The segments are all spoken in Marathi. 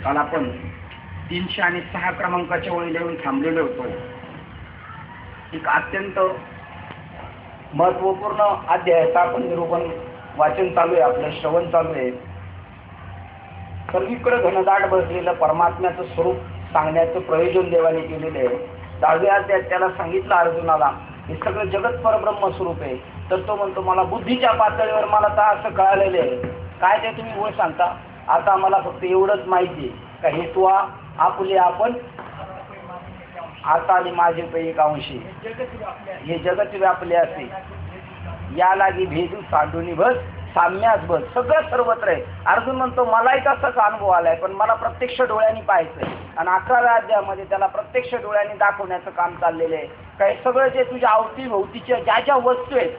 काल आपण 300 आणि 6 क्रमांकाच्या ओळीला येऊन थांबलेलो होतो. एक अत्यंत महत्वपूर्ण अध्यायाचं आपण निरूपण वाचन चालू आहे, आपलं श्रवण चालू आहे. सर्वीकडे घनदाट बसलेलं परमात्म्याचं स्वरूप सांगण्याचं प्रयोजन देवाने केलेले आहे. 10व्या अध्यायात त्याला सांगितलं अर्जुनाला हे सगळं जगत परब्रह्म स्वरूप आहे. तर तो म्हणतो मला बुद्धीच्या पातळीवर मला तर असं कळालेलं आहे. काय ते तुम्ही बोल सांगता. आता मला फक्त एवढंच माहिती आहे का हे तू आपुले आपण आता आणि माझे पे एक अंशी हे जगत व्यापले असे या लागी भेदू सांडूनी बस साम्यास बस सगळं सर्वत्र आहे. अर्जुन म्हणतो मलाही तसाच अनुभव आलाय, पण मला प्रत्यक्ष डोळ्यांनी पाहायचंय. आणि 11व्या अध्यायामध्ये त्याला प्रत्यक्ष डोळ्यांनी दाखवण्याचं काम चाललेलं आहे. काही सगळं जे तुझ्या अवतीभोवतीच्या ज्या ज्या वस्तू आहेत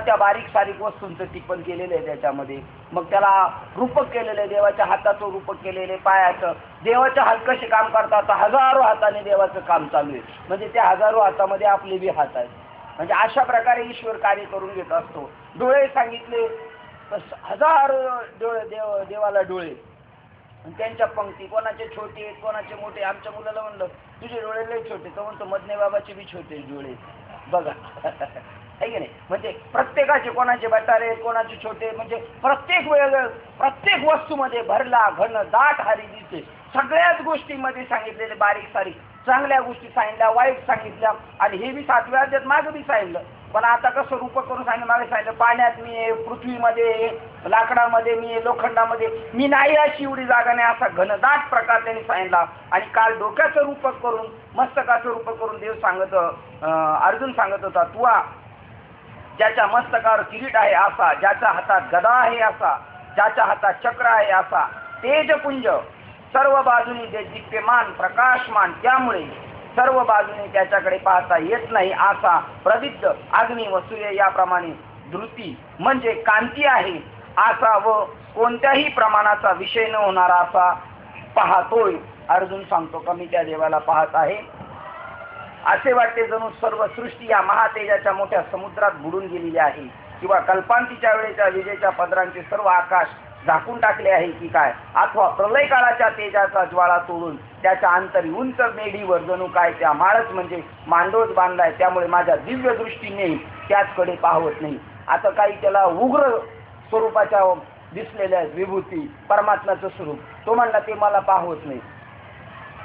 त्या बारीक सारीक वस्तूंचं टिप्पण केलेलं आहे त्याच्यामध्ये. मग त्याला रूपक केलेलं आहे, देवाच्या हाताचं रूपक केलेलं आहे, पायाचं. देवाचे हात कसे काम करतात, हजारो हाताने देवाचं काम चालू आहे. म्हणजे त्या हजारो हातामध्ये आपले बी हात आहेत. म्हणजे अशा प्रकारे ईश्वर कार्य करून घेत असतो. डोळे सांगितले तर हजारो डोळे देवाला डोळे, त्यांच्या पंक्ती कोणाचे छोटे आहेत कोणाचे मोठे. आमच्या मुलाला म्हणलं तुझे डोळे लय छोटे, तो म्हणतो मधने बाबाचे बी छोटे डोळे बघा. आहे की नाही. म्हणजे प्रत्येकाचे कोणाचे बटारे कोणाचे छोटे, म्हणजे प्रत्येक वेळ प्रत्येक वस्तूमध्ये भरला घन दाट हारी दिसते. सगळ्याच गोष्टींमध्ये सांगितलेले बारीक सारीक चांगल्या गोष्टी सांगितल्या, वाईट सांगितल्या. आणि हे बी 7व्या अध्यायात मागं बी सांगितलं. पण आता कसं रूप करून सांगितलं, मागे सांगितलं पाण्यात मी आहे, पृथ्वीमध्ये, लाकडामध्ये मी आहे, लोखंडामध्ये मी नाही अशी एवढी जागा नाही असा घनदाट प्रकार त्यांनी सांगितला. आणि काल डोक्याचं रूपक करून मस्तकाचं रूपक करून देव सांगत अर्जुन सांगत होता तू ज्याच्या मस्तकावर किरीट आहे असा, ज्याच्या हातात गदा आहे असा, ज्याच्या हातात चक्र आहे असा, तेजपुंज सर्व बाजूनी दीप्यमान प्रकाशमान, त्यामुळे सर्व बाजूने त्याच्याकडे पाहता येत नाही असा, प्रदीप्त अग्नी व सूर्य याप्रमाणे धृती म्हणजे कांती आहे असा, व कोणत्याही प्रमाणाचा विषय न होणारा असा पाहतोय. अर्जुन सांगतो का मी त्या देवाला पाहत आहे. असे वाटते जणू सर्व सृष्टी या महातेजाच्या मोठ्या समुद्रात बुडून गेलेली आहे, किंवा कल्पांतीच्या वेळेच्या विजेच्या पदरांचे सर्व आकाश झाकून टाकले आहे की काय, अथवा प्रलय काळाच्या तेजाचा ज्वाळा तोडून त्याच्या अंतरी उंच मेढीवर जणू काय त्या माळच म्हणजे मांडोच बांधलाय, त्यामुळे माझ्या दिव्य दृष्टीने त्याचकडे पाहत नाही. आता काही त्याला उग्र स्वरूपाच्या दिसलेल्या विभूती परमात्म्याचं स्वरूप, तो म्हणला ते मला पाहत नाही.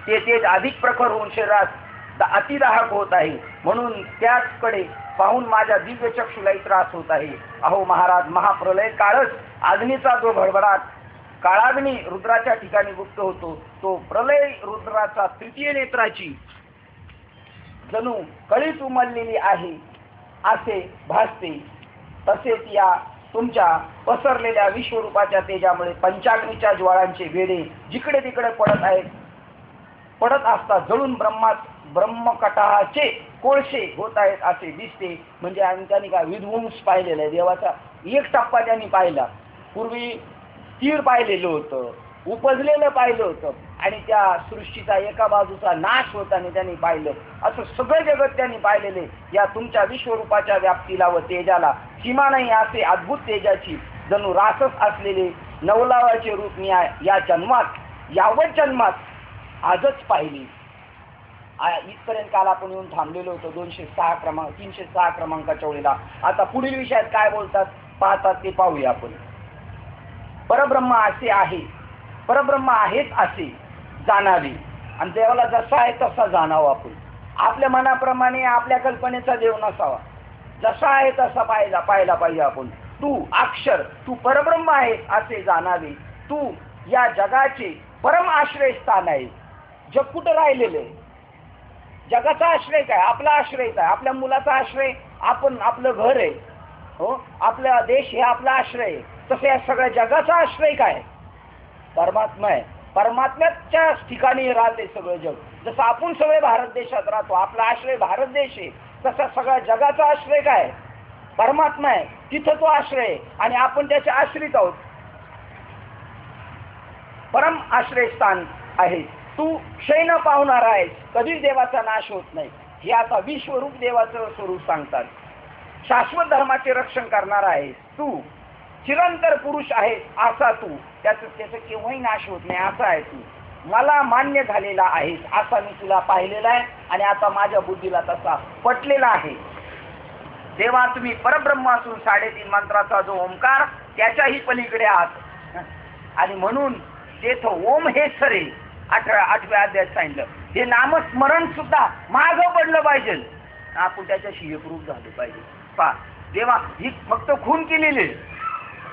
ते तेज अधिक प्रखर होऊन शरीरात अतिदाहक होत आहे, म्हणून त्याचकडे पाहून माझ्या दिव्य चक्षुलाही त्रास होत आहे. अहो महाराज, महाप्रलय काळच अग्नीचा जो भडभडाट काळाग्नी रुद्राच्या ठिकाणी गुप्त होतो, तो प्रलय रुद्राचा तृतीय नेत्राची जणू कळीच उमललेली आहे असे भासते. तसेच या तुमच्या पसरलेल्या विश्वरूपाच्या तेजामुळे पंचाग्नीच्या ज्वाळांचे वेढे जिकडे तिकडे पडत असतात, जळून ब्रह्मकटाचे कोळशे होत आहेत असे दिसते. म्हणजे त्यांनी काय विध्वंस पाहिलेला आहे देवाचा. एक टप्पा त्यांनी पाहिला, पूर्वी तीर पाहिलेलं होतं, उपजलेलं पाहिलं होतं, आणि त्या सृष्टीचा एका बाजूचा नाश होताना त्यांनी पाहिलं. असं सगळं जगत त्यांनी पाहिलेले. या तुमच्या विश्वरूपाच्या व्याप्तीला व तेजाला सीमा नाही असे अद्भुत तेजाची जणू रासच असलेले नवलावाचे रूप मी या जन्मात यावत जन्मात आजच पाहिली. इथपर्यंत काल आपण येऊन थांबलेलो होतो 306 क्रमांकाच्या वेळेला. आता पुढील विषयात काय बोलतात पाहतात ते पाहूया आपण. परब्रह्म असे आहे, परब्रह्म आहेच असे जाणावे, आणि देवाला जसा आहे तसा जाणावा. आपण आपल्या मनाप्रमाणे आपल्या कल्पनेचा देव नसावा, जसा आहे तसा पाहिला पाहिजे आपण. तू अक्षर, तू परब्रह्म आहे असे जाणावे. तू या जगाचे परम आश्रयस्थान आहे. जग कुठं राहिलेलं आहे? जगाचा आश्रय काय? आपला आश्रय काय? आपल्या मुलाचा आश्रय आपण, आपलं घर आहे, हो, आपला देश हे आपला आश्रय आहे. तसं या सगळ्या जगाचा आश्रय काय? परमात्मा आहे. परमात्म्याच्या ठिकाणी राहते सगळं जग. जसं आपण सगळे भारत देशात राहतो, आपला आश्रय भारत देश आहे, तसा सगळ्या जगाचा आश्रय काय? परमात्मा आहे. तिथं तो आश्रय आहे आणि आपण त्याचे आश्रित आहोत. परम आश्रयस्थान आहे. तू क्षय न पावणार आहेस, कधीच देवाचा नाश होत नाही. हे आता विश्वरूप देवाचं स्वरूप सांगतात. शाश्वत धर्माचे रक्षण करणार आहेस तू, चिरंतर पुरुष आहेस असा तू, त्याचा केव्हाही नाश होत नाही असा आहे तू. मला मान्य झालेला आहे, असा मी तुला पाहिलेला आहे आणि आता माझ्या बुद्धीला तसा पटलेला आहे. तेव्हा तुम्ही परब्रह्म असून 3.5 मंत्राचा जो ओंकार त्याच्याही पलीकडे आहात. आणि म्हणून तेथं ओम हे सरे 8व्या अध्यायात सांगितलं. हे नामस्मरण सुद्धा मागं पडलं पाहिजे, आपण त्याच्याशी एकरूप झालं पाहिजे. पहा, तेव्हा ही फक्त खून केलेली,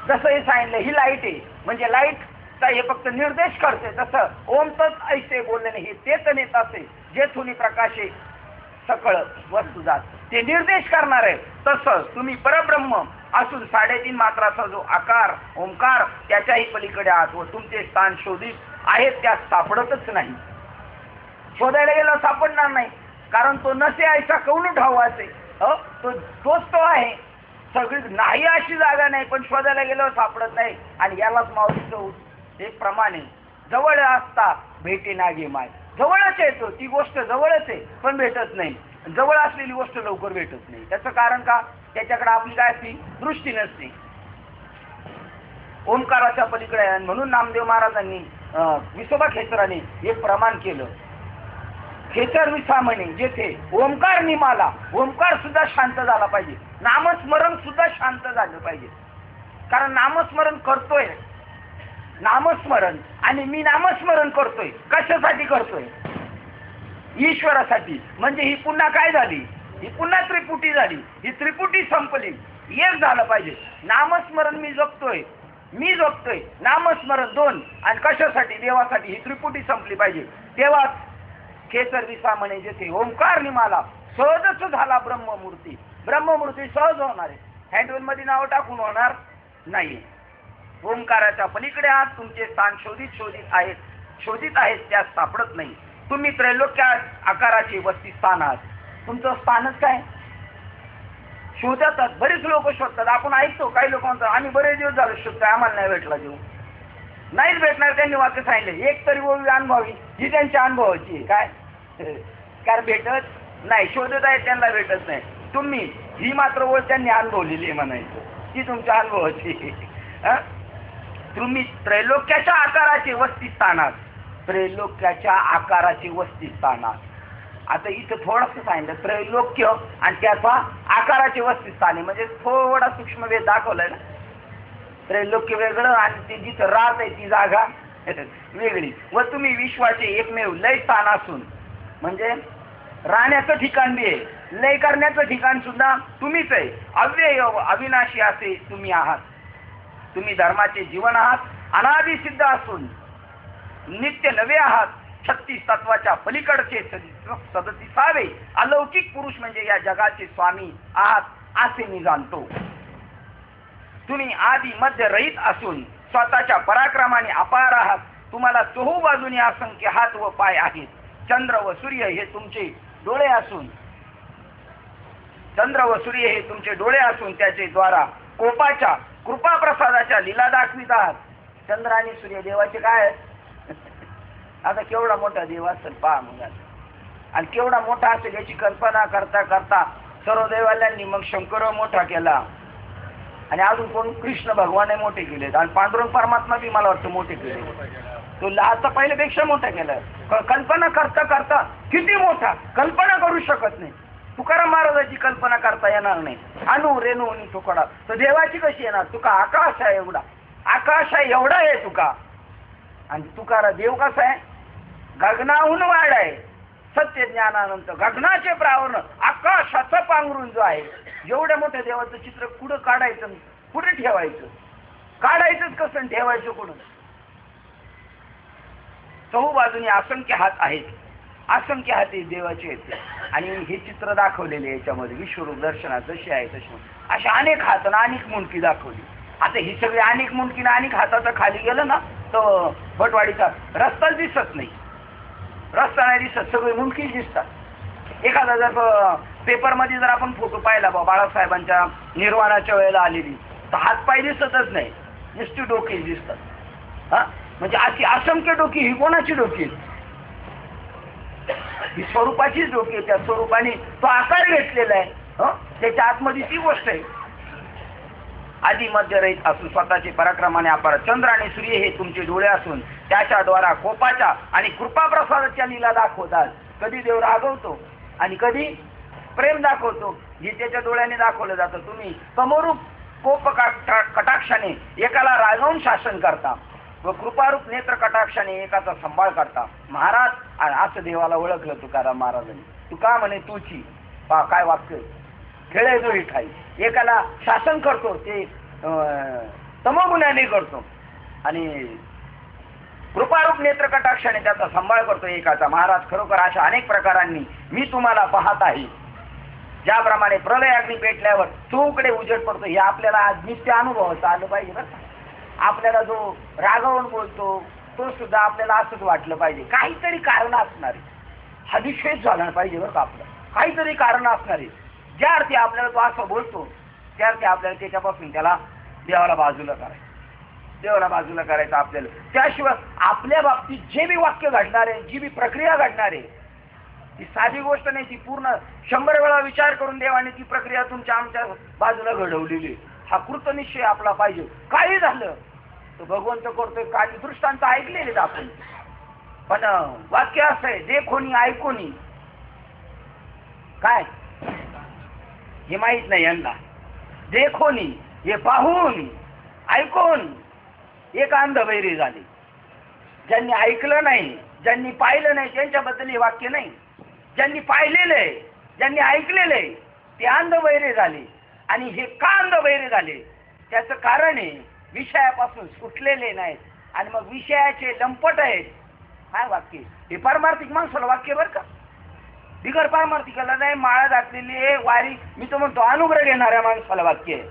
जसं हे सांगितलं ही लाईट आहे, म्हणजे लाईट हे फक्त निर्देश करते. तसं ओम तच ऐसे बोलणे हे तेच नेत असे जेथुनी प्रकाशे सकळ वस्तू जात, ते निर्देश करणार आहे. तसं तुम्ही परब्रह्म असून 3.5 मात्राचा जो आकार ओंकार त्याच्याही पलीकडे आहात व तुमचे स्थान शोधित आहेत त्यात सापडतच नाही. शोधायला गेलं सापडणार नाही, कारण तो नसे ऐसा कौन ठावाचे. तोच तो आहे. सगळी नाही अशी जागा नाही, पण शोधायला गेल्यावर सापडत नाही. आणि यालाच माऊलीचं एक प्रमाणे जवळ असता भेटे नागे माय. जवळच येतो, ती गोष्ट जवळच आहे पण भेटत नाही. जवळ असलेली गोष्ट लवकर भेटत नाही. त्याचं कारण का? त्याच्याकडे आपली काय असते? दृष्टी नसते. ओंकाराच्या पलीकडे आहे. म्हणून नामदेव महाराजांनी विसोबा खेचराने एक प्रमाण केलं. खेचर विसा म्हणे जेथे ओंकार निमाला, ओंकार सुद्धा शांत झाला पाहिजे, नामस्मरण सुद्धा शांत झालं पाहिजे. कारण नामस्मरण करतोय, नामस्मरण आणि मी नामस्मरण करतोय. कशासाठी करतोय? ईश्वरासाठी. म्हणजे ही पुन्हा काय झाली? ही पुन्हा त्रिपुटी झाली. ही त्रिपुटी संपली, एक झालं पाहिजे. नामस्मरण मी जपतोय, मी जपतोय, नामस्मरण 2. आणि कशासाठी? देवासाठी. ही त्रिपुटी संपली पाहिजे. तेव्हा खेचर विसा म्हणे जेथे ओंकार निमाला, सहजच झाला ब्रह्ममूर्ती. ब्रह्ममूर्ती सहज होणार आहे, हँडवेल मध्ये नाव टाकून होणार नाही. ओंकाराच्या पलीकडे आहात, तुमचे स्थान शोधित आहेत त्यात सापडत नाही. तुम्ही त्रैलोक्य आकाराचे वस्ती स्थान आहात. तुमचं स्थानच काय? शोधतात, बरेच लोक शोधतात. आपण ऐकतो काही लोक म्हणतात आम्ही बरेच दिवस झालो शोधतोय, आम्हाला नाही भेटला जीव. नाहीच भेटणार. त्यांनी वाक्य सांगितले एक तरी ओळी अनुभवी, ही त्यांच्या अनुभवाची काय, कारण भेटत नाही. शोधत आहे त्यांना भेटत नाही. तुम्ही ही मात्र ओळ त्यांनी अनुभवलेली आहे म्हणायचं, ती तुमच्या अनुभवाची. तुम्ही त्रैलोक्याच्या आकाराचे वस्ती स्थानात, त्रैलोक्याच्या आकाराचे वस्ती स्थानात. आता इथं थोडंसं सांगितलं त्रैलोक्य आणि त्याचा आकाराचे वस्ती स्थाने, म्हणजे थोडा सूक्ष्म वेध दाखवलाय ना. त्रैलोक्य वेगळं आणि ते जिथं राहत आहे ती जागा वेगळी. व तुम्ही विश्वाचे एकमेव लय स्थान असून, म्हणजे राहण्याचं ठिकाण बी आहे, लय करण्याचं ठिकाण सुद्धा तुम्हीच आहे. अव्यय अविनाशी असे तुम्ही आहात. तुम्ही धर्माचे जीवन आहात, अनादि सिद्ध असून नित्य नवे आहात. 36 तत्वाच्या पलीकडचे 37 अलौकिक पुरुष म्हणजे या जगाचे स्वामी आहात असे मी जाणतो. तुम्ही आदि मध्य रहित असून स्वतःच्या पराक्रमाने अपार आहात. तुम्हाला चोहोबाजूने असंख्य हात व पाय आहेत. चंद्र व सूर्य हे तुमचे डोळे असून, चंद्र व सूर्य हे तुमचे डोळे असून त्याचे द्वारा कोपाच्या कृपा प्रसादाच्या लीला दाखवित आहात. चंद्र आणि सूर्य देवाचे काय आहेत? आता केवढा मोठा देव असेल पहा मग, आणि केवढा मोठा असेल याची कल्पना करता करता सर्व देवाल्यांनी मग शंकर मोठा केला, आणि अजून कोण कृष्ण भगवान मोठे केलेत, आणि पांडुरंग परमात्मा बी मला वाटतं मोठे केले. तो लहानचा पहिल्यापेक्षा मोठा केला. कल्पना करता करता किती मोठा, कल्पना करू शकत नाही. तुकाराम महाराजाची कल्पना करता येणार नाही. अनु रेणू आणि तुकडा, तर देवाची कशी येणार? तुका आकाश आहे एवढा, आकाश आहे एवढा आहे तुका. आणि तुकारा देव कसा आहे? गगनाहून वाढ आहे. सत्य ज्ञानानंत गगनाचे प्रावरण, आकाशाचं पांघरून जो आहे. एवढ्या मोठ्या देवाचं चित्र कुठं काढायचं, कुठे ठेवायचं? काढायचंच कसं, ठेवायचं कुठं? चहूबाजूने असंख्य हात आहेत, असंख्य हात देवाचे आहेत. आणि हे चित्र दाखवलेले याच्यामध्ये विश्वरूप दर्शनात जशी आहे तशी अशा अनेक हात आणि अनेक मुंडकी दाखवली. आता ही सगळी अनेक मुंडकी आणि अनेक हाताचं खाली गेलं ना तर भटवाडीचा रस्ताच दिसत नाही. रस्ता नाही दिसत, सगळे मुंडकीच दिसतात. एखादा जर पेपरमध्ये जर आपण फोटो पाहिला बाळासाहेबांच्या निर्वाणाच्या वेळेला आलेली, तर हातपाय दिसतच नाही, नुसती डोकी दिसतात. हा, म्हणजे अशी असंख्य डोकी. ही कोणाची डोकी? ही स्वरूपाचीच डोकी आहे. त्या स्वरूपाने तो आकार घेतलेला आहे. त्याच्या आतमध्ये ती गोष्ट आहे. आधी मध्य रहित असून स्वतःचे पराक्रमाने अपार चंद्र आणि सूर्य हे तुमचे डोळे असून त्याच्याद्वारा कोपाच्या आणि कृपाप्रसादाच्या लीला दाखवतात. कधी देव रागवतो आणि कधी प्रेम दाखवतो. गीतेच्या डोळ्याने दाखवलं जातं. तुम्ही समोरूप कोप कटाक्षाने एकाला रागवून शासन करता व कृपारूप नेत्र कटाक्षाने एकाचा सांभाळ करता. महाराज असं देवाला ओळखलं तुकाराम महाराजांनी. तुका म्हणे तुची पा काय वाक्य खेळे जो ठाई. एकाला शासन करतो ते तमोगुण्याने करतो आणि कृपारूप नेत्र कटाक्षाने त्याचा सांभाळ करतो एकाचा. महाराज खरोखर अशा अनेक प्रकारांनी मी तुम्हाला पाहत आहे. ज्याप्रमाणे प्रलय अग्नी पेटल्यावर चोकडे उजेड पडतो हे आपल्याला आज नित्य अनुभवाचं आलं पाहिजे बरं. आपल्याला जो रागावून बोलतो तो सुद्धा आपल्याला असंच वाटलं पाहिजे. काहीतरी कारण असणारे हा विश्वेष झाला पाहिजे बरं का. आपलं काहीतरी कारण असणारे ज्या अर्थी आपल्याला तो असं बोलतो त्या अर्थी आपल्याला त्याच्यापासून त्याला देवाला बाजूला करायचं. देवाला बाजूला करायचं आपल्याला. त्याशिवाय आपल्या बाबतीत जे बी वाक्य घडणार आहे जी बी प्रक्रिया घडणार आहे ती साधी गोष्ट नाही. ती पूर्ण 100 वेळा विचार करून देवाने ती प्रक्रिया तुमच्या आमच्या बाजूला घडवलेली. हा कृतनिश्चय आपला पाहिजे. काही झालं तर भगवंत करतोय. काही दृष्टांत ऐकलेले आपण पण वाक्य असं आहे जे कोणी ऐकूनी काय हे माहित नाही यांना. जे कोणी हे पाहून ऐकून एक अंधबैरी झाले. ज्यांनी ऐकलं नाही ज्यांनी पाहिलं नाही त्यांच्याबद्दल हे वाक्य नाही. ज्यांनी पाहिलेलं आहे ज्यांनी ऐकलेलं आहे ते अंधबैरे झाले. आणि हे का अंधबैरे झाले त्याचं कारण आहे विषयापासून सुटलेले नाहीत आणि मग विषयाचे लंपट आहेत. काय वाक्य हे पारमार्थिक माणसाला वाक्य बरं का. बिगर पारमार्थिकाला नाही माळा घातलेली आहे वारी मी तो म्हणतो अनुग्रह घेणाऱ्या माणसाला वाक्य आहे.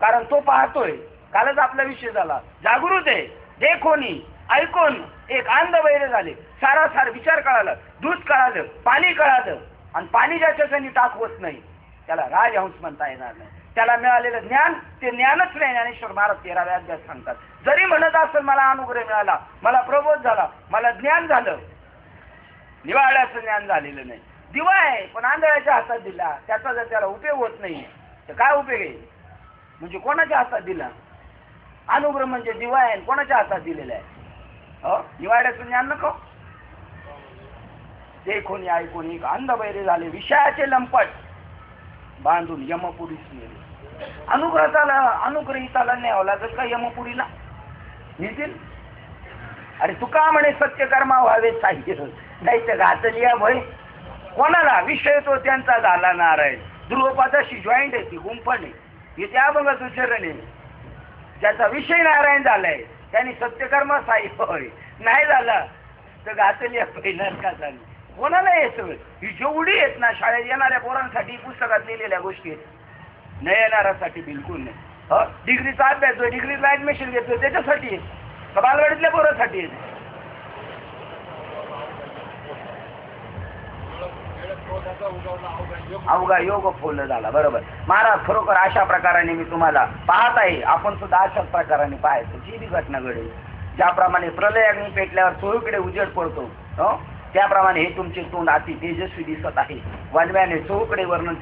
कारण तो पाहतोय. कालच आपला विषय झाला जागृत आहे. जे कोणी ऐकून एक अंधबैरे झाले. सारासार विचार कळाला दूध कळालं पाणी कळालं आणि पाणी ज्याच्यासाठी टाकवत नाही त्याला राजहंस म्हणता येणार नाही. त्याला मिळालेलं ज्ञान ते ज्ञानच नाही. ज्ञानेश्वर महाराज 13व्या अध्यायात सांगतात. जरी म्हणत असेल मला अनुग्रह मिळाला मला प्रबोध झाला मला ज्ञान झालं निवाळ्याचं ज्ञान झालेलं नाही. दिवा आहे पण आंधळ्याच्या हातात दिला त्याचा जर त्याला उपयोग होत नाही तर काय उपयोग आहे. म्हणजे कोणाच्या हातात दिला. अनुग्रह म्हणजे दिवा आहे कोणाच्या हातात दिलेला आहे. निवाड्याचं ज्ञान नको. ते कोणी ऐकून एक अंधबैरे झाले विषयाचे लंपट बांधून यमपुरीस नेले. अनुग्रहिताला न्यावं लागेल का यमपुरीला नेतील. अरे तुका म्हणे सत्यकर्मा व्हावे साह्य नाही तर घातलिया भय. कोणाला विषय तो त्यांचा झाला नारायण. ध्रुवपादाशी जॉईंट आहे ती गुंफण आहे. हे त्या अभंगाचं उच्चारण आहे. ज्याचा विषय नारायण झालाय त्यांनी सत्यकर्मा साई होय नाही झाला तर घातली पहिल्याच का झाली. कोणाला हे सगळं ही जेवढी आहेत ना शाळेत येणाऱ्या पोरांसाठी पुस्तकात लिहिलेल्या गोष्टी आहेत. न येणाऱ्यासाठी बिलकुल नाही. डिग्रीचा अभ्यास जो डिग्रीला ऍडमिशन घेतो त्याच्यासाठी आहे. बालवाडीतल्या पोरांसाठी आहे. अवघा योग फोल झाला. बरोबर महाराज खरोखर अशा प्रकाराने मी तुम्हाला पाहत आहे. आपण सुद्धा अशाच प्रकाराने पाहायचं जी बी घटना घडेल. ज्याप्रमाणे प्रलय अग्नी पेटल्यावर चोहीकडे उजेड पडतो त्याप्रमाणे हे तुमचे तोंड अति तेजस्वी दिसत आहे. वनव्याने चोहीकडे वर्णन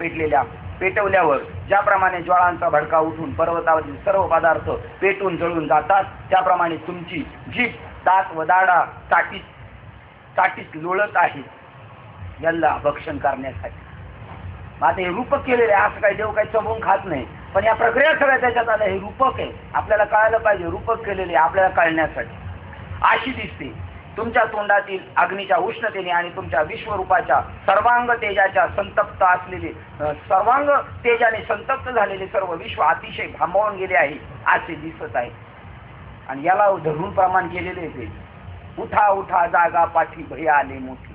पेटवल्यावर ज्याप्रमाणे ज्वाळांचा भडका उठून पर्वतावरील सर्व पदार्थ पेटून जळून जातात त्याप्रमाणे तुमची जीभ दात व दाढा चाटीत लोळत आहे याला भक्षण करण्यासाठी. आता हे रूपक केलेले असं काही देव काही चमवून खात नाही पण या प्रक्रिया सगळ्या त्याच्यात आल्या. हे रूपक आहे आपल्याला कळायला पाहिजे. रूपक केलेले आपल्याला कळण्यासाठी अशी दिसते. तुमच्या तोंडातील अग्नीच्या उष्णतेने आणि तुमच्या विश्वरूपाच्या सर्वांग तेजाच्या संतप्त असलेले सर्वांग तेजाने संतप्त झालेले सर्व विश्व अतिशय भांबावून गेले आहे असे दिसत आहे. आणि याला धरून प्रमाण केलेले ते उठा उठा जागा पाठी भय आले मोठी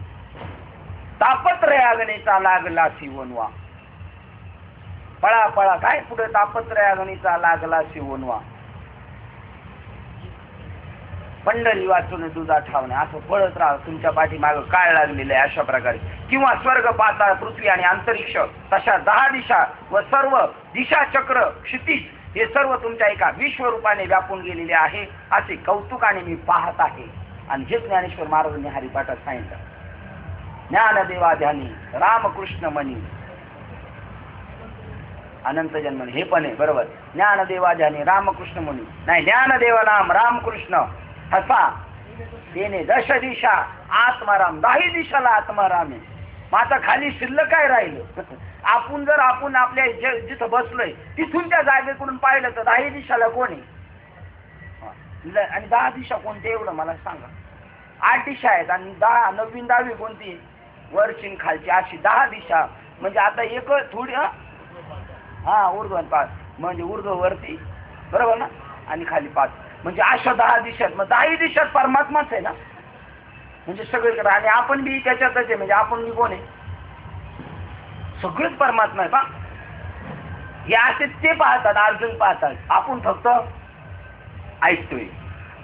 तापत्रय अग्नीचा लागला शिवणवा. पळा पळा काय पुढे तापत्रय अग्नीचा लागला शिवणवा. पंढरी वाचून दुधा ठावणे असं पळत राहा. तुमच्या पाठीमागं काय लागलेलं आहे अशा प्रकारे. किंवा स्वर्ग पाताळ पृथ्वी आणि अंतरिक्ष तशा 10 दिशा व सर्व दिशा चक्र क्षितिज हे सर्व तुमच्या एका विश्वरूपाने व्यापून गेलेले आहे असे कौतुकाने मी पाहत आहे. आणि हेच ज्ञानेश्वर महाराजांनी हरिपाठात सांगितलं. ज्ञानदेवा ध्यानी रामकृष्ण मनी अनंत जन्म हे पण आहे बरोबर. ज्ञानदेवा जाणे रामकृष्ण मुनी नाही, ज्ञानदेवा नाम रामकृष्ण हसा तेने दश दिशा आत्माराम, 10 दिशाला आत्माराम आहे. मग आता खाली शिल्लक काय राहिलं? आपण जर आपण आपल्या जिथं बसलोय तिथून त्या जागेकडून पाहिलं तर 10 दिशाला कोण आहे? आणि 10 दिशा कोणते एवढं मला सांगा. 8 दिशा आहेत आणि 10 9 10 कोणती? वरची खालची अशी 10 दिशा. म्हणजे आता एक थोडी हा ऊर्ध्व 5 म्हणजे ऊर्ध्व वरती बरोबर ना, आणि खाली 5 म्हणजे अशा 10 दिशात. मग 10 दिशात परमात्माच आहे ना, म्हणजे सगळीकडे. आणि आपण बी त्याच्यातच आहे, म्हणजे आपण बी कोण आहे? सगळेच परमात्मा आहे पा. हे असे ते पाहतात, अर्जुन पाहतात, आपण फक्त ऐकतोय.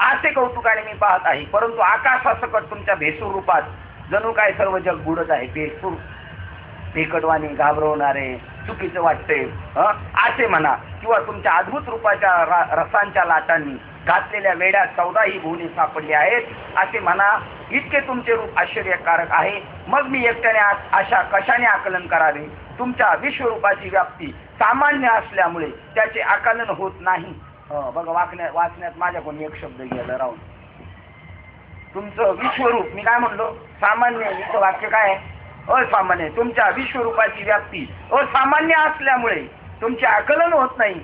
असे कौतुकाने मी पाहत आहे. परंतु आकाशासकट तुमच्या भेसूर रूपात जणू काय सर्व जग बुडत आहे. भेसूर भेकटवाणी घाबरवणारे, चुकीचं वाटते असे म्हणा, किंवा तुमच्या अद्भुत रूपाच्या रसांच्या लाटांनी घातलेल्या वेड्यात 14ही भुवने सापडली आहेत असे म्हणा. इतके तुमचे रूप आश्चर्यकारक आहे. मग मी एकट्याने अशा कशाने आकलन करावे? तुमच्या विश्वरूपाची व्याप्ती सामान्य असल्यामुळे त्याचे आकलन होत नाही. बघा वाचण्यात माझ्याकडून एक शब्द गेला राहून. तुमचं विश्वरूप मी काय म्हणलो? सामान्य. इथं वाक्य काय आहे? असामान्य. तुमच्या विश्वरूपाची व्याप्ती असामान्य असल्यामुळे तुमचे आकलन होत नाही.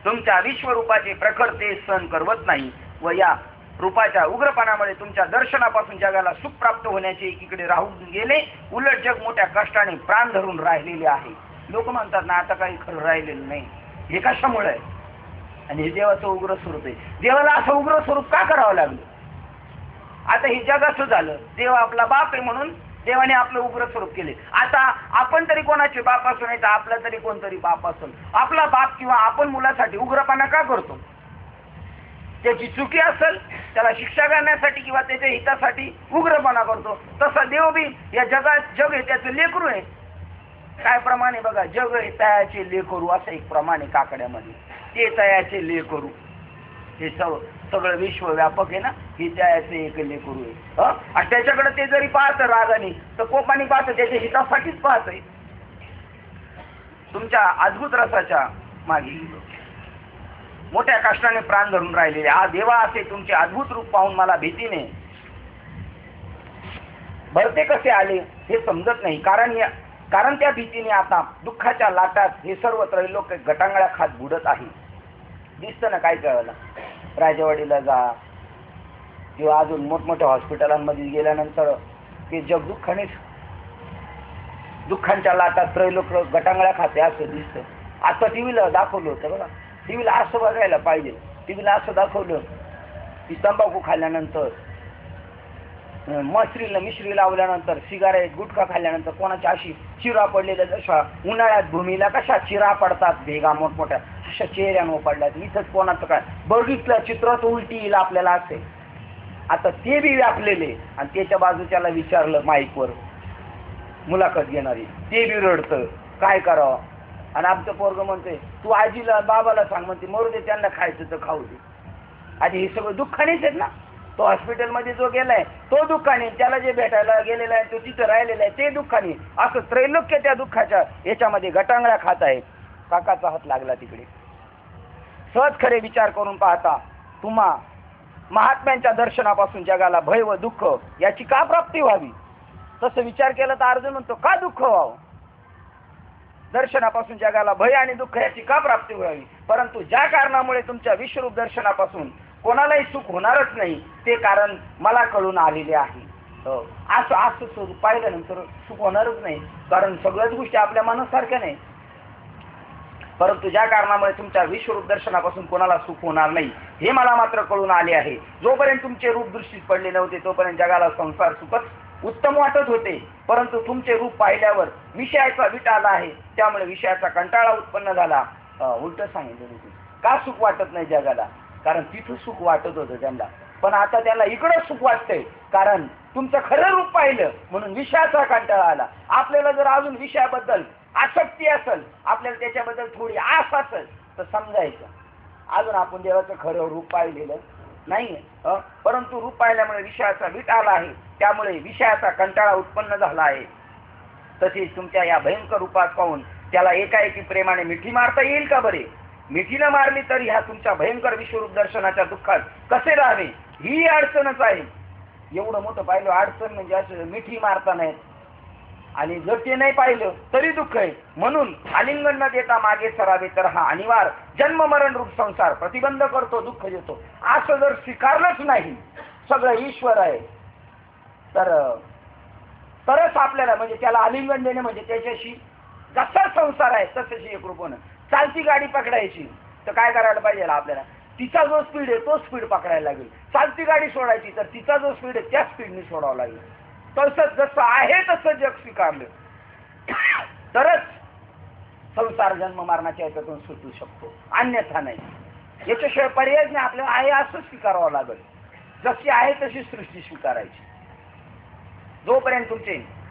तुमच्या विश्वरूपाचे प्रखरते सहन करवत नाही व या रूपाच्या उग्रपणामुळे तुमच्या दर्शनापासून जगाला सुख प्राप्त होण्याचे एकीकडे राहून गेले. उलट जग मोठ्या कष्टाने प्राण धरून राहिलेले आहे. लोक म्हणतात ना आता काही खरं राहिलेलं नाही. हे कशामुळे आहे? आणि हे देवाचं उग्र स्वरूप आहे. देवाला असं उग्र स्वरूप का करावं लागलं? आता हे जग असं झालं, देव आपला बाप आहे म्हणून देवाने आपलं उग्र स्वरूप केले. आता आपण तरी कोणाचे बाप असू नाही तर आपला तरी कोणतरी बाप असेल. आपला बाप किंवा आपण मुलासाठी उग्रपणा का करतो? त्याची चुकी असेल त्याला शिक्षा करण्यासाठी किंवा त्याच्या हितासाठी उग्रपणा करतो. तसा देव बी या जगात जग आहे त्याचं लेकरू आहे. काय प्रमाणे बघा, जग आहे तयाचे लेकरू असं एक प्रमाणे काकड्यामध्ये ते तयाचे लेकरू. हे सगळं विश्व व्यापक आहे ना, हे त्याचे एक लेकरू आहे. आणि त्याच्याकडे ते जरी पाहतं रागाने तर कोपाने पाहतं, त्याच्या हितासाठीच पाहतंय. तुमच्या अद्भुत रसाच्या मागे मोठ्या कष्टाने प्राण धरून राहिलेले हा देवा असे तुमचे अद्भुत रूप पाहून मला भीतीने भरते कसे आले हे समजत नाही. कारण त्या भीतीने आता दुःखाच्या लाटात हे सर्व त्रैलोक गटांगळ्या खात बुडत आहे. दिसतं ना काय करायला? राजेवाडीला जा किंवा अजून मोठमोठ्या हॉस्पिटलांमध्ये गेल्यानंतर ते जग दुःखांच्या लाटात त्रैलोक गटांगळ्या खाते असं दिसतं. आता टीव्हीला दाखवलं होतं बघा. टीव्हीला असं बघायला पाहिजे. टीव्हीला असं दाखवलं की तंबाखू खाल्ल्यानंतर, मिश्री लावल्यानंतर, सिगारेट गुटखा खाल्ल्यानंतर कोणाच्या अशी चिरा पडलेल्या, जशा उन्हाळ्यात भूमीला कशा चिरा पडतात भेगा मोठमोठ्या, अशा चेहऱ्यानं पडल्यात. इथंच कोणाचं काय बघितलं चित्र तर उलटी येईल आपल्याला असे. आता ते बी व्यापलेले आणि त्याच्या बाजूच्याला विचारलं माईकवर मुलाखत घेणारी, ते बी रडतं. काय करावं? आणि आमचं पोरगं म्हणते तू आजीला बाबाला सांग, म्हणते मरू दे त्यांना खायचं तर खाऊ दे. आधी हे सगळं दुःखानेच आहेत ना. तो हॉस्पिटलमध्ये जो गेलाय तो दुःखाने, त्याला जे भेटायला गेलेला आहे तो तिथं राहिलेला आहे ते दुःखाने. असं त्रैलोक्य त्या दुःखाच्या याच्यामध्ये गटांगळ्या खात आहे. काकाचा हात लागला तिकडे. सहज खरे विचार करून पाहता तुम्हा महात्म्यांच्या दर्शनापासून जगाला भय व दुःख याची का प्राप्ती व्हावी? तसं विचार केला तर अर्जुन म्हणतो का दुःख व्हावं? दर्शनापासून जगाला भय आणि दुःख याची का प्राप्ती व्हावी? परंतु ज्या कारणामुळे तुमच्या विश्वरूप दर्शनापासून कोणालाही सुख होणारच नाही ते कारण मला कळून आलेले आहे. असं स्वरूप पाहिल्यानंतर सुख होणारच नाही, कारण सगळ्याच गोष्टी आपल्या मनासारख्या नाही. परंतु ज्या कारणामुळे तुमच्या विश्वरूप दर्शनापासून कोणाला सुख होणार नाही हे मला मात्र कळून आले आहे. जोपर्यंत तुमचे रूप दृष्टीस पडले नव्हते तोपर्यंत जगाला संसार सुखच उत्तम वाटत होते. परंतु तुमचे रूप पाहिल्यावर विषयाचा विट आला आहे, त्यामुळे विषयाचा कंटाळा उत्पन्न झाला. उलट सांगितलं का सुख वाटत नाही जगाला? कारण तिथं सुख वाटत होतं त्यांना, पण आता त्याला इकडं सुख वाटतंय कारण तुमचं खरं रूप पाहिलं म्हणून विषयाचा कंटाळा आला. आपल्याला जर अजून विषयाबद्दल आसक्ती असेल, आपल्याला त्याच्याबद्दल थोडी आस असेल तर समजायचं अजून आपण देवाचं खरं रूप पाहिलेलं नाही. परंतु रूप पाहिल्यामुळे विषयाचा विट आला आहे, त्यामुळे विषयाचा कंटाळा उत्पन्न झाला आहे. तसेच तुमच्या या भयंकर रूपात पाहून त्याला एकाएकी प्रेमाने मिठी मारता येईल का बरे? मिठीनं मारली तर ह्या तुमच्या भयंकर विश्वरूप दर्शनाच्या दुःखात कसे राहावे ही अडचणच आहे. एवढं मोठं पाहिलं अडचण म्हणजे असं मिठी मारता नाही, आणि जर ते नाही पाहिलं तरी दुःख आहे. म्हणून आलिंगन न देता मागे सरावे तर हा अनिवार्य जन्म मरण रूप संसार प्रतिबंध करतो, दुःख देतो. असं जर स्वीकारलंच नाही सगळं ईश्वर आहे तरच आपल्याला म्हणजे त्याला आलिंगन देणे म्हणजे त्याच्याशी जसा संसार आहे तसंशी एकरूप होणं. चालती गाडी पकडायची तर काय करायला पाहिजे आपल्याला? तिचा जो स्पीड आहे तो स्पीड पकडायला लागेल. चालती गाडी सोडायची तर तिचा जो स्पीड आहे त्या स्पीडने सोडावं लागेल. तसंच जसं आहे तसं जग स्वीकारलं तरच संसार जन्म मरणाच्या याच्यातून सुटू शकतो, अन्यथा नाही. याच्याशिवाय पर्याय नाही. आपल्याला आहे असं स्वीकारावं लागेल. जशी आहे तशी सृष्टी स्वीकारायची. जोपर्यंत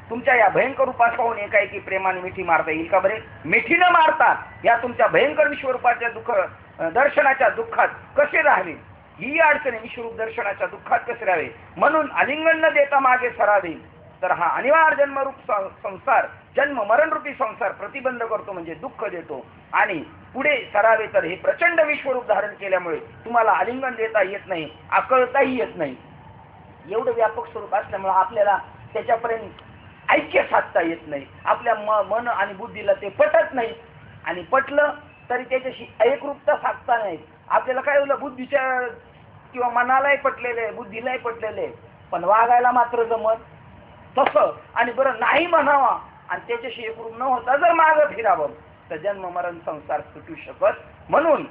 तुमच्या या भयंकर रूपात पाहून एकाएकी प्रेमाने मिठी मारता येईल का बरे? मिठी न मारता या तुमच्या भयंकर विश्वरूपाच्या दर्शनाच्या दुःखात कसे राहावे ही अडचणी. विश्वरूप दर्शनाच्या दुःखात कसे राहावे म्हणून आलिंगन न देता मागे सरावे तर हा अनिवार्य जन्मरूप संसार जन्म मरण रूपी संसार प्रतिबंध करतो म्हणजे दुःख देतो. आणि पुढे सरावे तर हे प्रचंड विश्वरूप धारण केल्यामुळे तुम्हाला आलिंगन देता येत नाही, आकळताही येत नाही. एवढं व्यापक स्वरूप असल्यामुळे आपल्याला त्याच्यापर्यंत ऐक्य साधता येत नाही. आपल्या मन आणि बुद्धीला ते पटत नाही, आणि पटलं तरी त्याच्याशी एकरूपता साधता नाही. आपल्याला काय होलं, बुद्धीच्या किंवा मनालाही पटलेले बुद्धीलाही पटलेले पण वागायला मात्र जमत तसं. आणि बरं नाही म्हणावा आणि त्याच्याशी एकरूप न होता जर मागं फिरावं तर जन्म मरण संसार सुटू शकत. म्हणून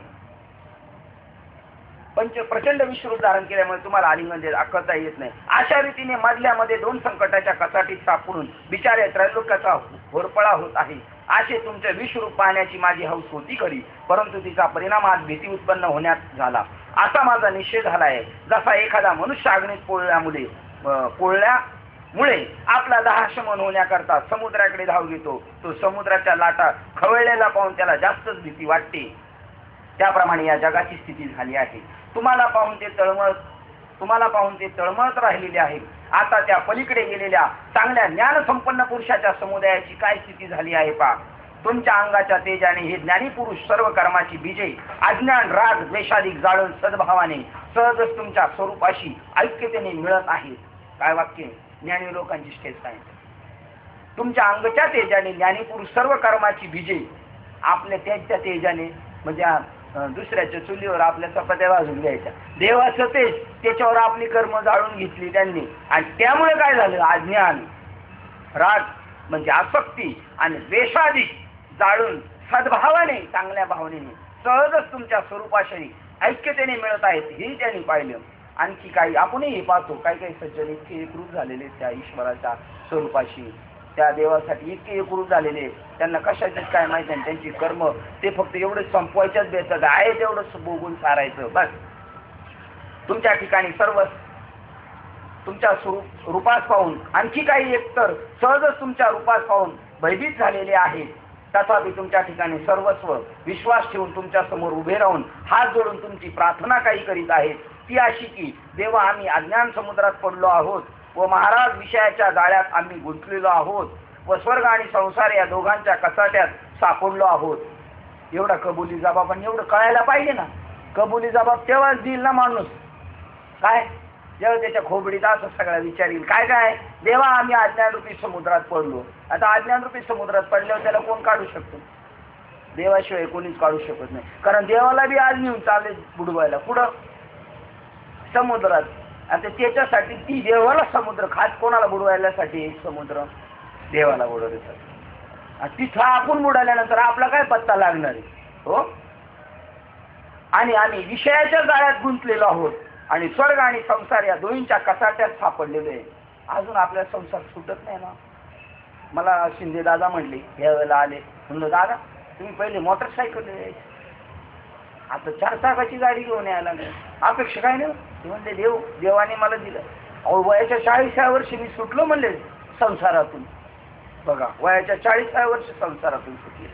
प्रचंड विश्वरूप धारण केल्यामुळे तुम्हाला आलिंगन देत आकळता येत नाही. अशा रीतीने मधल्यामध्ये दोन संकटाच्या कचाटीत सापडून बिचारे त्रैलोक्याचा होरपळा होत आहे. असे तुमचे विश्वरूप पाहण्याची माझी हौस होती खरी, परंतु तिचा परिणाम आज भीती उत्पन्न होण्यात झाला. असा माझा निश्चय झाला आहे. जसा एखादा मनुष्य अग्नीत पोळल्यामुळे आपला दाहशमन होण्याकरता समुद्राकडे धाव घेतो, तो समुद्राच्या लाटा खवळलेला पाहून त्याला जास्तच भीती वाटते, त्याप्रमाणे या जगाची स्थिती झाली आहे. तुम्हाला पाहून ते तळमळत राहिलेले आहे. आता त्या पलीकडे गेलेल्या चांगल्या ज्ञानसंपन्न पुरुषाच्या समुदायाची काय स्थिती झाली आहे पहा. तुमच्या अंगाच्या तेजाने हे ज्ञानी पुरुष सर्व कर्माची बीजे अज्ञान राग द्वेषाधिक जाळून सद्भावाने सहजच तुमच्या स्वरूपाशी ऐक्यतेने मिळत आहेत. काय वाक्य ज्ञानी लोकांची श्रेष्ठ आहे. तुमच्या अंगाच्या तेजाने ज्ञानी पुरुष सर्व कर्माची बीजे आपल्या त्यांच्या तेजाने म्हणजे दुसऱ्याच्या चुलीवर आपल्या चपात्या भाजून घ्यायच्या. देवाचं तेज त्याच्यावर आपली कर्म जाळून घेतली त्यांनी, आणि त्यामुळे काय झालं, अज्ञान राग म्हणजे आसक्ती आणि द्वेषाधिक जाळून सद्भावाने चांगल्या भावनेने सहजच तुमच्या स्वरूपाशी ऐक्यतेने मिळत आहेत हे त्यांनी पाहिलं. आणखी काही आपणही पाहतो, काही काही सज्जन इतके एकरूप झालेले त्या ईश्वराच्या स्वरूपाशी त्या देवासाठी इतके एकरूप झालेले, त्यांना कशाचेच काय माहिती नाही. त्यांची कर्म ते फक्त एवढंच संपवायच्याच बेतात आहे, तेवढंच बोगून सारायचं बस. तुमच्या ठिकाणी सर्व तुमच्या रूपास पाहून आणखी काही एकतर सहजच तुमच्या रूपास पाहून भयभीत झालेले आहेत. तथापि तुमच्या ठिकाणी सर्वस्व विश्वास ठेवून तुमच्या समोर उभे राहून हात जोडून तुमची प्रार्थना काही करीत आहेत. ती अशी की देवा आम्ही अज्ञान समुद्रात पडलो आहोत व महाराज विषयाच्या जाळ्यात आम्ही गुंतलेलो आहोत व स्वर्ग आणि संसार या दोघांच्या कचाट्यात सापडलो आहोत. एवढा कबुली जबाब, पण एवढं कळायला पाहिजे ना. कबुली जबाब तेव्हाच देईल ना माणूस, काय जेव्हा त्याच्या खोबडीत असं सगळा विचार येईल. काय काय देवा आम्ही अज्ञानरूपी समुद्रात पडलो. आता अज्ञानरूपी समुद्रात पडल्यावर त्याला कोण काढू शकतो? देवाशिवाय कोणीच काढू शकत नाही. कारण देवाला बी आज नेऊन चालले बुडवायला कुठं? समुद्रात. आता त्याच्यासाठी ती देवाला समुद्र खात कोणाला बुडवायलासाठी समुद्र देवाला बुडवण्यासाठी. तिथं आपण बुडाल्यानंतर आपला काय पत्ता लागणार आहे हो? आणि आम्ही विषयाच्या जाळ्यात गुंतलेलो आहोत आणि स्वर्ग आणि संसार या दोन्हीच्या कचाट्यात सापडलेले आहे. अजून आपल्या संसार सुटत नाही ना. मला शिंदे दादा म्हणले या वेळेला आले, म्हणलं दादा तुम्ही पहिले मोटरसायकल यायचे, आता 4 चाकाची गाडी घेऊन यायला लागली, अपेक्षा काय नाही. ते म्हणले देवाने मला दिलं. अहो वयाच्या 40व्या वर्षी मी सुटलो म्हणले संसारातून. बघा वयाच्या 40व्या वर्षी संसारातून सुटले.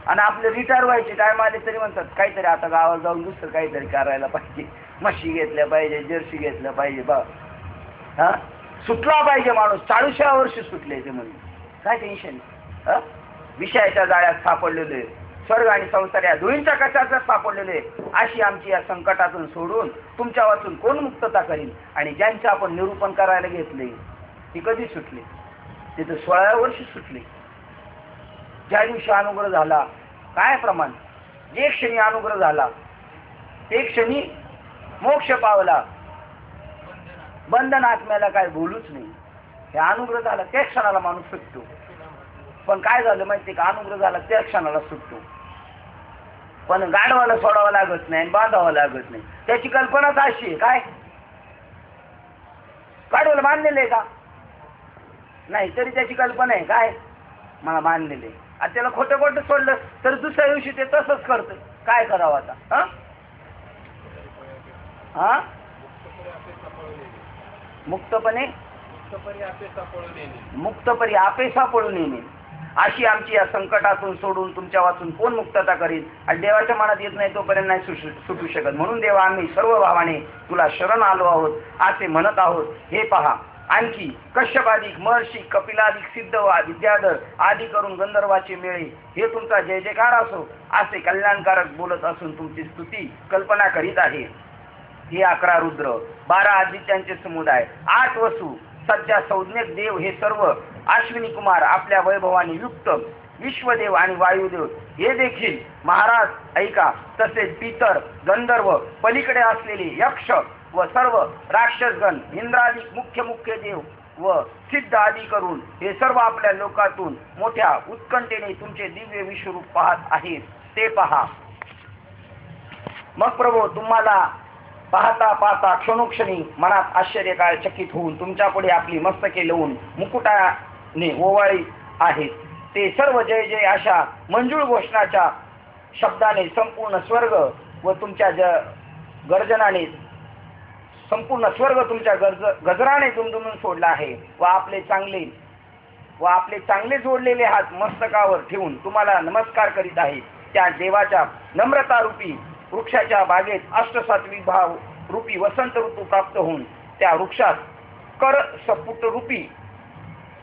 आणि आपले रिटायर व्हायचे टाइम आले तरी म्हणतात काहीतरी आता गावात जाऊन दुसरं काहीतरी करायला पाहिजे, म्हशी घेतल्या पाहिजे, जर्सी घेतल्या पाहिजे. बा हा सुटला पाहिजे माणूस. 40व्या वर्षी सुटले ते म्हणजे काय टेन्शन. विषयाच्या जाळ्यात सापडलेले, स्वर्ग आणि संसार या दोन्हीच्या कशाचा सापडलेले, अशी आमची या संकटातून सोडून तुमच्या वाचून कोण मुक्तता करील? आणि ज्यांचे आपण निरूपण करायला घेतले ती कधी सुटली? तिथे 16व्या वर्षी सुटली. ज्या दिवशी अनुग्रह झाला, काय प्रमाण, जे क्षणी अनुग्रह झाला ते क्षणी मोक्ष पावला, बंधन आत्म्याला काय बोलूच नाही. हे अनुग्रह झाला त्या क्षणाला माणूस सुटतो. पण काय झालं माहिती का, अनुग्रह झाला त्या क्षणाला सुटतो, पण गाडवाला सोडावं लागत नाही, बांधावं लागत नाही. त्याची कल्पनाच अशी आहे. काय गाडवाला बांधलेलं आहे का? नाही, तरी त्याची कल्पना आहे काय, मला बांधलेले. आणि त्याला खोटं खोटं सोडलं तर दुसऱ्या दिवशी ते तसंच करतं. काय करावं आता? हा मुक्तपणे मुक्तपरी आपेसा पळून येणे, अशी आमची या संकटातून सोडून तुमच्या वाचून कोण मुक्तता करील? आणि देवाच्या मनात येत नाही तोपर्यंत नाही सुटू शकत. म्हणून देवा, आम्ही सर्व भावाने तुला शरण आलो आहोत असे म्हणत आहोत. हे पहा, आणखी कश्यपादिक महर्षी कपिलादिक सिद्ध विद्याधर आदी करून गंधर्वाचे मेळे हे तुमचा जय जयकार असो असे कल्याणकारक बोलत असून तुमची स्तुती कल्पना करीत आहे. हे 11 रुद्र, 12 आदित्यांचे समुदाय, 8 वसु, सध्या संज्ञक देव हे सर्व अश्विनी कुमार आपल्या वैभवाने युक्त, विश्वदेव आणि वायुदेव हे देखील महाराज ऐका. तसेच पितर, गंधर्व, पलीकडे असलेले यक्ष व सर्व राक्षसगण, इंद्रादिक मुख्य मुख्य देव व सिद्ध आदी करून हे सर्व आपल्या लोकातून मोठ्या उत्कंठेने तुमचे दिव्य विश्वरूप पाहत आहेत. ते पहा. मग प्रभू, तुम्हाला पाहता पाहता क्षणोक्षणी मनात आश्चर्यकाळ चकित होऊन तुमच्या पुढे आपली मस्तके लावून मुकुटाने ओवाळी आहेत. ते सर्व जय जय अशा मंजूळ घोषणाच्या शब्दाने संपूर्ण स्वर्ग व तुमच्या गर्जनाने संपूर्ण स्वर्ग तुमच्या गजराने दुमदुमून सोडला आहे. व आपले चांगले जोडलेले हात मस्तकावर ठेवून तुम्हाला नमस्कार करीत आहे. त्या देवाच्या नम्रता रूपी वृक्षाच्या बागेत अष्टसात्विक भाव रूपी वसंत ऋतू प्राप्त होऊन त्या वृक्षात कर सपुट रूपी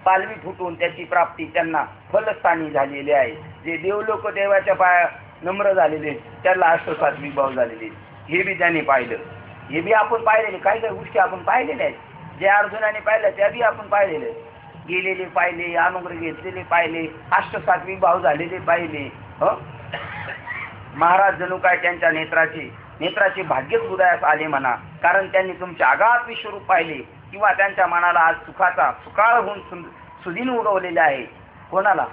पालवी फुटून त्याची प्राप्ती त्यांना फलस्थानी झालेली आहे. जे देवलोक देवाच्या पाया नम्र झालेले त्याला अष्टसात्विक भाव झालेले, हे बी त्यांनी पाहिलं. हे बी आपण पाहिलेले, काही काही गोष्टी आपण पाहिलेल्या आहेत. जे अर्जुनाने पाहिल्या त्या बी आपण पाहिलेले, गेलेले पाहिले, अनुग्रह घेतलेले पाहिले, अष्टसात्विक भाव झालेले पाहिले. महाराज जणू काय त्यांच्या नेत्राचे भाग्यच उदयास आले म्हणा, कारण त्यांनी तुमचे आगाध विश्वरूप पाहिले, किंवा त्यांच्या मनाला आज सुखाचा सुकाळ होऊन सुदिन उगवलेले आहे. कोणाला?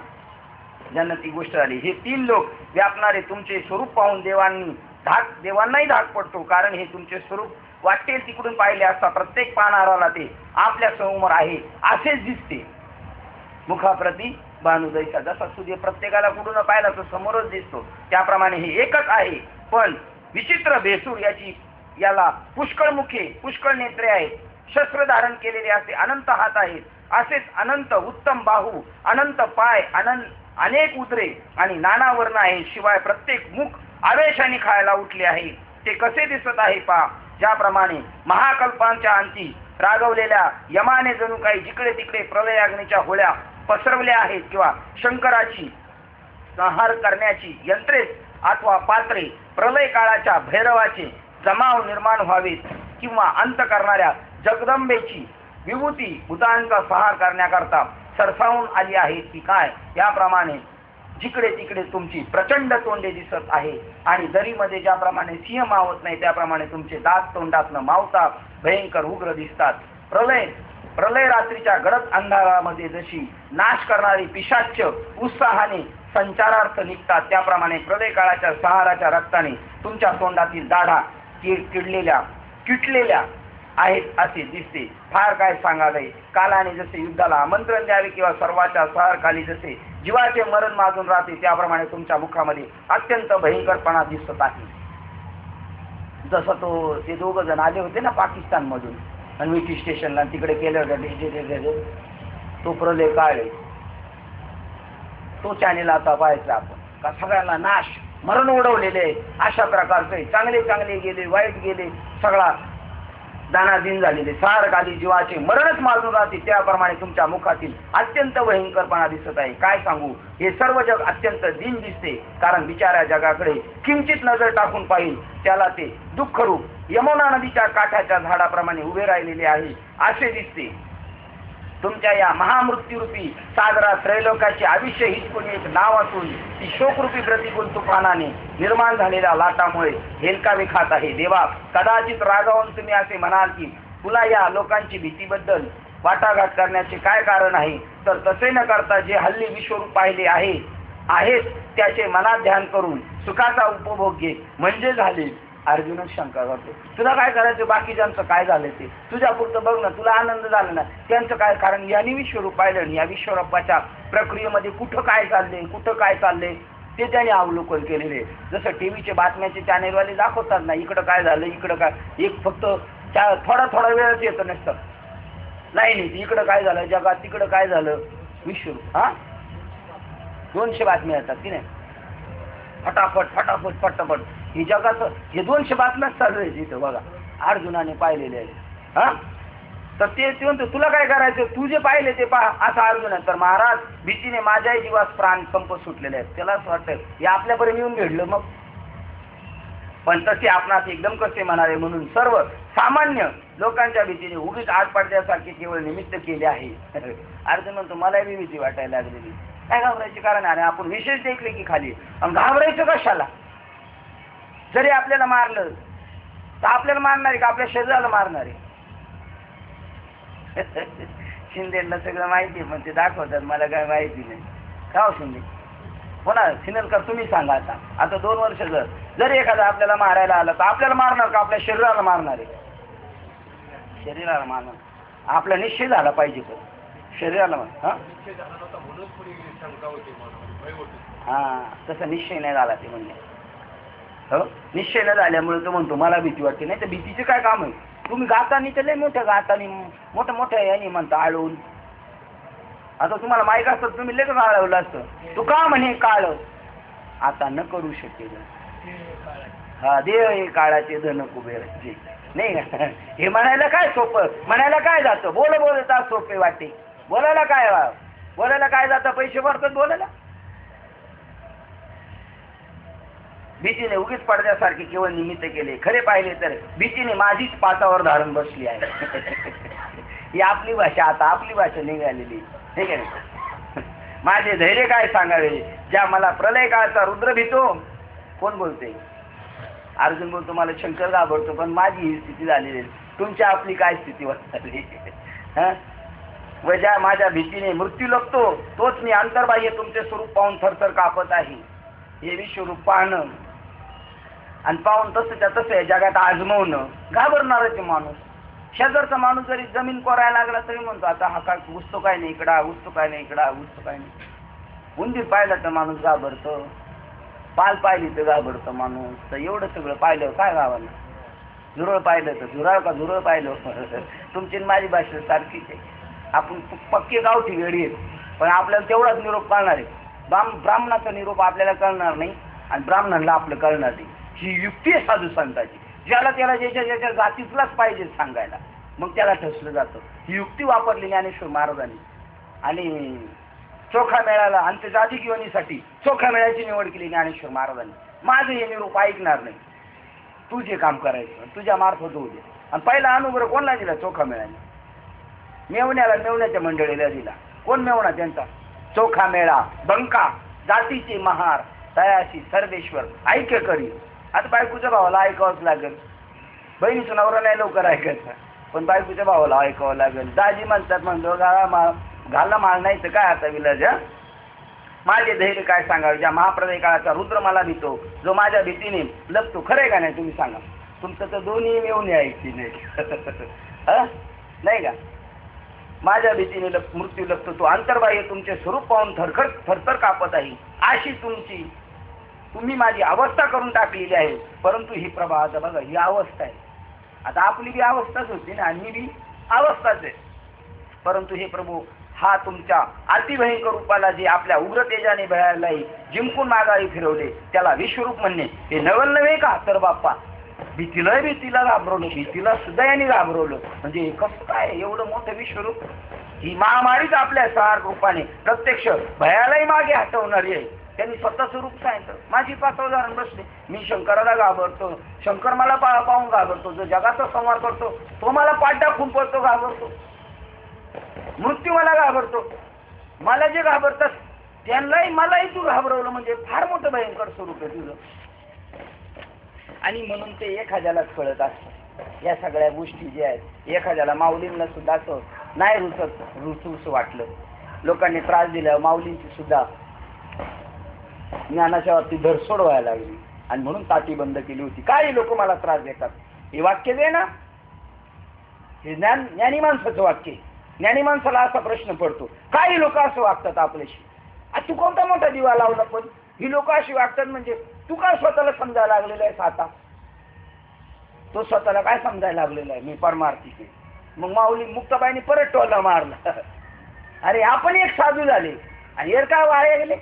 ज्यांना ती गोष्ट झाली. हे 3 लोक व्यापणारे तुमचे स्वरूप पाहून देवांनाही धाक पडतो, कारण हे तुमचे स्वरूप वाटेल तिकडून पाहिले असता प्रत्येक पाहणाराला ते आपल्या समोर आहे असेच दिसते. मुखाप्रती भानुदैसा, जसा सूर्य प्रत्येकाला कुठून पाहिला तर समोरच दिसतो, त्याप्रमाणे हे एकच आहे. पण विचित्र बेसूर याला पुष्कळ मुखे, पुष्कळ नेत्रे आहेत, शस्त्र धारण केलेले असे अनंत हात आहेत, असेच अनंत उत्तम बाहू, अनंत पाय, अनेक उदरे आणि नाना वर्ण आहे. शिवाय प्रत्येक मुख आवेशाने खायला उठले आहे. ते कसे दिसत आहे पहा. ज्याप्रमाणे महाकल्पांच्या अंती रागवलेल्या यमाने जणू काही जिकडे तिकडे प्रलयाग्नीच्या होळ्या पसरवल्या आहेत, किंवा शंकराची संहार करण्याची यंत्रेच अथवा पात्रे प्रलय काळाच्या भैरवाचे जमाव निर्माण व्हावेत, किंवा अंत करणाऱ्या जगदंबेची विभूती भूतांचा संहार करण्याकरता सरसावून आली आहे की काय, याप्रमाणे जिकडे तिकडे तुमची प्रचंड तोंडे दिसत आहे. आणि दरीमध्ये ज्याप्रमाणे सिंह मावत नाही त्याप्रमाणे तुमचे दात तोंडातनं मावतात, भयंकर उग्र दिसतात. प्रलय रात्रीच्या गडद अंधारामध्ये जशी नाश करणारी पिशाच्च उत्साहाने संचारार्थ निघतात, त्याप्रमाणे प्रलय काळाच्या संहाराच्या रक्ताने तुमच्या तोंडातील दाढा किटलेल्या आहेत असे दिसते. फार काय सांगावे. कालाने जसे युद्धाला आमंत्रण द्यावे किंवा सर्वाच्या संहारकाली जसे जीवाचे मरण माजून राहते, त्याप्रमाणे तुमच्या मुखामध्ये अत्यंत भयंकरपणा दिसत आहे. जसं ते 2 जण आले होते ना पाकिस्तान मधून आणि मिठी स्टेशनला, तिकडे केलं होतं तो प्रलय काळ आहे. तो चॅनेल आता पाहायचा आपण, का सगळ्यांना नाश मरण ओढवलेले अशा प्रकारचे, चांगले गेले, वाईट गेले, सगळा दानाधीन झालेले सारकाली जीवाचे मरणच माजून राहते त्याप्रमाणे तुमच्या मुखातील अत्यंत भयंकरपणा दिसत आहे. काय सांगू, हे सर्व जग अत्यंत दीन दिसते, कारण बिचाऱ्या जगाकडे किंचित नजर टाकून पाहिल त्याला ते दुःखरूप यमुना नदीच्या काठाच्या झाडाप्रमाणे उभे राहिलेले आहे असे दिसते. तुमच्या या महामृत्यूरूपी सागरात त्रैलोकाचे आयुष्य हिचकून एक नाव असून ती शोकरूपी प्रतिकूल तुफानाने निर्माण झालेल्या लाटामुळे हेलकावे खात आहे. देवा, कदाचित रागावून तुम्ही असे म्हणाल की तुला या लोकांची भीतीबद्दल वाटाघाट करण्याचे काय कारण आहे, तर तसे न करता जे हल्ली विश्वरूप पाहिले आहेत त्याचे मनात ध्यान करून सुखाचा उपभोग घे म्हणजे झाले. अर्जुनच शंका करतो, तुला काय करायचं, बाकीच्यांचं काय झालं ते तुझ्यापुरतं बघ ना, तुला आनंद झाला ना, त्यांचं काय, कारण यांनी विश्वरूप पाहिलं, या विश्वरूपाच्या प्रक्रियेमध्ये कुठं काय चाललंय ते त्याने अवलोकन केलेले. जसं टीव्हीचे बातम्याचे चॅनेलवाले दाखवतात ना, इकडं काय झालं, इकडं काय, एक फक्त थोडा वेळच येतं नसतं, नाही इकडं काय झालं जगात, तिकडं काय झालं, विश्वरूप 200 बातम्या येतात की नाही, फटाफट ही जगाचं हे 200 बातम्याच चालू आहे तिथं बघा, अर्जुनाने पाहिलेले आहे. तर ते म्हणतो तुला काय करायचं, तू जे पाहिले ते पहा, असा अर्जुन आहे. तर महाराज, भीतीने माझ्याही जीवास प्राण कंप सुटलेले आहेत. त्याला असं वाटतं हे आपल्यापर्यंत येऊन घडलं मग, पण तसे आपणास एकदम कसे म्हणाले, म्हणून सर्व सामान्य लोकांच्या भीतीने उगीच आग पडण्यासारखे केवळ निमित्त केले आहे. अर्जुन म्हणतो मलाही भीती वाटायला लागलेली, काय घाबरायचे कारण आहे, आपण विशेष देखले की खाली, आणि घाबरायचं कशाला, जरी आपल्याला मारलं तर आपल्याला मारणार आहे का आपल्या शरीराला मारणार आहे. शिंदेला सगळं माहिती आहे, पण ते दाखवतात मला काय माहिती नाही. का हो शिंदे, हो ना सिनलकर, तुम्ही सांगा आता 2 वर्ष जर एखादा आपल्याला मारायला आला तर आपल्याला मारणार का आपल्या शरीराला मारणार आहे. शरीराला मारणार, आपला निश्चय झाला पाहिजे, पण शरीराला तसा निश्चय नाही झाला ते म्हणजे, हो निश्चय न झाल्यामुळे तो म्हणतो मला भीती वाटते. नाही तर भीतीचे काय काम आहे, तुम्ही गातानी तर लय मोठ्या याने म्हणता आळून, आता तुम्हाला माहीत असतं तुम्ही लेखच आळवलं असतं. तू का म्हणे काळ आता न करू शकेल, देव हे काळाचे धन कुबेराचे, नाही का, हे म्हणायला काय सोपं, म्हणायला काय जातं, बोलता सोपे वाटे, बोलायला काय जातं, पैसे भरतात बोलायला. भीतीने उगीच पडद्यासारखे केवळ निमित्त केले, खरे पाहिले तर भीतीने माझीच पाटावर धारण बसली आहे. ही आपली भाषा, आता आपली भाषा निघालेली, ठीक आहे. माझे धैर्य काय सांगावे, ज्या मला प्रलय काळचा रुद्र भीतो. कोण बोलते, अर्जुन बोलतो मला शंकर घाबरतो, पण माझी ही स्थिती झालेली, तुमच्या आपली काय स्थिती वाटली. व ज्या माझ्या भीतीने मृत्यू लागतो, तोच मी अंतर्बाह्य तुमचे स्वरूप पाहून थरथर कापत आहे. हे विश्वरूप पाहणं आणि पाहून तसं जगात आजमवणं, घाबरणारच माणूस. शेजारचा माणूस जरी जमीन कोरायला लागला तरी म्हणतो आता हा काय उचतो काय नाही इकडा, उचतो काय नाही इकडा, उचतो काय नाही. उंदीर पाहिलं तर माणूस घाबरतो, पाल पाहिली तर घाबरतो माणूस. तर एवढं सगळं पाहिलं काय गावाला, झुरळ पाहिलं तर झुरळ पाहिलं. तुमची माझी भाषा सारखीच आहे. आपण पक्के गावठी वेळी आहेत, पण आपल्याला तेवढाच निरोप कळणार आहे. ब्राह्मणाचा निरोप आपल्याला कळणार नाही आणि ब्राह्मणाला आपलं कळणार नाही. ही युक्ती आहे साधू संतांची, ज्याला त्याला ज्याच्या जातीतलाच पाहिजे सांगायला, मग त्याला ठसलं जातं. ही युक्ती वापरली ज्ञानेश्वर महाराजांनी, आणि चोखा मेळाला अंत्यजातिक योनीसाठी चोखा मेळ्याची निवड केली ज्ञानेश्वर महाराजांनी. माझं हे निरोप ऐकणार नाही, तू जे काम करायचं तुझ्या मार्फत होऊ दे. आणि पहिला अनुग्रह कोणला दिला, चोखा मेळ्याने. मेवण्याच्या मंडळीला दिला. कोण मेवणा त्यांचा, चोखा मेळा, बंका, जातीचे महार, तयाशी सर्वेश्वर ऐक्य करी. आता बायकोच्या भावाला ऐकावंच लागेल, बहिणीचं नवरा नाही लवकर ऐकायचा, पण बायकोच्या भावाला ऐकावं लागेल. दाजी म्हणतात म्हणतो घाला माळ नाही तर काय आता विलाज. माझे धैर्य काय सांगावे, ज्या महाप्रलय काळाचा रुद्र मला भीतो, जो माझ्या भीतीने लपतो. खरंय का नाही तुम्ही सांगा, तुमचं तर दोन्ही मिळून ऐकती नाही. नाही का, माझ्या भीतीने मृत्यू लपतो, तो अंतर्बाह्य तुमचे स्वरूप पाहून थरथर कापत आहे. अशी तुम्ही माझी अवस्था करून टाकलेली आहे. परंतु ही प्रभा, आता बघा ही अवस्था आहे, आता आपली बी अवस्थाच होती ना, आणि बी अवस्थाच आहे. परंतु हे प्रभू, हा तुमच्या अतिभयंकर रूपाला जे आपल्या उग्र तेजाने भयालाही जिंकून माघारी फिरवले, त्याला विश्वरूप म्हणणे हे नवल नव्हे का. तर बाप्पा भीतीला घाबरवलं, भीतीला सुद्धा यांनी घाबरवलं. म्हणजे कसं काय एवढं मोठं विश्वरूप? ही महामारीच आपल्या 6 रूपाने प्रत्यक्ष भयालाही मागे हटवणारी आहे. त्यांनी स्वतःचं रूप सांगितलं. माझी 5 उदाहरण बसले. मी शंकराला घाबरतो, शंकर मला पाहून घाबरतो. जो जगाचा संवाद करतो तो मला पाठ दाखवून पडतो, घाबरतो. मृत्यू मला घाबरतो. मला जे घाबरतात त्यांनाही मलाही तू घाबरवलं. म्हणजे फार मोठं भयंकर स्वरूप आहे तुझं. आणि म्हणून ते एखाद्यालाच कळत असतं या सगळ्या गोष्टी ज्या आहेत. एखाद्याला माऊलींना सुद्धा असं नाही रुचूस वाटलं. लोकांनी त्रास दिला. माऊलींची सुद्धा ज्ञानाच्या बाबतीत धरसोड व्हायला लागली आणि म्हणून ताटी बंद केली होती. काही लोक मला त्रास देतात. हे वाक्य दे ना, हे ज्ञानी माणसाचं वाक्य. ज्ञानी माणसाला असा प्रश्न पडतो, काही लोक असं वागतात आपल्याशी. तू कोणता मोठा दिवा लावला, पण ही लोक अशी वागतात. म्हणजे तू काय स्वतःला समजायला लागलेला आहेस? आता तो स्वतःला काय समजायला लागलेला आहे? मी परमार्थी. मग माऊली मुक्ताबाईंनी परत टोला मारला. अरे आपण एक साधू झाले आणि हे काय वाया गेले?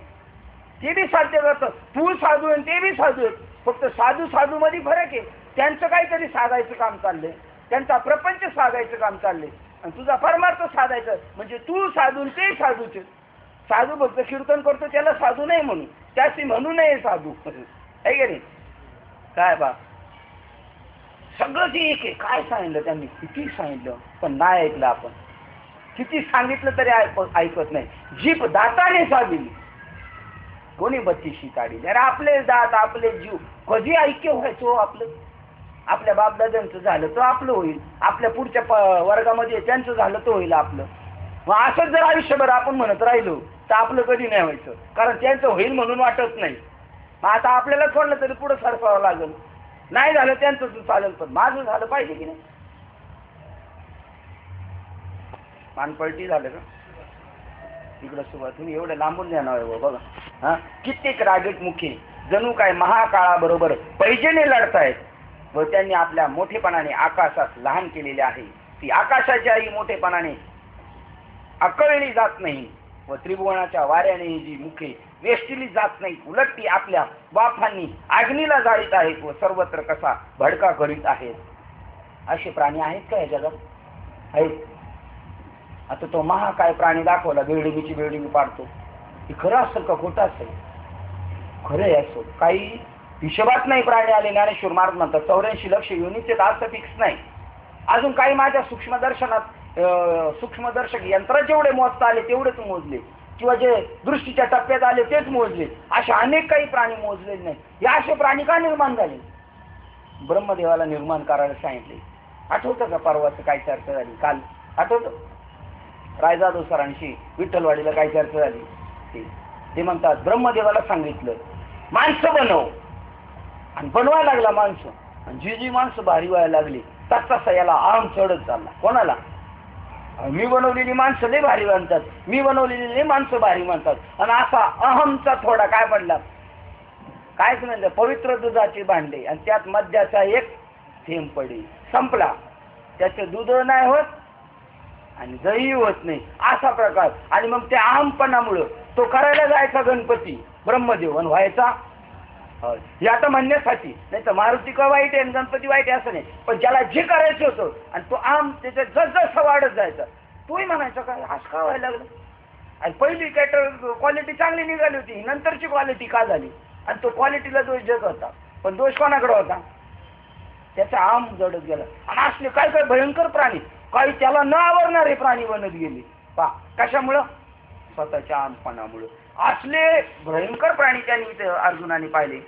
ते बी साध्य करतात. तू साधू आणि ते बी साधू आहेत. फक्त साधू मध्ये फरक आहे. त्यांचं काहीतरी साधायचं काम चाललंय, त्यांचा प्रपंच साधायचं काम चाललंय आणि तुझा परमार्थ साधायचं. म्हणजे तू साधू ते साधूच. साधू फक्त कीर्तन करतो त्याला साधू नाही म्हणून, त्याशी म्हणू नये साधू, आहे की नाही? काय बा सगळं जे एक आहे. काय सांगितलं त्यांनी, किती सांगितलं पण नाही ऐकलं आपण. किती सांगितलं तरी ऐकत नाही. जीभ दाताने चालली, कोणी बत्तीशी काढली. अरे आपले दात आपले जीव कधी ऐक्य व्हायचो आपलं? आपल्या बापदादांचं झालं तर आपलं होईल, आपल्या पुढच्या वर्गामध्ये त्यांचं झालं तर होईल आपलं. मग असंच जर आयुष्यभर आपण म्हणत राहिलो तर आपलं कधी नाही व्हायचं, कारण त्यांचं होईल म्हणून वाटत नाही. मग आता आपल्याला सोडलं तरी पुढे सरसावं लागेल. नाही झालं त्यांचं तर चालेल, पण माझं झालं पाहिजे की नाही? पानपळटी झालं का इकडं? सुरुवात तुम्ही एवढं लांबून जाणार आहे बघा. हा, कित्येक रागीट मुखी जणू काय महाकाळाबरोबर पैजेने लढतायत व त्यांनी आपल्या मोठेपणाने आकाशात लहान केलेले आहे. ती आकाशाच्याही मोठेपणाने आकळली जात नाही व त्रिभुवनाच्या वाऱ्याने जी मुखे वेष्टिली जात नाही. उलट ती आपल्या बाफांनी अग्नीला जाळीत आहेत व सर्वत्र कसा भडका करीत आहेत. असे प्राणी आहेत का या जगात? आहेत. आता तो महाकाय प्राणी दाखवला, बिल्डिंग पाडतो. हे खरं असेल का खोटं असेल? खरं आहे असो. काही हिशोबात नाही प्राणी आले. ज्ञानेश्वर महाराज म्हणतात 84 लक्ष युनिटचे असं फिक्स नाही. अजून काही माझ्या सूक्ष्मदर्शक यंत्रात जेवढे मोजता आले तेवढेच मोजले, किंवा जे दृष्टीच्या टप्प्यात आले तेच मोजले. असे अनेक काही प्राणी मोजलेले नाही. हे असे प्राणी का निर्माण झाले? ब्रह्मदेवाला निर्माण करायला सांगितले. आठवतं का परवाचं काय चर्चा झाली? काल आठवतं रायजादव सरांशी विठ्ठलवाडीला काय चर्चा झाली? ते म्हणतात ब्रह्मदेवाला सांगितलं माणसं बनव, आणि बनवायला लागला माणसं. आणि जी माणसं भारी व्हायला लागली तसा याला अहम चढत चालला. कोणाला? मी बनवलेली माणसं लय भारी म्हणतात, मी बनवलेली माणसं भारी म्हणतात. आणि असा अहमचा थोडा काय पडला, कायच म्हणजे पवित्र दुधाचे भांडे आणि त्यात मद्याचा एक थेंब पडे, संपला. त्याचे दूध नाही होत आणि दही होत नाही, असा प्रकार. आणि मग त्या अहमपणामुळं तो करायला जायचा गणपती ब्रह्मदेव आणि व्हायचा. हे आता म्हणण्यासाठी नाही तर मारुती का वाईट आहे गणपती वाईट आहे असं नाही, पण ज्याला जे करायचं होतं आणि तो आम त्याच्या जसं वाढत जायचा तोही म्हणायचा काय असं का व्हायला लागलं. आणि पहिली क्वालिटी चांगली निघाली होती, नंतरची क्वालिटी का झाली? आणि तो क्वालिटीला दोष देत होता, पण दोष कोणाकडे होता? त्याचा आम जडत गेला. आणि असले काय काय भयंकर प्राणी, काही त्याला न आवडणारे प्राणी बनत गेले. पा कशामुळं? स्वतःच्या आमपणामुळं. असले भयंकर प्राणी त्यांनी अर्जुनाने पाहिले.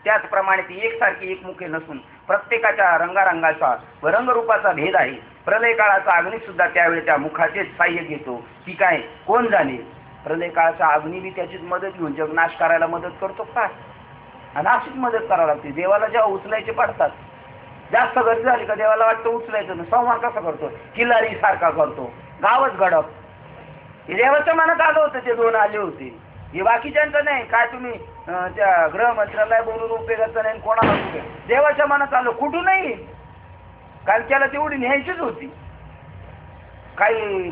त्याचप्रमाणे ती एकसारखी एकमुखे नसून प्रत्येकाच्या रंगारंगाचा व रंगरूपाचा भेद आहे. प्रलय काळाचा अग्नी सुद्धा त्यावेळी त्या मुखाचेच साह्य घेतो. ती काय कोण जाणे? प्रलय काळाचा अग्नी बी त्याचीच मदत घेऊन जग नाश करायला मदत करतो काय? आणि अशीच मदत करावी लागते. देवाला जेव्हा उचलायचे पडतात, जास्त गर्दी झाली का देवाला वाटतं उचलायचं ना, संवाद कसा करतो? किल्लारी सारखा करतो, गावच गडप. देवाच्या मनात आलं होतं, ते 2 आले होते. हे बाकीच्यांचं नाही. काय तुम्ही त्या गृहमंत्र्याला बोलून उपयोगाचं नाही, कोणाला उपयोग? देवाच्या मनात आलं. कुठून नाही, कारण त्याला तेवढी न्यायचीच होती. काही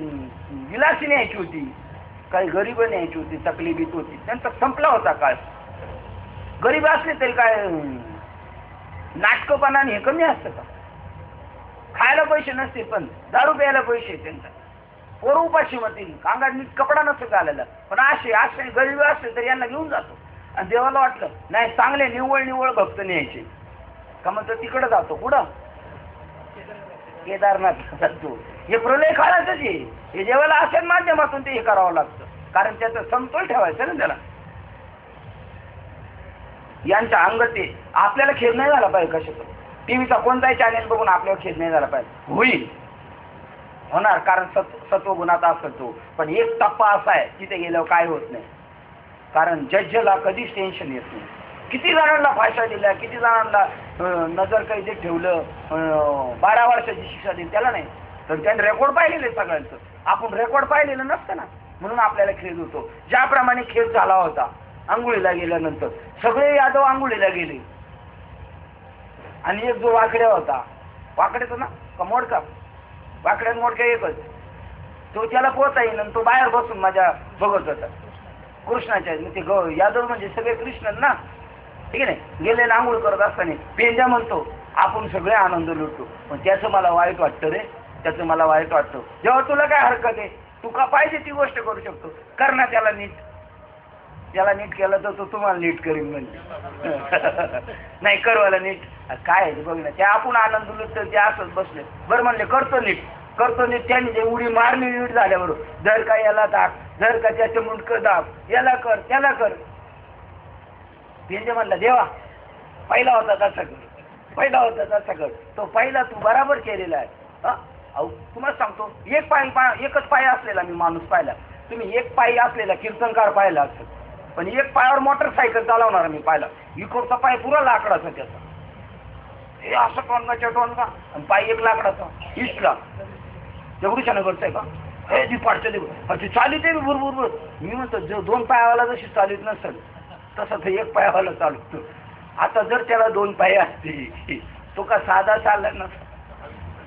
विलासी न्यायची होती, काही गरीब न्यायची होती, तकलिफीत होती. त्यांचा संपला होता काळ. गरीब असले तरी काय नाटकपणाने हे कमी असतं का? खायला पैसे नसतील पण दारू प्यायला पैसे त्यांचा, पोरं उपाशी मतील, अंगात नीट कपडा नसतो घालायला, पण असे गरीब असते तर यांना घेऊन जातो. आणि देवाला वाटलं नाही चांगले निव्वळ भक्त न्यायचे का, मग तर तिकडे जातो. कुठं? केदारनाथ जातो. हे प्रलय काळातच आहे. हे देवाला अशाच माध्यमातून ते हे करावं लागतं, कारण त्याचा समतोल ठेवायचा ना त्याला. यांच्या अंगते आपल्याला खेद नाही झाला पाहिजे. कशाचं टीव्हीचा कोणताही चॅनेल बघून आपल्याला खेद नाही झाला पाहिजे. होईल, होणार, कारण सत्वगुणात असतो. पण एक टप्पा असा आहे तिथे गेल्यावर काय होत नाही, कारण जजला कधीच टेन्शन येत नाही. किती जणांना फाशा दिल्या, किती जणांना नजर कैदेत ठेवलं, 12 वर्षाची शिक्षा दिली, त्याला नाही. तर त्यांनी रेकॉर्ड पाहिलेले सगळ्यांचं. आपण रेकॉर्ड पाहिलेलं नसतं ना, म्हणून आपल्याला खेद होतो. ज्याप्रमाणे खेद झाला होता आंघोळीला गेल्यानंतर, सगळे यादव आंघोळीला गेले आणि एक जो वाकड्या होता, वाकड्याचा ना का मोडका, वाकड्यात मोडका एकच, तो त्याला पोहता येईल आणि तो बाहेर बसून माझ्या बघत होता कृष्णाच्या. ते यादव म्हणजे सगळे कृष्ण ना, ठीक आहे नाही. गेलेला आंघोळ करत असताना पेंजा म्हणतो आपण सगळे आनंद लुटतो, पण त्याचं मला वाईट वाटतं रे, त्याचं मला वाईट वाटतं. जेव्हा तुला काय हरकत आहे, तू का पाहिजे ती गोष्ट करू शकतो, कर ना त्याला नीट. त्याला नीट केलं तर तो तुम्हाला नीट करीन म्हणजे नाही करवाला नीट काय बघ ना. त्या आपण आनंद लुटतो ते असंच बसले. बरं म्हणले करतो नीट, करतो नीट. त्यांनी जे उडी मारली नीट झाल्याबरोबर, जर का याला दाब, जर का त्याचं मुंडकं दाब, याला कर त्याला कर. पेंजे म्हणला देवा पहिला होता तसा कर, पहिला होता तसा कर. तो पहिला तू बराबर केलेला आहे. अहो तुम्हाला सांगतो, एकच पाय असलेला मी माणूस पाहिला. तुम्ही एक पायी असलेला कीर्तनकार पाहिला असेल, पण एक पायावर मोटरसायकल चालवणारा मी पाहिला. इकडचा पाय पुरा लाकडाचा त्याचा, हे असं टोनगाच्या टोनगा, आणि पाय एक लाकडाचा इष्टला. एवढीच्या नगरचा आहे का हे दिपाडच्या दिवस चालित आहे बरोबर. मी म्हणतो जो 2 पायावाला जशी चालित नसेल तसं ते एक पायावाला चालतो. आता जर त्याला 2 पाय असते तो का साधा चालला नसता.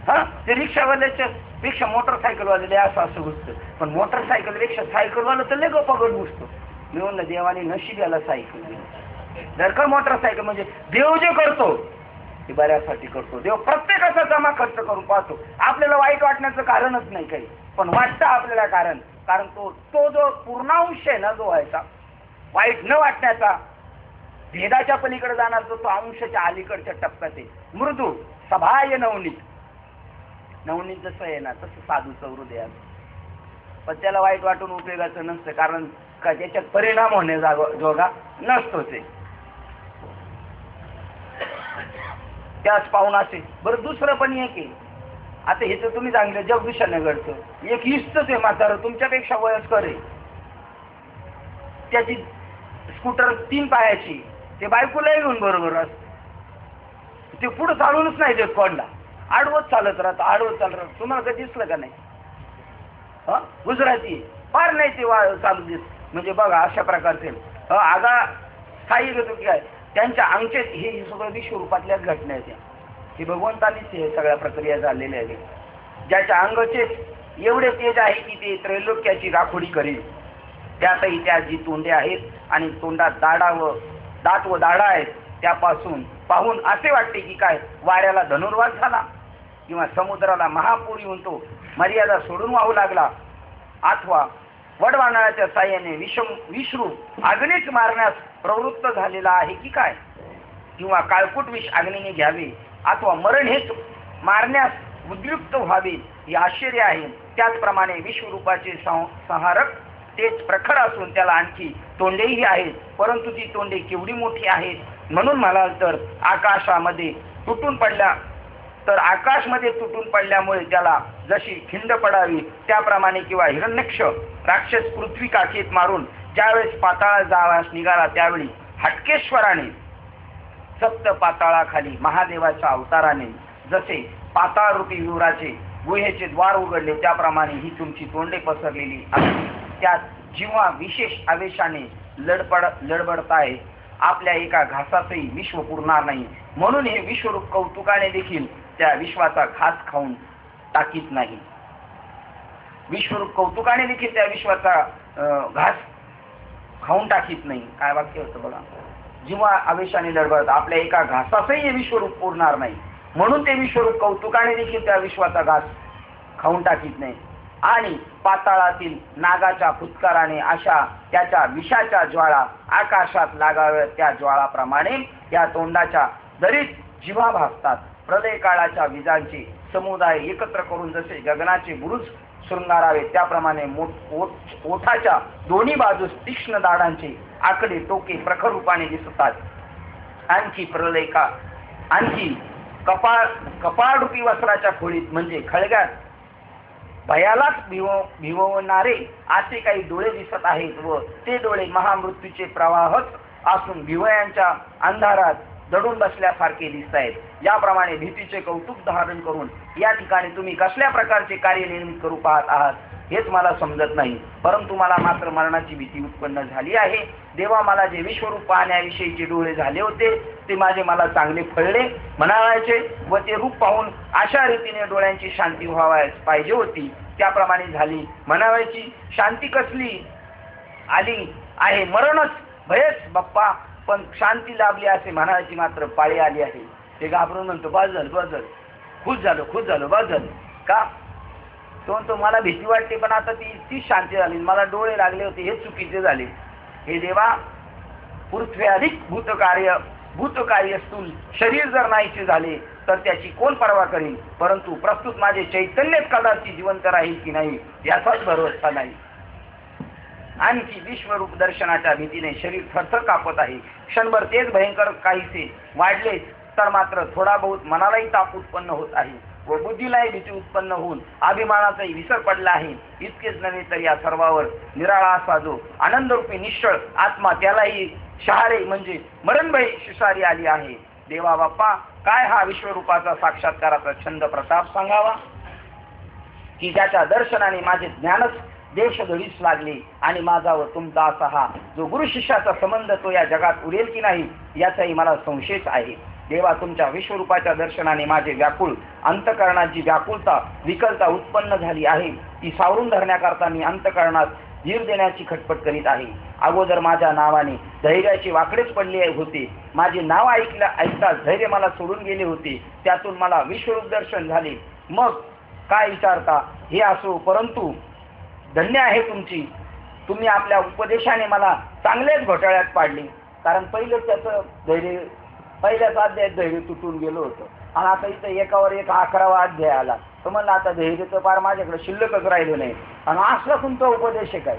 हा, ते रिक्षावाल्याच्या पेक्षा मोटरसायकलवाले असं घुसतं, पण मोटरसायकलपेक्षा सायकलवाला तर लय गप्पागट घुसतो. मी म्हणलं देवाने नशीब याला सायकल दिली. जर का मोटरसायकल म्हणजे देव जे करतो ते बऱ्यासाठी करतो. देव प्रत्येकाचा जमा खर्च करून पाहतो. आपल्याला वाईट वाटण्याचं कारणच नाही काही, पण वाटतं आपल्याला कारण तो जो पूर्णांश आहे ना, जो व्हायचा वाईट न वाटण्याचा, भेदाच्या पलीकडे जाणार तो अंशाच्या अलीकडच्या टप्प्यात आहे. मृदू सभाय नवनीत जसं आहे ना तसं साधूचं हृदय. पण त्याला वाईट वाटून उपयोगाचं नसतं, कारण का त्याच्यात परिणाम होणे जोगा नसतोच आहे. त्याच पाहून असे. बरं दुसरं पण एक आहे. आता हे तर तुम्ही सांगितलं जगदूषणगडचं, एक इष्टच आहे म्हातारं तुमच्यापेक्षा वयस्कर आहे, त्याची स्कूटर 3 पायाची, ते बायकोला घेऊन बरोबर असते. ते पुढे चालूनच नाही देत कोणला, आडवत चालत राहतं. तुम्हाला कधी दिसलं का नाही? हा, गुजराती फार नाही ते चालू देत. म्हणजे बघा अशा प्रकारचे आगा स्थायी घेतो की काय, त्यांच्या अंगचे हे सगळं विश्वरूपातल्याच घटना आहेत. हे भगवंतानीच हे सगळ्या प्रक्रिया झालेल्या आहेत. ज्याच्या अंगाचे एवढे तेज आहे की ते त्रैलोक्याची राखोडी करेल. त्यातही त्या जी तोंडे आहेत आणि तोंडात दात व दाढा आहेत, त्यापासून पाहून असे वाटते की काय वाऱ्याला धनुर्वात झाला, किंवा समुद्राला महापूर येऊन तो मर्यादा सोडून वाहू लागला, अथवा वडवानळाच्या साह्याने विश्रू अग्नीच मारण्यास प्रवृत्त झालेला आहे की काय, किंवा काळकूट विष अग्नीने घ्यावे, अथवा मरण हेच मारण्यास उद्युक्त व्हावे, हे आश्चर्य आहे. त्याचप्रमाणे विश्वरूपाचे संहारक तेच प्रखर असून त्याला आणखी तोंडेही आहेत, परंतु ती तोंडे केवढी मोठी आहेत. म्हणून मला तर आकाशमध्ये तुटून पडल्यामुळे त्याला जशी खिंड पडावी त्याप्रमाणे, किंवा हिरण्यक्ष राक्षस पृथ्वी काठीत मारून ज्यावेळेस पाताळात जावास निघाला, त्यावेळी हटकेश्वराने सप्त पाताळाखाली महादेवाच्या अवताराने जसे पाताळ रूपी विवराचे गुहेचे द्वार उघडले, त्याप्रमाणे ही तुमची तोंडे पसरलेली आहे. त्यात जीवा विशेष आवेशाने लडबडत आहे. आपल्या एका घासातही विश्व पुरणार नाही, म्हणून हे विश्वरूप कौतुकाने देखील त्या विश्वाचा घास खाऊन टाकीत नाही. विश्वरूप कौतुकाने देखील त्या विश्वाचा घास खाऊन टाकीत नाही. काय वाक्य होतं बघा. जीवा आवेशाने लढवत आपल्या एका घासासही हे विश्वरूप पुरणार नाही, म्हणून ते विश्वरूप कौतुकाने देखील त्या विश्वाचा घास खाऊन टाकीत नाही. आणि पाताळातील नागाच्या फुत्काराने अशा त्याच्या विषाच्या ज्वाळा आकाशात लागाव्या त्या ज्वाळाप्रमाणे या तोंडाच्या दरीत जिव्हा भासतात. प्रलय काळाच्या विजांचे समुदाय एकत्र करून जसे गगनाचे बुरुज शृंगारावे त्याप्रमाणे ओठाच्या दोन्ही बाजूस तीक्ष्ण दाढांचे आकडे टोके प्रखर रूपाने दिसतात. आणखी कपाळरूपी वस्त्राच्या खोळीत म्हणजे खळग्यात भयालाच भिवणारे असे काही डोळे दिसत आहेत व ते डोळे महामृत्यूचे प्रवाहच असून भिवयांच्या अंधारात दडून बसल्यासारखे दिसत आहेत. याप्रमाणे भीतीचे कौतुक धारण करून या ठिकाणी तुम्ही कसल्या प्रकारचे कार्य निर्मित करू पाहत आहात हेच मला समजत नाही. परंतु मला मात्र मरणाची भीती उत्पन्न झाली आहे. देवा, मला जे विश्वरूप पाहण्याविषयीचे डोळे झाले होते ते मला चांगले फळले म्हणावायचे व ते रूप पाहून अशा रीतीने डोळ्यांची शांती व्हावयास पाहिजे होती त्याप्रमाणे झाली म्हणावायची. शांती कसली आली आहे, मरणच भयच बाप्पा, पण शांती लाभली असे म्हणायची मात्र पाळी आली आहे. ते घाबरून म्हणतो बस झालं, खुश झालो बस झालं. का तो मला भीती वाटते, पण आता ती शांती झाली. मला डोळे लागले होते हे चुकीचे झाले. हे देवा, पृथ्वी अधिक भूतकार्य स्थूल शरीर जर नाहीसे झाले तर त्याची कोण पर्वा करेल, परंतु प्रस्तुत माझे चैतन्यच कदाचित जिवंत राहील की नाही याचाच भरोसा नाही. आणखी विश्वरूप दर्शनाच्या भीतीने शरीर थरथर कापत आहे. क्षणभर तेच भयंकर काहीसे वाढले तर मात्र थोडा बहुत मनालाही ताप उत्पन्न होत आहे व बुद्धीलाही भीती उत्पन्न होऊन अभिमानाचाही विसर पडला आहे. इतकेच नव्हे तर या सर्वावर निराळा असा जो आनंदरूपी निश्चळ आत्मा त्यालाही शहारे म्हणजे मरणभय शिसारी आली आहे. देवा बाप्पा, काय हा विश्वरूपाचा साक्षात्काराचा छंद प्रताप सांगावा की ज्याच्या दर्शनाने माझे ज्ञानच देशधडीस लागले आणि माझा व तुमचा असा हा जो गुरु शिष्याचा संबंध तो या जगात उरेल की नाही याचाही मला संशयच आहे. देवा, तुमच्या विश्वरूपाच्या दर्शनाने माझे व्याकुळ अंतःकरणाची व्याकुळता विकलता उत्पन्न झाली आहे. ती सावरून धरण्याकरता मी अंतःकरणात धीर देण्याची खटपट करीत आहे. अगोदर माझ्या नावाने धैर्याचे वाकडेच पडले होते. माझे नाव ऐकताच धैर्य मला सोडून गेले होते. त्यातून मला विश्वरूप दर्शन झाले. मग काय विचारता, हे असो, परंतु धन्य आहे तुम्ही आपल्या उपदेशाने मला चांगलेच घोटाळ्यात पाडले. कारण पहिल्याच अध्यायात धैर्य तुटून गेलो होतं आणि आता इथं एकावर एक 11वा अध्याय आला तर म्हणलं आता धैर्यचं पार माझ्याकडे शिल्लकच राहिलं नाही. आणि असला तुमचा उपदेश आहे काय,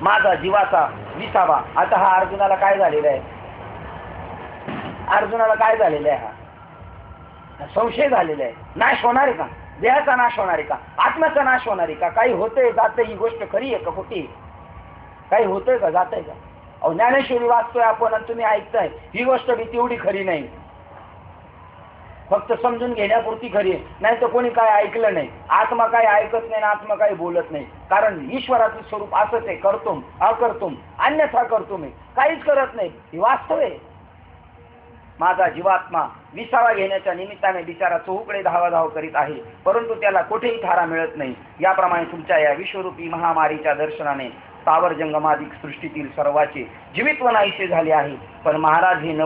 माझा जीवाचा विसावा. आता हा अर्जुनाला काय झालेला आहे, हा संशय झालेला आहे. नाश होणार आहे का, देहाचा नाश होणार आहे का, आत्म्याचा नाश होणार आहे का, काही होतंय जातंय, ही गोष्ट खरी आहे का खोटी, काही होतंय का जातंय का. अहो, ज्ञानेश्वरी वाचतोय आपण आणि तुम्ही ऐकताय, ही गोष्ट बी तेवढी खरी नाही, फक्त समजून घेण्यापुरती खरी आहे. नाही तर कोणी काय ऐकलं नाही. आत्मा काही ऐकत नाही, आत्मा काही बोलत नाही. कारण ईश्वराचं स्वरूप असंच आहे, कर्तुम अकर्तुम अन्यथा कर्तुम आहे, काहीच करत नाही, ही वास्तव आहे. माझा जीवात्मा विसावा घेण्याच्या निमित्ताने बिचारा चहूकडे धावाधाव करीत आहे, परंतु त्याला कुठेही थारा मिळत नाही. याप्रमाणे तुमच्या या विश्वरूपी महामारीच्या दर्शनाने स्थावर जंगमादिक सृष्टीतील सर्वाचे जीवित्व नाहीसे झाले आहे. पण महाराज हे न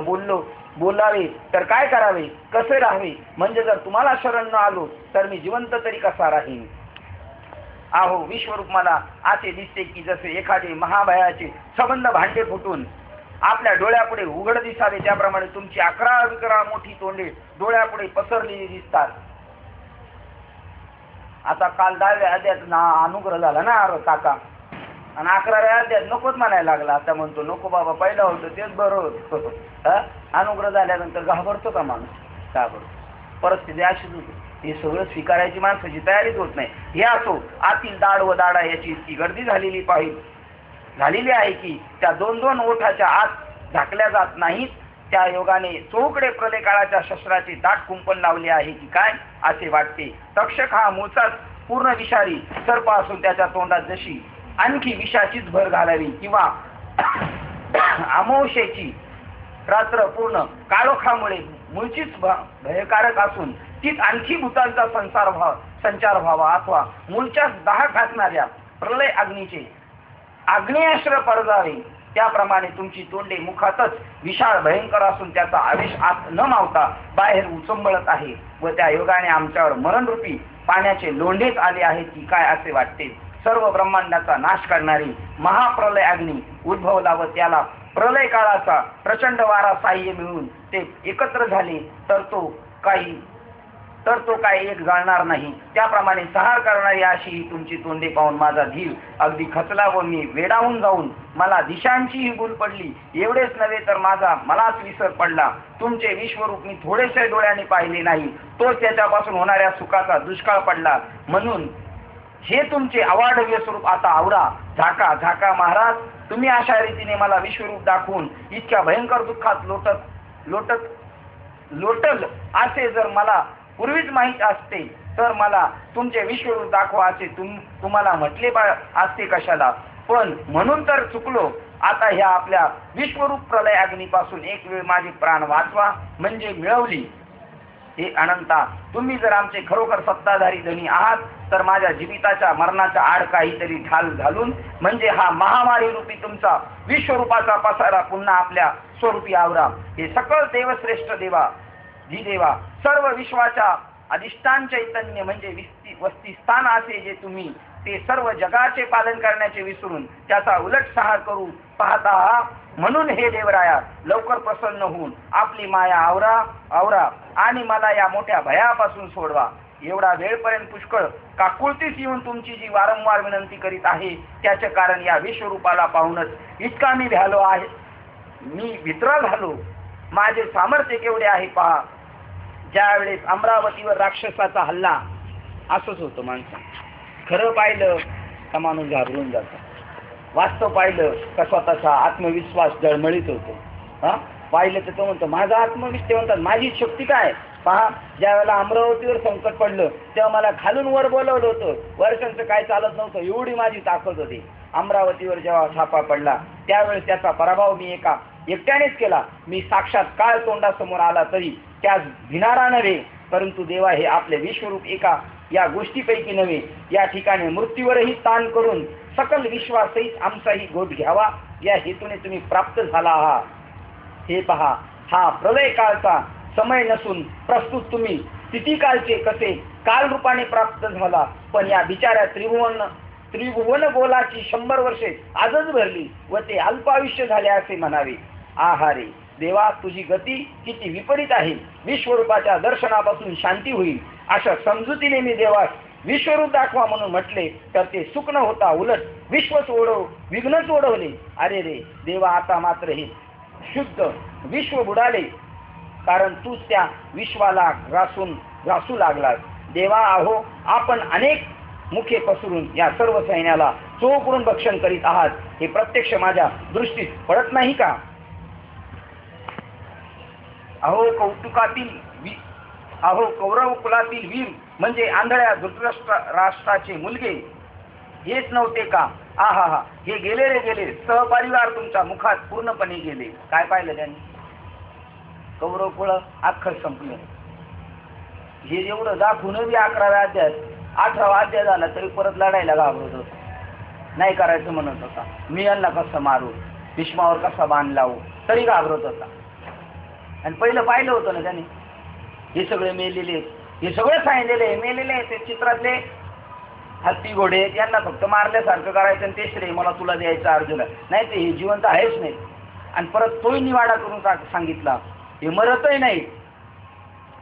बोलावे तर काय करावे, कसे राहावे, म्हणजे जर तुम्हाला शरण न आलो तर मी जिवंत तरी कसा राहीन. आहो, विश्वरूप मला असे दिसते की जसे एखादे महाभयाचे संबंध भांडे फुटून आपल्या डोळ्यापुढे उघड दिसावे, त्याप्रमाणे तुमची 11 मोठी तोंडे डोळ्यापुढे पसरलेली दिसतात. आता काल 10व्या अध्यायात अनुग्रह झाला ना काका, आणि 11व्या अध्यायात नकोच म्हणायला लागला. आता म्हणतो नको बाबा, पहिला होतं तेच बरं होतं. अनुग्रह झाल्यानंतर घाबरतो का माणूस, का बरं, परिस्थिती अशीच होती. हे सगळं स्वीकारायची माणसाची तयारीच होत नाही. हे असो, आतील दाढ व दाढा याची इतकी गर्दी झालेली आहे की त्या 2-2 ओठाच्या आत झाकल्या जात नाहीत. त्या योगाने चौकडे प्रलय काळाच्या शस्त्राचे दाट कुंपण लावले आहे की काय असे वाटते. तक्षक हा मूळचाच पूर्ण विषारी सर्प असून त्याच्या तोंडात जशी आणखी विषाचीच भर घालावी किंवा अमावस्येची रात्र पूर्ण काळोखामुळे मूळचीच भयकारक असून तीच आणखी भूतांचा संचार व्हावा, अथवा मूळच्याच 10 घासणाऱ्या प्रलय अग्नीचे आग्नेयास्त्र परजावे त्याप्रमाणे तुमची तोंडे मुखातच विशाळ भयंकर असून त्याचा आवेश आत न मावता बाहेर उचंबळत आहे व त्या योगाने आमच्यावर मरणरूपी पाण्याचे लोंढेच आले आहेत की काय असे वाटते. सर्व ब्रह्मांडाचा नाश करणारी महाप्रलय अग्नी उद्भवला व त्याला प्रलय काळाचा प्रचंड वारा साह्य मिळून ते एकत्र झाले तर तो काही एक जाणणार नाही. त्याप्रमाणे संहार करणारी अशी ही तुमची तोंडे पाहून माझा धीर अगदी खचला व मी वेडावून जाऊन मला दिशांचीही भूल पडली. एवढेच नव्हे तर मलाच विसर पडला. तुमचे विश्वरूप मी थोडेसे डोळ्याने पाहिले नाही, तोच त्याच्यापासून होणाऱ्या सुखाचा दुष्काळ पडला. म्हणून हे तुमचे अवाढव्य स्वरूप आता आवरा. झाका झाका महाराज, तुम्ही अशा रीतीने मला विश्वरूप दाखवून इतक्या भयंकर दुःखात लोटल असे जर मला पूर्वीच माहीत असते तर मला तुमचे विश्वरूप दाखवा असे तुम्हाला म्हटले असते कशाला. पण म्हणून तर चुकलो. आता ह्या आपल्या विश्वरूप प्रलय अग्नीपासून एक वेळ माझे प्राण वाचवा म्हणजे मिळवली. हे अनंता, तुम्ही जर आमचे खरोखर सत्ताधारी धनी आहात तर माझ्या जीविताच्या मरणाच्या आड काहीतरी ढाल घालून म्हणजे हा महामारी रूपी तुमचा विश्वरूपाचा पसारा पुन्हा आपल्या स्वरूपी आवरा. हे सकळ देवश्रेष्ठ देवा सर्व विश्वाच्या अधिष्ठान चैतन्य म्हणजे वस्तीस्थान असे जे तुम्ही ते सर्व जगाचे पालन करण्याचे विसरून त्याचा उलट सहार करू पाहता आहात. म्हणून हे देवराया, लवकर प्रसन्न होऊन आपली माया आवरा आणि मला या मोठ्या भयापासून सोडवा. एवढा वेळपर्यंत पुष्कळ काकुळतीस येऊन तुमची जी वारंवार विनंती करीत आहे त्याचे कारण या विश्वरूपाला पाहूनच इतका मी भ्यालो आहे. मी वित्रा झालो. माझे सामर्थ्य केवढे आहे पहा. ज्यावेळेस अमरावतीवर राक्षसाचा हल्ला, असंच होतं माणसं. खरं पाहिलं का माणूस घाबरून जातो, वास्तव पाहिलं का स्वतःचा आत्मविश्वास डळमळीत होतो. पाहिलं तर तो म्हणतो माझा आत्मविश्वास, म्हणतात माझी शक्ती काय. पहा, ज्या वेळेला अमरावतीवर संकट पडलं तेव्हा मला खालून वर बोलवलं होतं. वर्षांचं काय चालत नव्हतं, एवढी माझी ताकद होती. अमरावतीवर जेव्हा छापा पडला त्यावेळेस त्याचा पराभव मी एकट्यानेच केला. मी साक्षात काळ तोंडासमोर आला तरी त्यास भिनारा नव्हे, परंतु देवा हे आपले विश्वरूप एका या गोष्टीपैकी नव्हे. या ठिकाणी मृत्यूवरही ताण करून सकल विश्वासहित आमचाही गोठ घ्यावा या हेतूने तुम्ही प्राप्त झाला आहात. हे पहा, हा प्रलय काळचा समय नसून प्रस्तुत तुम्ही स्थिती काळचे कसे काल रूपाने प्राप्त झाला. पण या बिचाऱ्या त्रिभुवन गोलाची 100 वर्षे आजच भरली व ते अल्पायुष्य झाले असे म्हणावे. आहारे देवा, तुझी गती किती विपरीत आहे. विश्वरूपाच्या दर्शनापासून शांती होईल अशा समजुतीने मी देवास विश्वरूप दाखवा म्हणून म्हटले तर ते सुख न होता उलट विघ्नच ओढवले. अरे रे देवा, आता मात्र हे शुद्ध विश्व बुडाले, कारण तूच त्या विश्वाला ग्रासू लागलास. देवा, अहो आपण अनेक मुखे पसरून या सर्व सैन्याला चोखून भक्षण करीत आहात. हे प्रत्यक्ष माझ्या दृष्टीत पडत नाही का. अहो कौरव कुलातील वीर म्हणजे आंधळ्या धृतराष्ट्राचे मुलगे हेच नव्हते का. आहा, हे गेले रे गेले. सहपरिवार तुमच्या मुखात पूर्णपणे गेले. काय पाहिलं त्यांनी. कौरव कुळ अख्खं संपलं. हे एवढं दाखवून बी 11व्या अध्यायात 18वा अध्याय झाला तरी परत लढायला घाबरत होता. नाही करायचं म्हणत होता. मी यांना कसं मारू, भीष्मावर कसा बाण लावू, तरी घाबरत होता. आणि पहिलं पाहिलं होतं ना त्यांनी, हे सगळे मेलेले, हे सगळे सांगितलेले मेलेले ते चित्रातले हत्ती घोडे यांना फक्त मारल्यासारखं करायचं आणि ते श्रेय मला तुला द्यायचं अर्जुन. नाही ते हे जिवंत आहेच नाही. आणि परत तोही निवाडा करून सांगितला हे मरतही नाही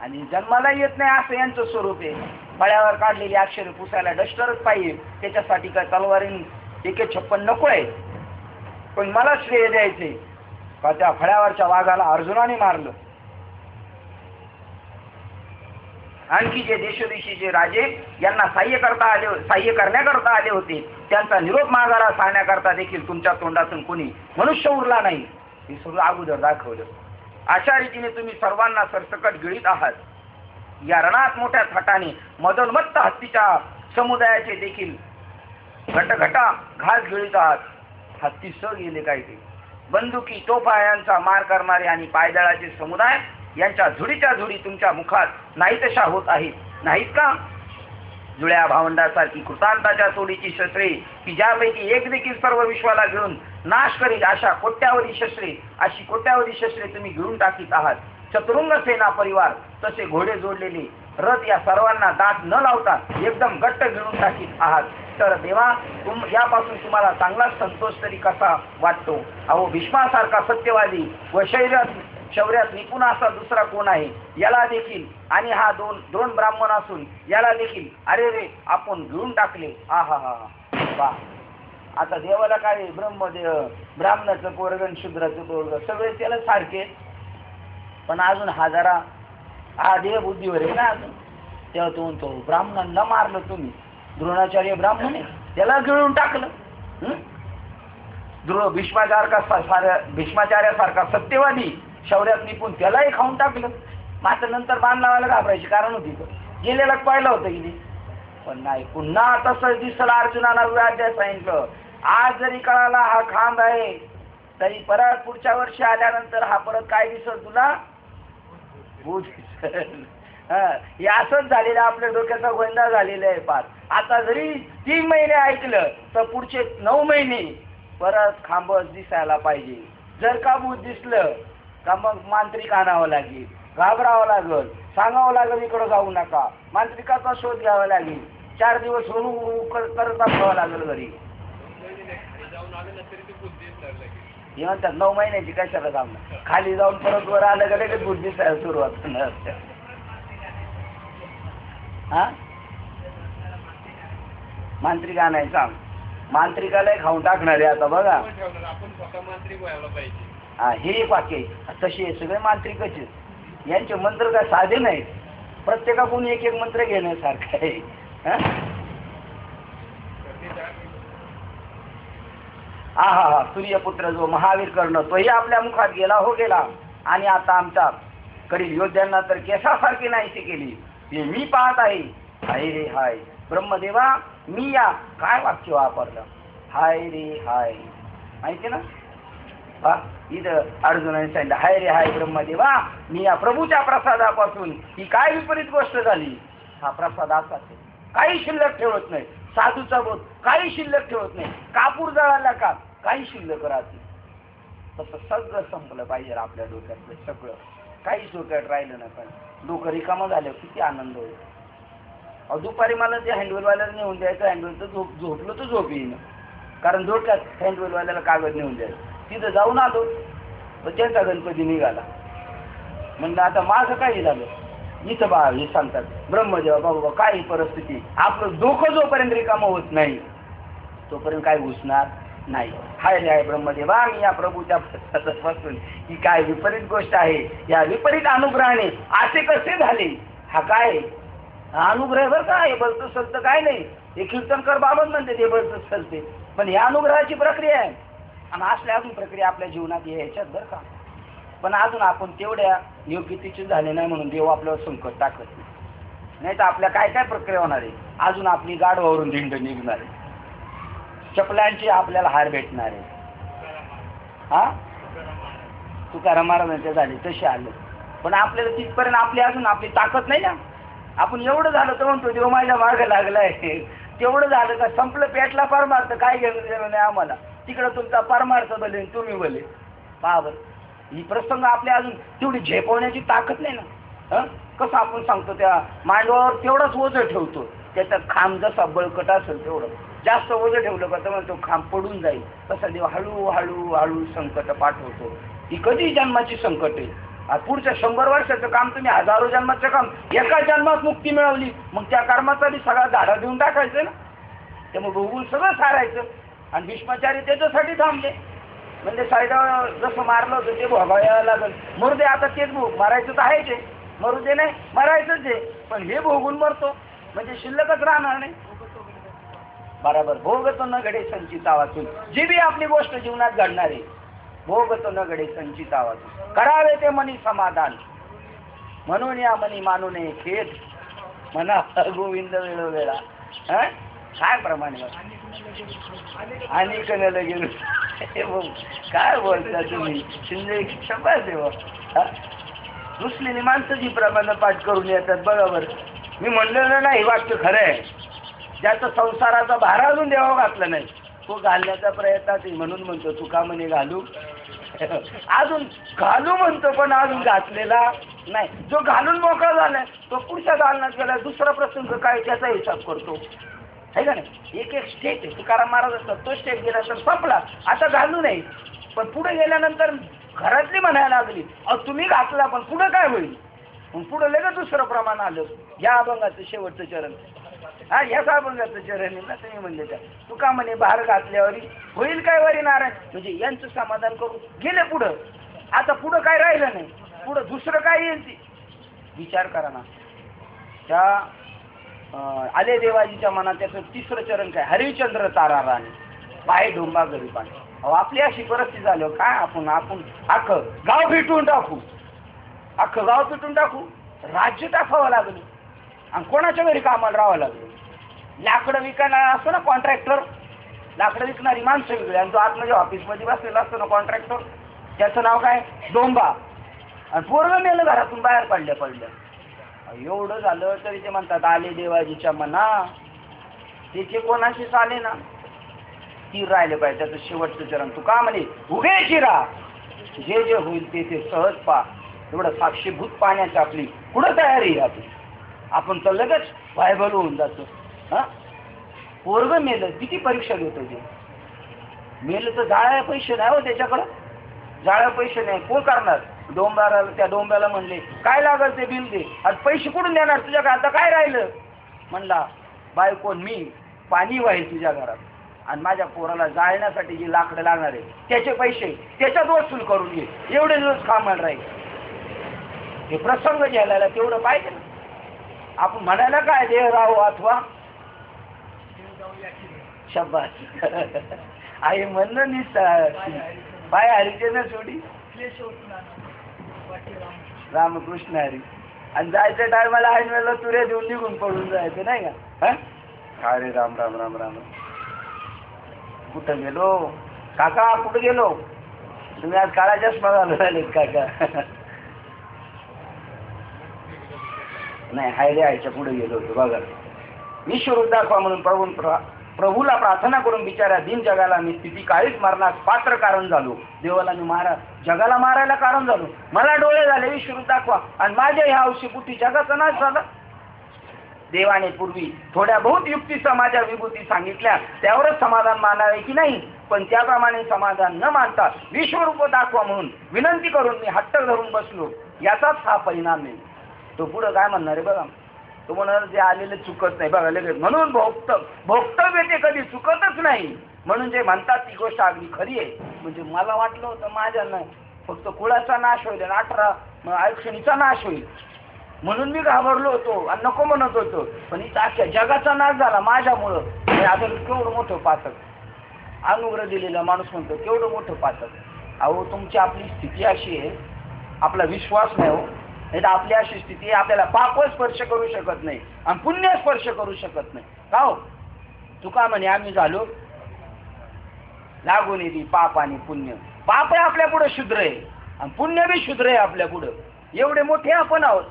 आणि जन्माला येत नाही असं यांचं स्वरूप आहे. फळ्यावर काढलेली अक्षरे पुसायला डस्टरच पाहिजे. त्याच्यासाठी काय तलवारीन 156 नको आहे. पण मला श्रेय द्यायचे का त्या फळ्यावरच्या वाघाला अर्जुनाने मारलं. आणखी जे देशोदेशीचे राजे यांना साह्य करण्याकरता आले होते त्यांचा निरोप मागायला सांगण्याकरता देखील तुमच्या तोंडातून कोणी मनुष्य उरला नाही. हे सगळं अगोदर दाखवलं. अशा रीतीने तुम्ही सर्वांना सरसकट गिळीत आहात. या रणात मोठ्या थाटाने मदोन्मत्त हत्तीच्या समुदायाचे देखील घटघटा घास गिळीत आहात. हत्ती गेले काय ते. बंदुकी तोफा यांचा मार करणारे आणि पायदळाचे समुदाय यांच्या झुडीच्या झुडी तुमच्या मुखात नाहीतशा होत आहेत नाहीत का. जुळ्या भावंडासारखी कृतांताच्या तोडीची शस्त्रे की ज्यापैकी एक देखील सर्व विश्वाला घेऊन नाश करील अशी कोट्यावधी शस्त्रे तुम्ही घेऊन टाकीत आहात. चतुरंग सेना परिवार तसे घोडे जोडलेले रथ या सर्वांना दात न लावता एकदम घट्ट घेऊन टाकीत आहात. तर देवा यापासून तुम्हाला चांगला संतोष तरी कसा वाटतो? अहो भीष्मासारखा सत्यवादी व शौर्यात निपुण असा दुसरा कोण आहे? याला देखील आणि हा दोन ब्राह्मण असून याला देखील अरे रे आपण घेऊन टाकले. हा हा हा वा. आता देवाला काय ब्रह्मदेव ब्राह्मणाचं पोरगण शूद्राचं पोरग सगळे त्याला सारखे, पण अजून हा देव बुद्धीवर आहे ना अजून. तेव्हा तो म्हणतो ब्राह्मणांना मारलं तुम्ही, द्रोणाचार्य ब्राह्मण आहे त्याला गिळून टाकलं. भीष्माचार्यासारखा सत्यवादी शौर्यात निपुण त्यालाही खाऊन टाकलं. मात्र नंतर बाण लावायला घाबरायची कारण होती, गेलेला पाहिलं होतं की नाही. पण नाही, पुन्हा तसं दिसलं अर्जुनाला व्याध्याय सांगितलं. आज जरी कळाला हा खांब आहे तरी परत पुढच्या वर्षी आल्यानंतर हा परत काय दिसत तुला? हे असंच झालेलं आपल्या डोक्याचा गोंधळ झालेला आहे. पाच आता जरी 3 महिने ऐकलं तर पुढचे 9 महिने परत खांबच दिसायला पाहिजे. जर का भूत दिसलं का मग मांत्रिक आणावं लागेल, घाबरावं लागेल, सांगावं लागेल इकडं जाऊ नका, मांत्रिकाचा शोध घ्यावा लागेल, 4 दिवस करत बसावं लागेल घरी. हे म्हणतात 9 महिन्याची कशाला काम, खाली जाऊन परत वर आलं का लगेच भूत दिसायला सुरुवात नसते. हा मांत्रिक आणायचा, मांत्रिकाला खाऊन टाकणारे आता बघा. हा हे एक वाक्य तसे सगळे मांत्रिकच यांचे मंत्र काय साधे नाहीत. प्रत्येकाकडून एक एक मंत्र घेण्यासारखं आहे. हा सूर्यपुत्र जो महावीर कर्ण तोही आपल्या मुखात गेला आणि आता आमच्या कडील योद्ध्यांना तर केसासारखी नाहीशी केली. हे मी पाहत आहे. हाय रे हाय ब्रह्मदेवा, मी या काय वाक्य वापरलं? हाय रे हाय, माहिती ना? इथं अर्जुनाने सांगितलं हाय रे हाय ब्रह्मदेवा, मी या प्रभूच्या प्रसादापासून ही काय विपरीत गोष्ट झाली. हा प्रसाद असाच काही शिल्लक ठेवत नाही. साधूचा बोध काही शिल्लक ठेवत नाही. कापूर जळाला का काही शिल्लक राहते. तसं सगळं संपलं पाहिजे आपल्या डोक्यातलं सगळं, काहीच डोक्यात राहिलं नाही पाहिजे. डोकं रिकामं झालं किती आनंद होईल. अहो दुपारी मला ते हँडवेलवाल्याला नेऊन द्यायचं, हँडवेलचं झोपलं तर झोप येईन, कारण डोक्यात हँडवेलवाल्याला कागद नेऊन द्यायचं. तिथं जाऊन आलो तर त्यांचा गणपती निघाला. म्हणलं आता माझं काही झालं. इथं बा हे सांगतात ब्रह्मदेवा बाबा काही परिस्थिती आपलं डोकं जोपर्यंत रिकामं होत नाही तोपर्यंत काय घुसणार नाही. हाय रे हाय ब्रह्मदेवा, मी या प्रभूच्या प्रसादापासून ही काय विपरीत गोष्ट आहे. या विपरीत अनुग्रहाने असे कसे झाले? हा काय अनुग्रह बरं का, हे बलतं सलतं काय नाही. हे कीर्तनकर बाबत म्हणते ते बलतं सलते, पण ह्या अनुग्रहाची प्रक्रिया आहे. आणि असल्या अजून प्रक्रिया आपल्या जीवनात यायच्यात बरं का. पण अजून आपण तेवढ्या योग्यतेचे झाले नाही म्हणून देव आपल्यावर संकट टाकत नाही तर आपल्या काय काय प्रक्रिया होणार आहे. अजून आपली गाडवावरून धिंड निघणार आहे, चपलांची आपल्याला हार भेटणार आहे. तुकाराम महाराजांचे झाले तसे आले, पण आपल्याला तिथपर्यंत अजून आपली ताकद नाही ना. आपण एवढं झालं तर म्हणतो देव माझ्या मागे लागलाय. तेवढं झालं का संपलं, पेटला परमार्थ, काय घेणं नाही आम्हाला. तिकडं तुमचा परमार्थ भले तुम्ही भले. बरोबर ही प्रसंग आपल्या अजून तेवढी झेपवण्याची ताकद नाही ना. कसं आपण सांगतो त्या मांडवावर तेवढंच ओझं ठेवतो, त्याचा खांब जसा बळकट असेल तेवढं जास्त ओझं ठेवलं का तर तो खांब पडून जाईल. तसा देव हळू संकट पाठवतो. ही कधी जन्माची संकट आहे. पुढच्या 100 वर्षाचं काम तुम्ही हजारो जन्माचं काम एका जन्मात मुक्ती मिळवली, मग त्या कर्माचा बी सगळा धाडा देऊन टाकायचं ना. त्यामुळे भोगून सगळं सारायचं. आणि भीष्माचार्य त्याच्यासाठी थांबले, म्हणजे साईडावर जसं मारलं होतं ते भोगायला लागल. मरू दे आता, तेच भोग मारायचं तर आहेच आहे, मरू दे नाही मारायचंच आहे, पण हे भोगून मरतो म्हणजे शिल्लकच राहणार नाही. बरोबर भोगतो न घडे संचिता वाचून, जी बी आपली गोष्ट जीवनात घडणार आहे भोगतो न घडे संचिता वाचून, करावे ते मनी समाधान, म्हणून या मनी मानू नये खेद, म्हणा गोविंद वेळोवेळा. काय प्रमाणे आणि कण्याला गेलो. काय बोलता तुम्ही शिंदे शब्द देव. रुसलेली माणसं जी प्रमाणे पाठ करून येतात बरोबर. मी म्हणलेलं नाही वाक्य खरं आहे. ज्याचं संसाराचा भार अजून देवा घातलं नाही तो घालण्याचा प्रयत्न आहे म्हणून म्हणतो तुका म्हणे घालू. अजून घालू म्हणतो पण अजून घातलेला नाही. जो घालून मोकळा झालाय तो पुढच्या घालण्यात गेला, दुसरा प्रसंग काय त्याचा हिसाब करतो, आहे का नाही. एक एक स्टेप आहे. तुकाराम महाराज असतात तो स्टेप गेला तर संपला, आता घालू नाही. पण पुढे गेल्यानंतर घरातली म्हणायला लागली तुम्ही घातला पण पुढे काय होईल. पुढे लगेच दुसरं प्रमाण आलं. या अभंगाचं शेवटचं चरण, हा याच अभंगाचं चरण आहे ना. तुम्ही म्हणले त्या तुका म्हणे बाहेर घातल्यावर होईल काय वरी नारायण, म्हणजे यांचं समाधान करून गेले पुढं. आता पुढं काय राहिलं नाही, पुढं दुसरं काय येईल ती विचार करा ना. त्या आले देवाजीच्या मनात त्याचं तिसरं चरण काय, हरिश्चंद्र तारा राणी पाय डोंबा घरी पाणी. अहो आपली अशी परिस्थिती झाली काय, आपण अख्खं गाव भेटून टाकू, अख्खं गाव पिटून टाकू, राज्य टाकावं लागलं आणि कोणाच्या घरी कामाला राहावं लागलं. लाकडं विकायला असतो ना कॉन्ट्रॅक्टर, लाकडं विकणारी माणसं वेगळी आणि तो आतमध्ये ऑफिसमध्ये बसलेला असतो ना कॉन्ट्रॅक्टर, त्याचं नाव काय डोंबा. आणि पोरगं मेलं घरातून बाहेर पडल्या. एवढं झालं तरी ते म्हणतात आले देवाजीच्या मना, त्याचे कोणाशीच आले ना. तीर राहिले पाहिजे त्याचं शेवटचं चरण. तू का म्हणे उभे चिरा, जे जे होईल ते ते सहज पा. एवढं साक्षीभूत पाण्याची आपली पुढं तयारी आहे आपण तर लगेच व्हायबल होऊन जातो. हा पोरगं मेलं किती परीक्षा घेतो ते, मेलं तर जाळ्या पैसे नाही हो त्याच्याकडं, जाळ्या पैसे नाही कोण करणार. डोंबाला त्या डोंब्याला म्हणले काय लागल ते बिल दे, आणि पैसे कुठून देणार तुझ्याकडे, आता काय राहिलं. म्हणला बायकोन मी पाणी वाहील तुझ्या घरात, आणि माझ्या पोराला जाळण्यासाठी जे लाकडं लागणार आहे त्याचे पैसे त्याच्यात वसूल करून घे, एवढे दिवस कामाला राहील. हे प्रसंग घ्यायला तेवढं पाहिजे ना. आपण म्हणायला काय देह राहू अथवा शब्बास आई म्हणणं निसता पाय हरीचे ना सोडी रामकृष्ण हरी. आणि जायच्या टायमाला ऐन वेळेला तुरे देऊन निघून पडून जायचं नाही का. अरे राम राम राम राम. कुठं गेलो काका, कुठं गेलो तुम्ही आज, काळा चष्मा घालून काका. नाही हायरे आईच्या पुढे गेलो होतो बघा. विश्वरूप दाखवा म्हणून प्रभूला प्रार्थना करून बिचारा दिन जगाला मी स्थिती काळीच मारण्यास पात्र कारण झालो. देवाला मी जगाला मारायला कारण झालो. मला डोळे झाले विश्वरूप दाखवा, आणि माझ्या ह्या औषधपुटी जगाचा नाश झाला. देवाने पूर्वी थोड्या बहुत युक्तीचा माझ्या विभूती सांगितल्या, त्यावरच समाधान मानावे की नाही. पण त्याप्रमाणे समाधान न मानता विश्वरूप दाखवा म्हणून विनंती करून मी हट्ट धरून बसलो, याचाच हा परिणाम नाही. तो पुढं काय म्हणणार आहे बघा. तो म्हणणार जे आलेले चुकत नाही बघा लगेच. म्हणून भोक्तव्य ते कधी चुकतच नाही. म्हणून जे म्हणतात ती गोष्ट अगदी खरी आहे. म्हणजे मला वाटलं होतं माझ्या नाही फक्त कुळाचा नाश होईल आणि 18 आयुष्यणीचा नाश होईल म्हणून मी घाबरलो होतो आणि नको म्हणत होतो. पण इथं अख्ख्या जगाचा नाश झाला माझ्यामुळं. अजून केवढं मोठं पातक अनुग्रह दिलेला माणूस म्हणतो केवढं मोठं पातक. अहो तुमची आपली स्थिती अशी आहे, आपला विश्वास नाही हो. नाही तर आपली अशी स्थिती आपल्याला पाप स्पर्श करू शकत नाही आणि पुण्य स्पर्श करू शकत नाही का हो. तुका म्हणे आम्ही झालो लागून येते पाप आणि पुण्य. पाप आहे आपल्या पुढे शुद्र आहे आणि पुण्य बी शुद्र आहे आपल्या पुढं. एवढे मोठे आपण आहोत,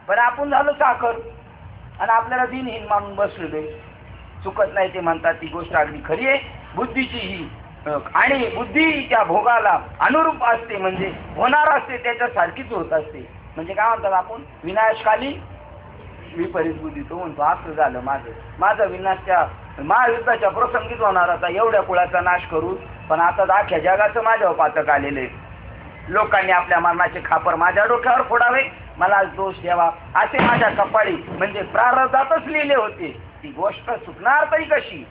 पण आपण झालो साखर आणि आपल्याला दिनहीन मानून बसलेलो. चुकत नाही ते म्हणतात ती गोष्ट अगदी खरी आहे. बुद्धीची ही आणि बुद्धी त्या भोगाला अनुरूप असते, म्हणजे होणार असते त्याच्यासारखीच होत असते. म्हणजे काय म्हणतात आपण विनाशकाली विपरीत बुद्धी. तो म्हणतो असं झालं माझं विनाश त्या महायुद्धाच्या प्रसंगीच होणार होता, एवढ्या कुळाचा नाश करून. पण आता अख्ख्या जगाचं माझ्यावर पातक आलेलं आहे. लोकांनी आपल्या मरणाचे खापर माझ्या डोक्यावर फोडावे, मला दोष द्यावा असे माझ्या कपाळी म्हणजे प्रारब्धातच लिहिले होते. ती गोष्ट चुकणार तरी कशी.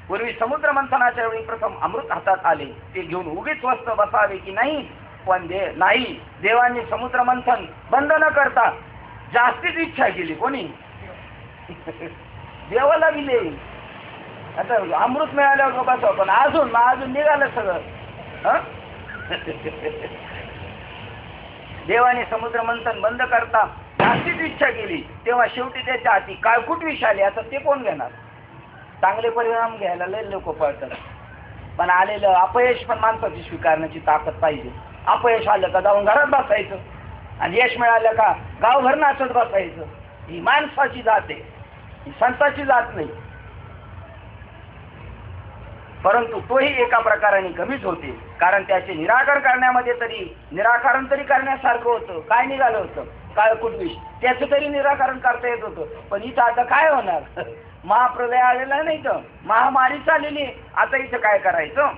पूर्वी समुद्र मंथनाच्या वेळी प्रथम अमृत हातात आले, ते घेऊन उगीच स्वस्त बसावे की नाही. पण नाही, देवांनी समुद्र मंथन बंद न करता जास्तीच इच्छा केली. कोणी देवाला दिले. आता अमृत मिळाल्यावर बसावं, पण अजून निघालं सगळं. देवाने समुद्र मंथन बंद करता जास्तीच इच्छा केली, तेव्हा शेवटी त्याच्या हाती काळकूट विष आले. आता ते कोण घेणार. चांगले परिणाम घ्यायला लय लोक पळतात, पण आलेलं अपयश पण माणसाची स्वीकारण्याची ताकद पाहिजे. अपयश आलं का जाऊन घरात बसायचं आणि यश मिळालं का गावभर नाचत बसायचं. ही माणसाची जात आहे, ही संताची जात नाही. परंतु तोही एका प्रकाराने कमीच होते, कारण त्याचे निराकरण करण्यामध्ये निराकरण तरी करण्यासारखं होतं. काय निघालं होतं? काळकूट विष. त्याचं तरी निराकरण करता येत होतं. पण इथं आता काय होणार? महाप्रलय आलेला नाही, तर महामारी चाललेली, आता इथं काय करायचं?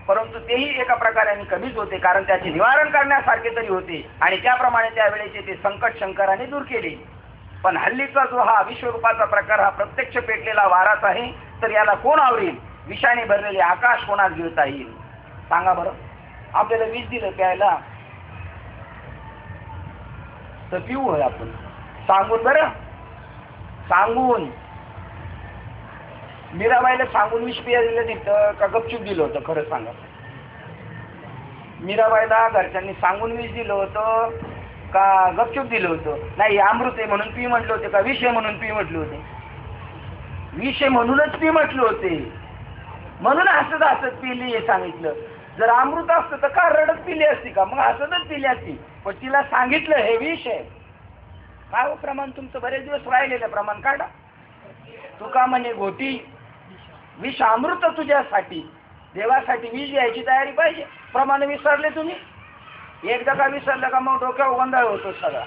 परंतु तेही एका प्रकाराने कमीच होते, कारण त्याचे निवारण करण्यासारखे तरी होते, आणि त्याप्रमाणे त्यावेळेचे ते संकट शंकराने दूर केले. पण हल्लीचा जो हा विश्वरूपाचा प्रकार हा प्रत्यक्ष पेटलेला वाराच आहे, तर याला कोण आवरेल? विषाने भरलेले आकाश कोणास गिळता येईल? सांगा बरं. आपल्याला विष दिलं प्यायला, तर पिऊ होय आपण सांगून. बरं सांगून मीराबाईला सांगून विष पिया दिलं तिथं का गपचूप दिलं होतं? खरं सांगा. मीराबाईला घरच्यांनी सांगून विष दिलं होतं का गपचूप दिलं होतं? नाही, अमृत आहे म्हणून पी म्हटलं होते का विष आहे म्हणून पी म्हटले होते? विष आहे म्हणूनच पी म्हटले होते, म्हणून हसत हसत पिली हे सांगितलं. जर अमृत असतं तर का रडत पिली असती का? मग हसतच पिली असती. पण तिला सांगितलं हे विष आहे. काय हो प्रमाण तुमचं बरेच दिवस राहिलेलं प्रमाण काढा. तुका म्हणे घोटी विष अमृत तुझ्यासाठी, देवासाठी विष घ्यायची तयारी पाहिजे. प्रमाण विसरले तुम्ही. एकदा का विसरलं का मग डोक्यावर गोंधळ होतो सगळा.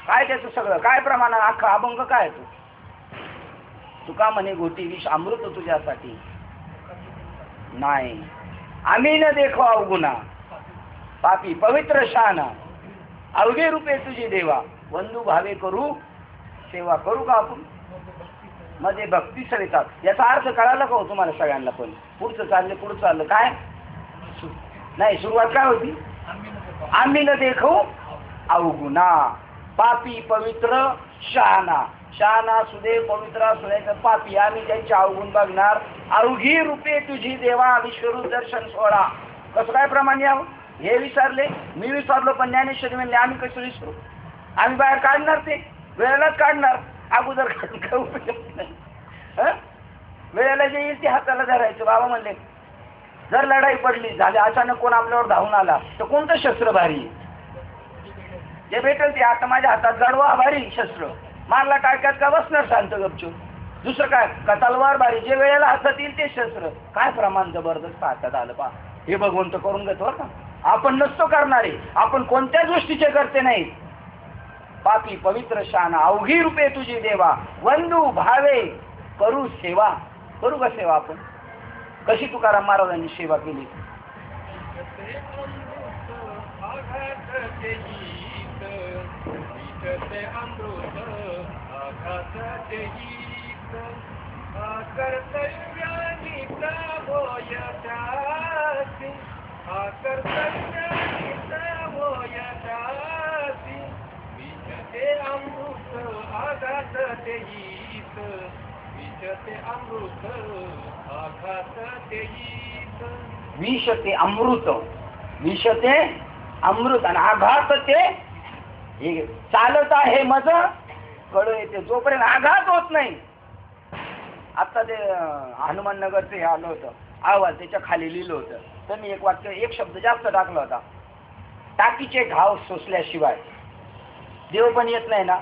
काय त्याचं सगळं काय प्रमाण, अख्खा अभंग काय तो? तुका म्हणे घोटी विष अमृत तुझ्यासाठी. नाही, आम्ही न देखो अवगुणा, पापी पवित्र शाना, अवघे रूपे तुझी देवा, वंदू भावे करू सेवा. करू का आपण? मध्ये भक्ती सवितात. याचा अर्थ कळाला का हो तुम्हाला सगळ्यांना? पण पुढचं चाललं काय नाही. सुरुवात काय होती? आम्ही न देखो अवगुणा, पापी पवित्र शहाणा. शहाणा सुदे, पवित्र असुदे, पापी आम्ही त्यांचे अवगुण बघणार. अवघी रूपे तुझी देवा, विश्वरूप दर्शन सोहळा. कसं काय प्रमाण यावं? हे विचारले, मी विचारलो, पण ज्ञानेश्वरी म्हणले आम्ही कसं विसरू? आम्ही बाहेर काढणार, ते वेळेलाच काढणार. अगोदर काढून काय उपयोग नाही. वेळेला जे येईल ते हाताला धरायचं. बाबा म्हणले जर लढाई पडली, झाली, अचानक कोण आपल्यावर धावून आला, तर कोणतं शस्त्र भारी? जे भेटेल ते. आता माझ्या हातात जडवा भारी शस्त्र, मारला टाळक्यात का बसणार शांत गपचूप? दुसरं काय का तलवार भारी? जे वेळेला हातात येईल ते शस्त्र. काय प्रमाण जबरदस्त हातात आलं पा. हे भगवंत करून घेतो का? आपण नसतो करणारे, आपण कोणत्याच गोष्टीचे करते नाही. पापी पवित्र शान, अवघी रूपे तुझी देवा, वंदू भावे करू सेवा. करू का सेवा आपण? कशी तुकाराम महाराजांनी सेवा केली? विष ते अमृत, विष ते अमृत आणि आघात ते चालत आहे मज कळ येते. जोपर्यंत आघात होत नाही. आता ते हनुमाननगरचं हे आलं होतं अहवाल, त्याच्या खाली लिहिलं होतं. तर मी एक वाक्य, एक शब्द जास्त टाकला होता. टाकीचे घाव सोसल्याशिवाय देव पण येत नाही ना.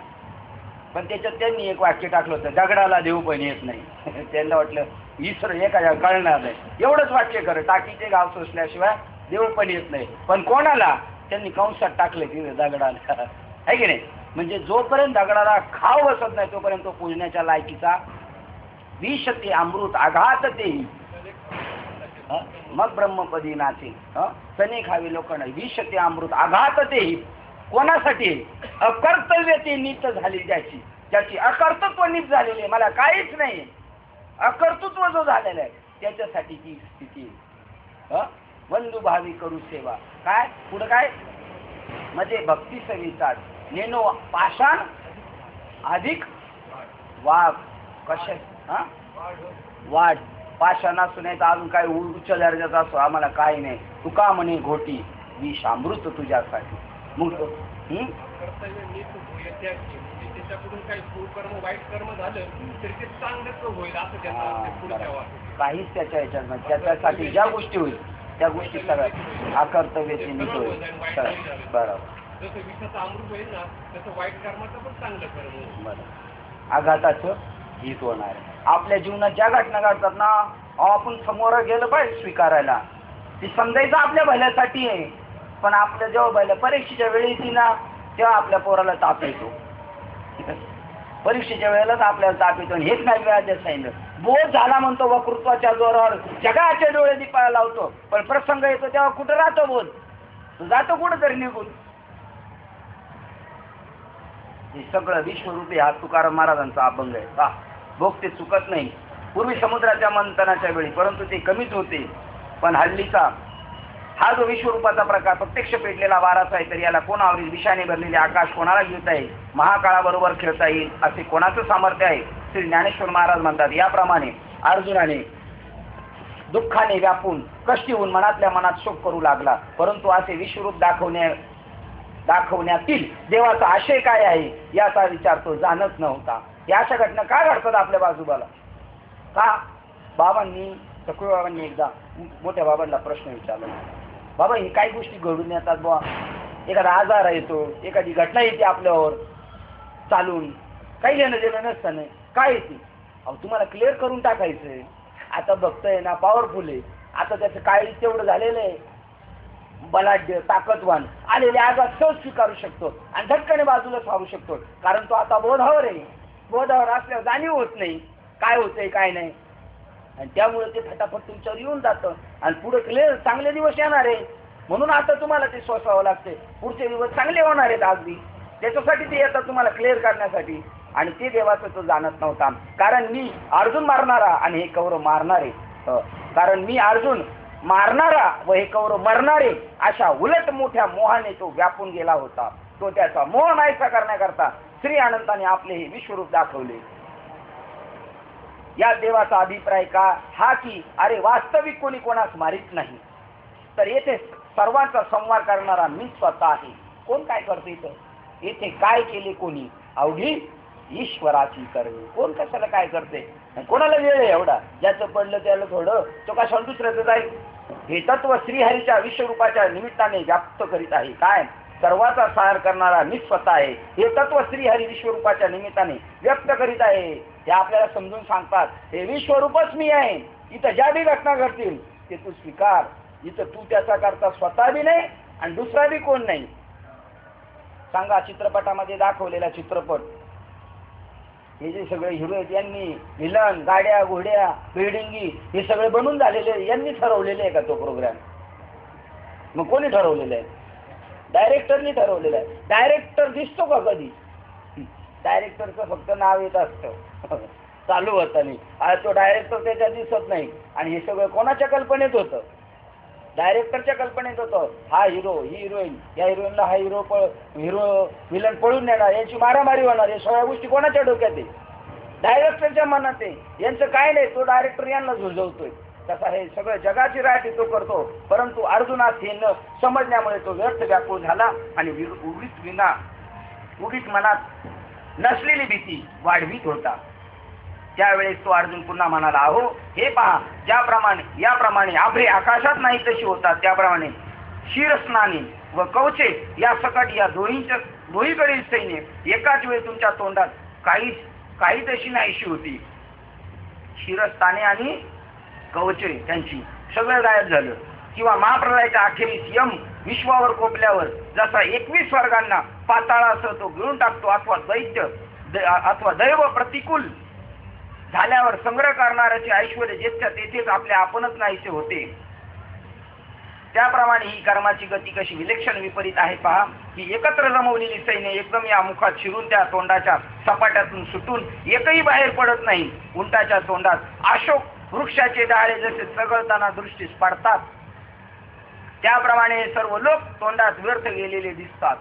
पण त्याच्यात त्यांनी एक वाक्य टाकलं होतं, दगडाला देव पण येत नाही. त्यांना वाटलं ईश्वर एका कळणार नाही. एवढंच वाक्य खरं, टाकीचे घाव सोसल्याशिवाय देव पण येत नाही. पण कोणाला? त्यांनी कंसात टाकले तिथे दगडाला, आहे की नाही? म्हणजे जोपर्यंत दगडाला घाव बसत नाही तोपर्यंत तो पूजण्याच्या लायकीचा. विष ते अमृत आघात तेही, मग ब्रह्मपदी नाचे. सने खावी लोकांना. विष ते अमृत आघात तेही. कोणासाठी? अकर्तव्य ते नीत झाली, ज्याची अकर्तृत्व नीत झालेली आहे. मला काहीच नाही, अकर्तृत्व जो झालेला आहे त्याच्यासाठी ती स्थिती. वंदू भावी करू सेवा. काय पुढं काय? मध्ये भक्ती सवितात, नेनो पाषाण अधिक वाघ. कशा वाढ पाषाण असू नाही तर अजून काय उच्च दर्जाचा असो, आम्हाला काही नाही. तुका म्हणे घोटी विष अमृत तुझ्यासाठी. मग त्याच्याकडून काही सुकर्म वाईट कर्म झालं तरी ते चांगलंच होईल असं त्याचा. काहीच त्याच्या ह्याच्यात नाही. त्याच्यासाठी ज्या गोष्टी होईल त्या गोष्टी सगळ्या अकर्तव्याची नीट होईल. बरोबर. जसं विषाचं अमृत होईल ना तसं वाईट कर्माचं पण चांगलं कर्म. बरं. आघाताचं हित होणार आहे. आपल्या जीवनात ज्या घटना घडतात ना, आपण समोर गेलं पाहिजे स्वीकारायला. ती समजायचं आपल्या भल्यासाठी आहे, पण आपल्या जेव्हा परीक्षेच्या वेळी येते ना, तेव्हा आपल्या पोराला ताप येतो. परीक्षेच्या वेळेलाच आपल्याला ताप येतो. हेच नाही व्याज सांगितलं, बोध झाला म्हणतो वक्तृत्वाच्या जोरावर जगाचे डोळे दिपायला लावतो, पण प्रसंग येतो तेव्हा कुठं राहतो बोध, जातो कुठं तरी निघून. हे सगळं विश्वरूपी हा तुकाराम महाराजांचा अभंग आहे. का भोग ते चुकत नाही. पूर्वी समुद्राच्या मंथनाच्या वेळी, परंतु ते कमीच होते. पण हल्लीचा हा जो विश्वरूपाचा प्रकार प्रत्यक्ष पेटलेला वाराचा आहे, तर याला कोण आवरील? विषाने भरलेले आकाश कोणाला घेता येईल? महाकाळाबरोबर खेळता येईल असे कोणाचं सामर्थ्य आहे? श्री ज्ञानेश्वर महाराज म्हणतात, याप्रमाणे अर्जुनाने दुःखाने व्यापून कष्टी होऊन मनातल्या मनात शोक करू लागला, परंतु असे विश्वरूप दाखवण्यातील देवाचा आशय काय आहे याचा विचार तो जाणत नव्हता. या अशा घटना का घडतात आपल्या बाजूबाला? का? बाबांनी एकदा मोठ्या बाबांना प्रश्न विचारला, बाबा हे काही गोष्टी घडून येतात बुवा, एखादा आजार येतो, एखादी घटना येते आपल्यावर चालून, काही घेणं देणं नसताना काय येते? अहो तुम्हाला क्लिअर करून टाकायचंय. आता बघतोय ना, पॉवरफुल आहे, आता त्याचं काळी तेवढं झालेलं आहे, बलाढ्य ताकदवान, आलेले आजार सहज स्वीकारू शकतो आणि झटकने बाजूला सारू शकतो, कारण तो आता बोधावर आहे. बोधावर असल्यावर जाणीव होत नाही काय होतंय काय नाही, आणि त्यामुळे ते फटाफट तुमच्यावर येऊन जातं आणि पुढे क्लिअर चांगले दिवस येणार आहे. म्हणून आता तुम्हाला ते सोसावं लागते. पुढचे दिवस चांगले होणार आहेत अगदी, त्याच्यासाठी ते येतात तुम्हाला क्लिअर करण्यासाठी. आणि ते देवाचं तो जाणत नव्हता. कारण मी अर्जुन मारणारा आणि हे कौरव मारणारे, कारण मी अर्जुन मारणारा व हे कौरव मरणारे अशा उलट मोठ्या मोहाने तो व्यापून गेला होता. तो त्याचा मोह नाहीसा करण्याकरता श्री अनंताने आपले हे विश्वरूप दाखवले. या देवाचा अभिप्राय का हा की अरे वास्तविक कोणी कोणास मारित नाही, तर येथे सर्वांचा संवार करणारा मी स्वतः आहे. कोण काय करते इथं? येथे काय केले कोणी? अवघी ईश्वराची करणे. कोण कशाला काय करते? कोणाला वेळ आहे एवढा? ज्याचं पडलं त्याला थोडं, तो कशाला दुसऱ्याचं जाईल? हे तत्व श्रीहरीच्या विश्वरूपाच्या निमित्ताने व्याप्त करीत आहे. काय? सर्वाचा सार करणारा मी स्वतः आहे. हे तत्व श्रीहरी विश्वरूपाच्या निमित्ताने व्यक्त करीत आहे. ते आपल्याला समजून सांगतात, हे विश्वरूपच मी आहे. इथं ज्या बी घटना घडतील ते तू स्वीकार. इथं तू त्याचा करता स्वतः बी नाही आणि दुसरा बी कोण नाही. सांगा, चित्रपटामध्ये दाखवलेला चित्रपट, हे जे सगळे हिरो आहेत यांनी विलन, गाड्या घोड्या, बिल्डिंगी हे सगळे बनून झालेले यांनी ठरवलेले आहे का तो प्रोग्राम? मग कोणी ठरवलेलं आहे? डायरेक्टरनी ठरवलेलं आहे. डायरेक्टर दिसतो का कधी? डायरेक्टरचं फक्त नाव येत असतं चालू होतं नाही. आज तो डायरेक्टर त्याच्यात दिसत नाही. आणि हे सगळं कोणाच्या कल्पनेत होतं? डायरेक्टरच्या कल्पनेत होतं. हा हिरो, ही हिरोईन, या हिरोईनला हा हिरो विलन पळून नेणार, यांची मारामारी होणार, या सगळ्या गोष्टी कोणाच्या डोक्यात आहे? डायरेक्टरच्या मनात आहे. यांचं काय नाही, तो डायरेक्टर यांना झुलझवतोय. तसा हे सगळं जगाची राहटी तो करतो. परंतु अर्जुनास हे न समजण्यामुळे तो व्यर्थ व्याकुळ झाला आणि उगीच मनात नसलेली भीती वाढवीत होता. त्यावेळेस तो अर्जुन पुन्हा म्हणाला, अहो हे पहा, याप्रमाणे आभ्रे आकाशात नाही तशी होतात, त्याप्रमाणे शिरस्नानी व कवचे या सकट या दोहीकडील सैन्य एकाच वेळी तुमच्या तोंडात काही तशी नाहीशी होती. शिरस्ताने आणि कवचे त्यांची सगळं गायब झालं. किंवा महाप्रलयाच्या अखेरीस यम विश्वावर कोपल्यावर जसा 21 वर्गांना पाताळासह तो गिळून टाकतो, अथवा दैव प्रतिकूल झाल्यावर संग्रह करणाऱ्याचे ऐश्वर्य जेथच्या तेथेच आपल्या आपणच नाहीसे होते, त्याप्रमाणे ही कर्माची गती कशी विलक्षण विपरीत आहे पहा. की एकत्र जमवलेली सैन्य एकदम या मुखात शिरून त्या तोंडाच्या सपाट्यातून सुटून एकही बाहेर पडत नाही. उंटाच्या तोंडात अशोक वृक्षाचे डाळे जसे चघळताना दृष्टीस पडतात, त्याप्रमाणे सर्व लोक तोंडात व्यर्थ गेलेले दिसतात.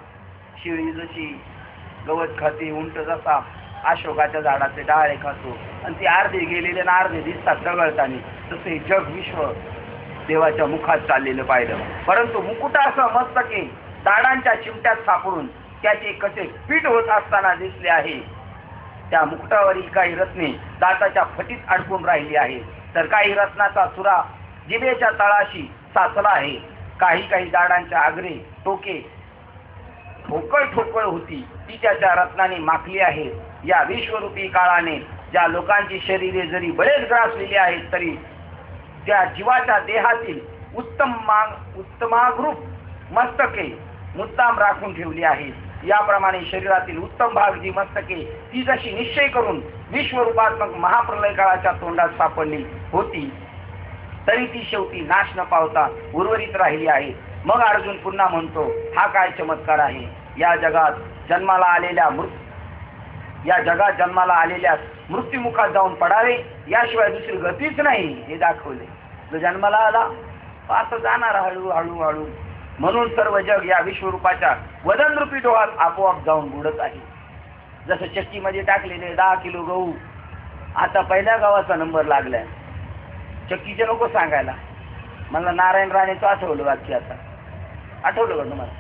शिळी जशी गवत खाते, उंट जसा अशोकाच्या झाडाचे डाळे खातो आणि ते अर्धे गेलेले ना अर्धे दिसतात चघळताना, तसे जग विश्व देवाच्या मुखात चाललेलं पाहिलं. परंतु मुकुटा असं मस्तके दाडांच्या चिमट्यात सापडून त्याचे कसे पीठ होत असताना दिसले आहे. त्या मुकुटावरील काही रत्ने दाताच्या फटीत अडकून राहिली आहे, तर काही रत्नाचा चुरा जिभेच्या तळाशी साचला आहे. काही दाडांच्या आगरे टोके ठोकळ होती, ती त्याच्या रत्नाने माखली आहे. या विश्वरूपी काळाने ज्या लोकांची शरीरे जरी बरेच ग्रासलेली आहेत तरी त्या जीवाच्या देहातील उत्तमागरूप मस्तके मुद्दाम राखून ठेवली आहेत। याप्रमाणे शरीरातील उत्तम भाग जी मस्तके ती जशी निश्चय करून विश्वरूपात्मक महाप्रलय काळाच्या तोंडात सापडली होती तरी ती शेवटी नाश न पावता उर्वरित राहिली आहे। मग अर्जुन पुन्हा म्हणतो, हा काय चमत्कार आहे। या जगात जन्माला आलेल्या मृत्युमुखात जाऊन पडावे याशिवाय दुसरी गतीच नाही हे दाखवले। जो जन्माला आला असं जाणार हळूहळू म्हणून सर्व जग या विश्वरूपाच्या वदनरूपी डोहात आपोआप जाऊन बुडत आहे। जसं चक्कीमध्ये टाकलेले 10 किलो गहू आता पहिल्या गावाचा नंबर लागलाय। चक्कीचे नको सांगायला, मला नारायण राणेचं आठवलं वाक्य आता आठवलं का तुम्हाला?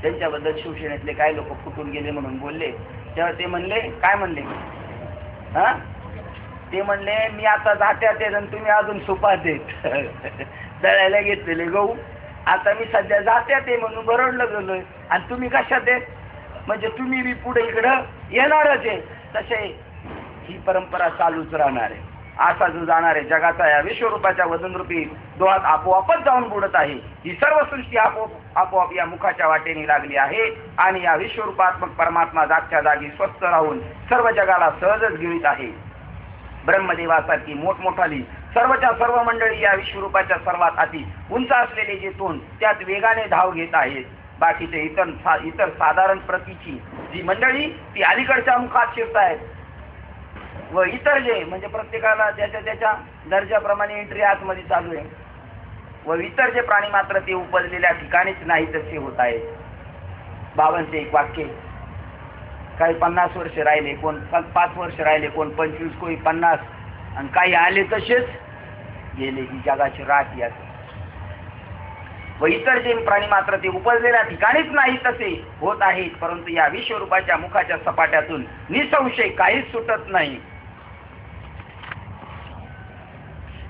त्यांच्याबद्दल शिवसेनेतले काही लोक फुटून गेले म्हणून बोलले तेव्हा ते म्हणले, काय म्हणले? ते म्हणले मी आता जात्यात येत आणि तुम्ही अजून सुपात देत दळायला घेतलेले गहू आता मी सध्या जात्यात आहे म्हणून बरडलं गेलोय आणि तुम्ही कशात आहेत म्हणजे तुम्ही बी पुढे इकडं येणारच आहे। तसे ही परंपरा चालूच राहणार आहे। असा जो जाणार आहे जगाचा या विश्वरूपाच्या वदनरूपी डोहात आपोआपच जाऊन बुडत आहे। ही सर्व सृष्टी आपोआप या मुखाच्या वाटेने लागली आहे आणि या विश्वरूपात्मक परमात्मा जागच्या जागी स्वस्थ राहून सर्व जगाला सहजच गिळीत आहे। ब्रह्मदेवासारखी मोठमोठाली सर्वच्या सर्व मंडळी या विश्वरूपाच्या सर्वात अति उंच असलेले जे तोंड त्यात वेगाने धाव घेत आहेत। बाकीचे इतर साधारण प्रतीची जी मंडळी ती अलीकडच्या मुखात शिरत आहेत व इतर जे म्हणजे प्रत्येकाला त्याच्या दर्जाप्रमाणे एंट्री आतमध्ये चालू आहे व इतर जे प्राणी मात्र ते उपजलेल्या ठिकाणीच नाही तसे होत आहेत। बाबांचे एक वाक्य, काही 50 वर्ष राहिले, कोण 5 वर्ष राहिले, कोण 25, कोणी 50 आणि काही आले तसेच गेले। ही जगाची राख यात व इतर जे प्राणी मात्र ते उपजलेल्या ठिकाणीच नाही तसे होत आहेत। परंतु या विश्वरूपाच्या मुखाच्या सपाट्यातून निसंशय काहीच सुटत नाही।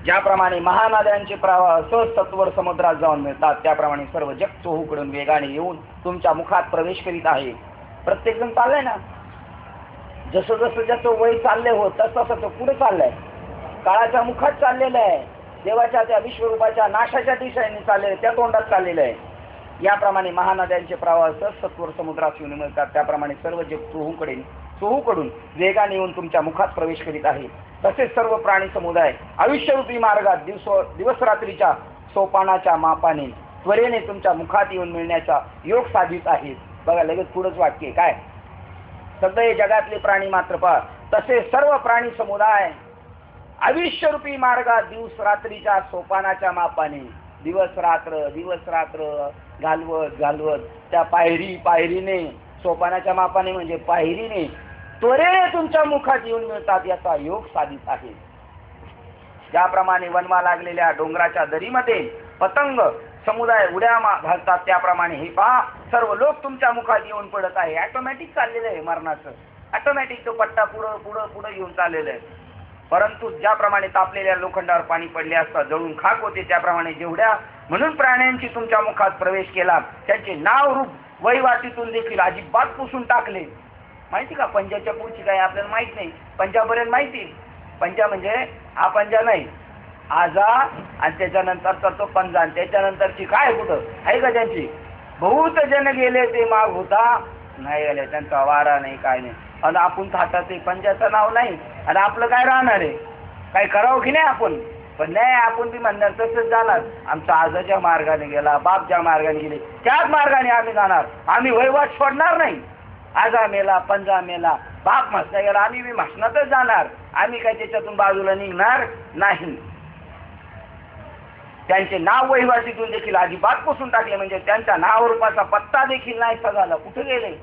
ज्याप्रमाणे महानद्यांचे प्रवाह सहज सत्वर समुद्रात जाऊन मिळतात त्याप्रमाणे सर्व जग चोहूकडून वेगाने येऊन तुमच्या मुखात प्रवेश करीत आहे। प्रत्येक जण चाललाय ना, जसं जसं ज्याचं वय चालले होत तसं तसं पुढे चाललंय, काळाच्या मुखात चाललेलं आहे, देवाच्या त्या विश्वरूपाच्या नाशाच्या दिशेने चाललेलं त्या तोंडात चाललेलं आहे। याप्रमाणे महानद्यांचे प्रवाह सहज सत्वर समुद्रात येऊन मिळतात त्याप्रमाणे सर्व जग चोहूकडून वेगाने येऊन तुमच्या मुखात प्रवेश करीत आहे। तसेच सर्व प्राणी समुदाय आयुष्यरूपी मार्गात दिवस रात्रीच्या सोपानाच्या मापाने त्वरेने तुमच्या मुखात येऊन मिळण्याचा योग साधित आहेत। बघा लगेच पुढंच वाक्य काय, सगळे जगातले प्राणी मात्र पहा तसे सर्व प्राणी समुदाय आयुष्यरूपी मार्गात दिवस रात्रीच्या सोपानाच्या मापाने दिवस रात्र घालवत त्या पायरीने सोपानाच्या मापाने म्हणजे पायरीने त्वरेने तुमच्या मुखात येऊन मिळतात याचा योग साधित आहे। ज्याप्रमाणे वनवा लागलेल्या डोंगराच्या दरीमध्ये पतंग समुदाय उड्या घालतात त्याप्रमाणे हे पहा सर्व लोक तुमच्या मुखात येऊन पडत आहे। ऑटोमॅटिक चाललेलं आहे मरणाचं, ऑटोमॅटिक तो पट्टा पुढं घेऊन चाललेलं आहे। परंतु ज्याप्रमाणे तापलेल्या लोखंडावर पाणी पडले असता जळून खाक होते त्याप्रमाणे जेवढ्या म्हणून प्राण्यांची तुमच्या मुखात प्रवेश केला त्यांचे नाव रूप वहिवाटीतून देखील अजिबात पुसून टाकले। माहिती का पंजाच्या पुढची काय आपल्याला माहित नाही, पंजापर्यंत माहिती, पंजा म्हणजे हा पंजा नाही आजा आणि त्याच्यानंतर तर तो पंजा आणि त्याच्यानंतरची काय कुठं आहे का त्यांची बहुत जन गेले ते माग होता नाही गेले त्यांचा वारा नाही काय नाही आणि आपण थाटाचे पंजाचं नाव नाही आणि आपलं काय राहणार आहे काय करावं की नाही आपण पण नाही आपण बी म्हणणार तसंच जाणार। आमचा आजाच्या मार्गाने गेला बाप ज्या मार्गाने गेले त्याच मार्गाने आम्ही जाणार, आम्ही वहिवाट सोडणार नाही। आजा मेला पंजा मेला बाप म्हसला गेला आम्ही बी म्हसनातच जाणार, आम्ही काय त्याच्यातून बाजूला निघणार नाही। त्यांचे नाव वहिवाटीतून देखील अजिबात पुसून टाकले म्हणजे त्यांच्या नावरूपाचा पत्ता देखील नाहीसा झाला, कुठे गेले।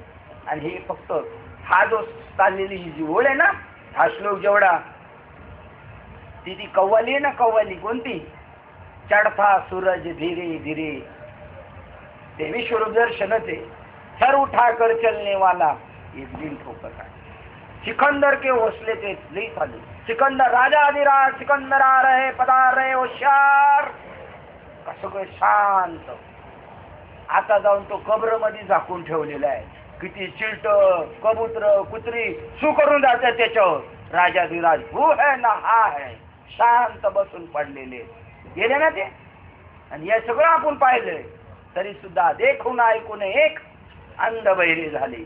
आणि हे फक्त हा जो चाललेली ही जी ओळ आहे ना हा श्लोक जेवढा ती कव्वाली आहे ना, कव्वाली कोणती, चढता सूरज धीरे धीरे ते विश्वरूप दर्शनच आहे, सर उठा कर चलने वाला एक दिन ठोकर है, सिकंदर के हौसले ते लई चालू, सिकंदर राजा अधिराज सिकंदर आ रहे पधार रहे होशार सगळं शांत। आता जाऊन तो कब्र मध्ये झाकून ठेवलेला आहे, किती चिलट कबूतर कुत्री सू करून जातात त्याच्यावर राजाधिराज हू है ना हा है, शांत बसून पडलेले गेले ना ते. आणि हे सगळं आपण पाहिलंय तरी सुद्धा देखून ऐकून एक अंध बहिरे झाले.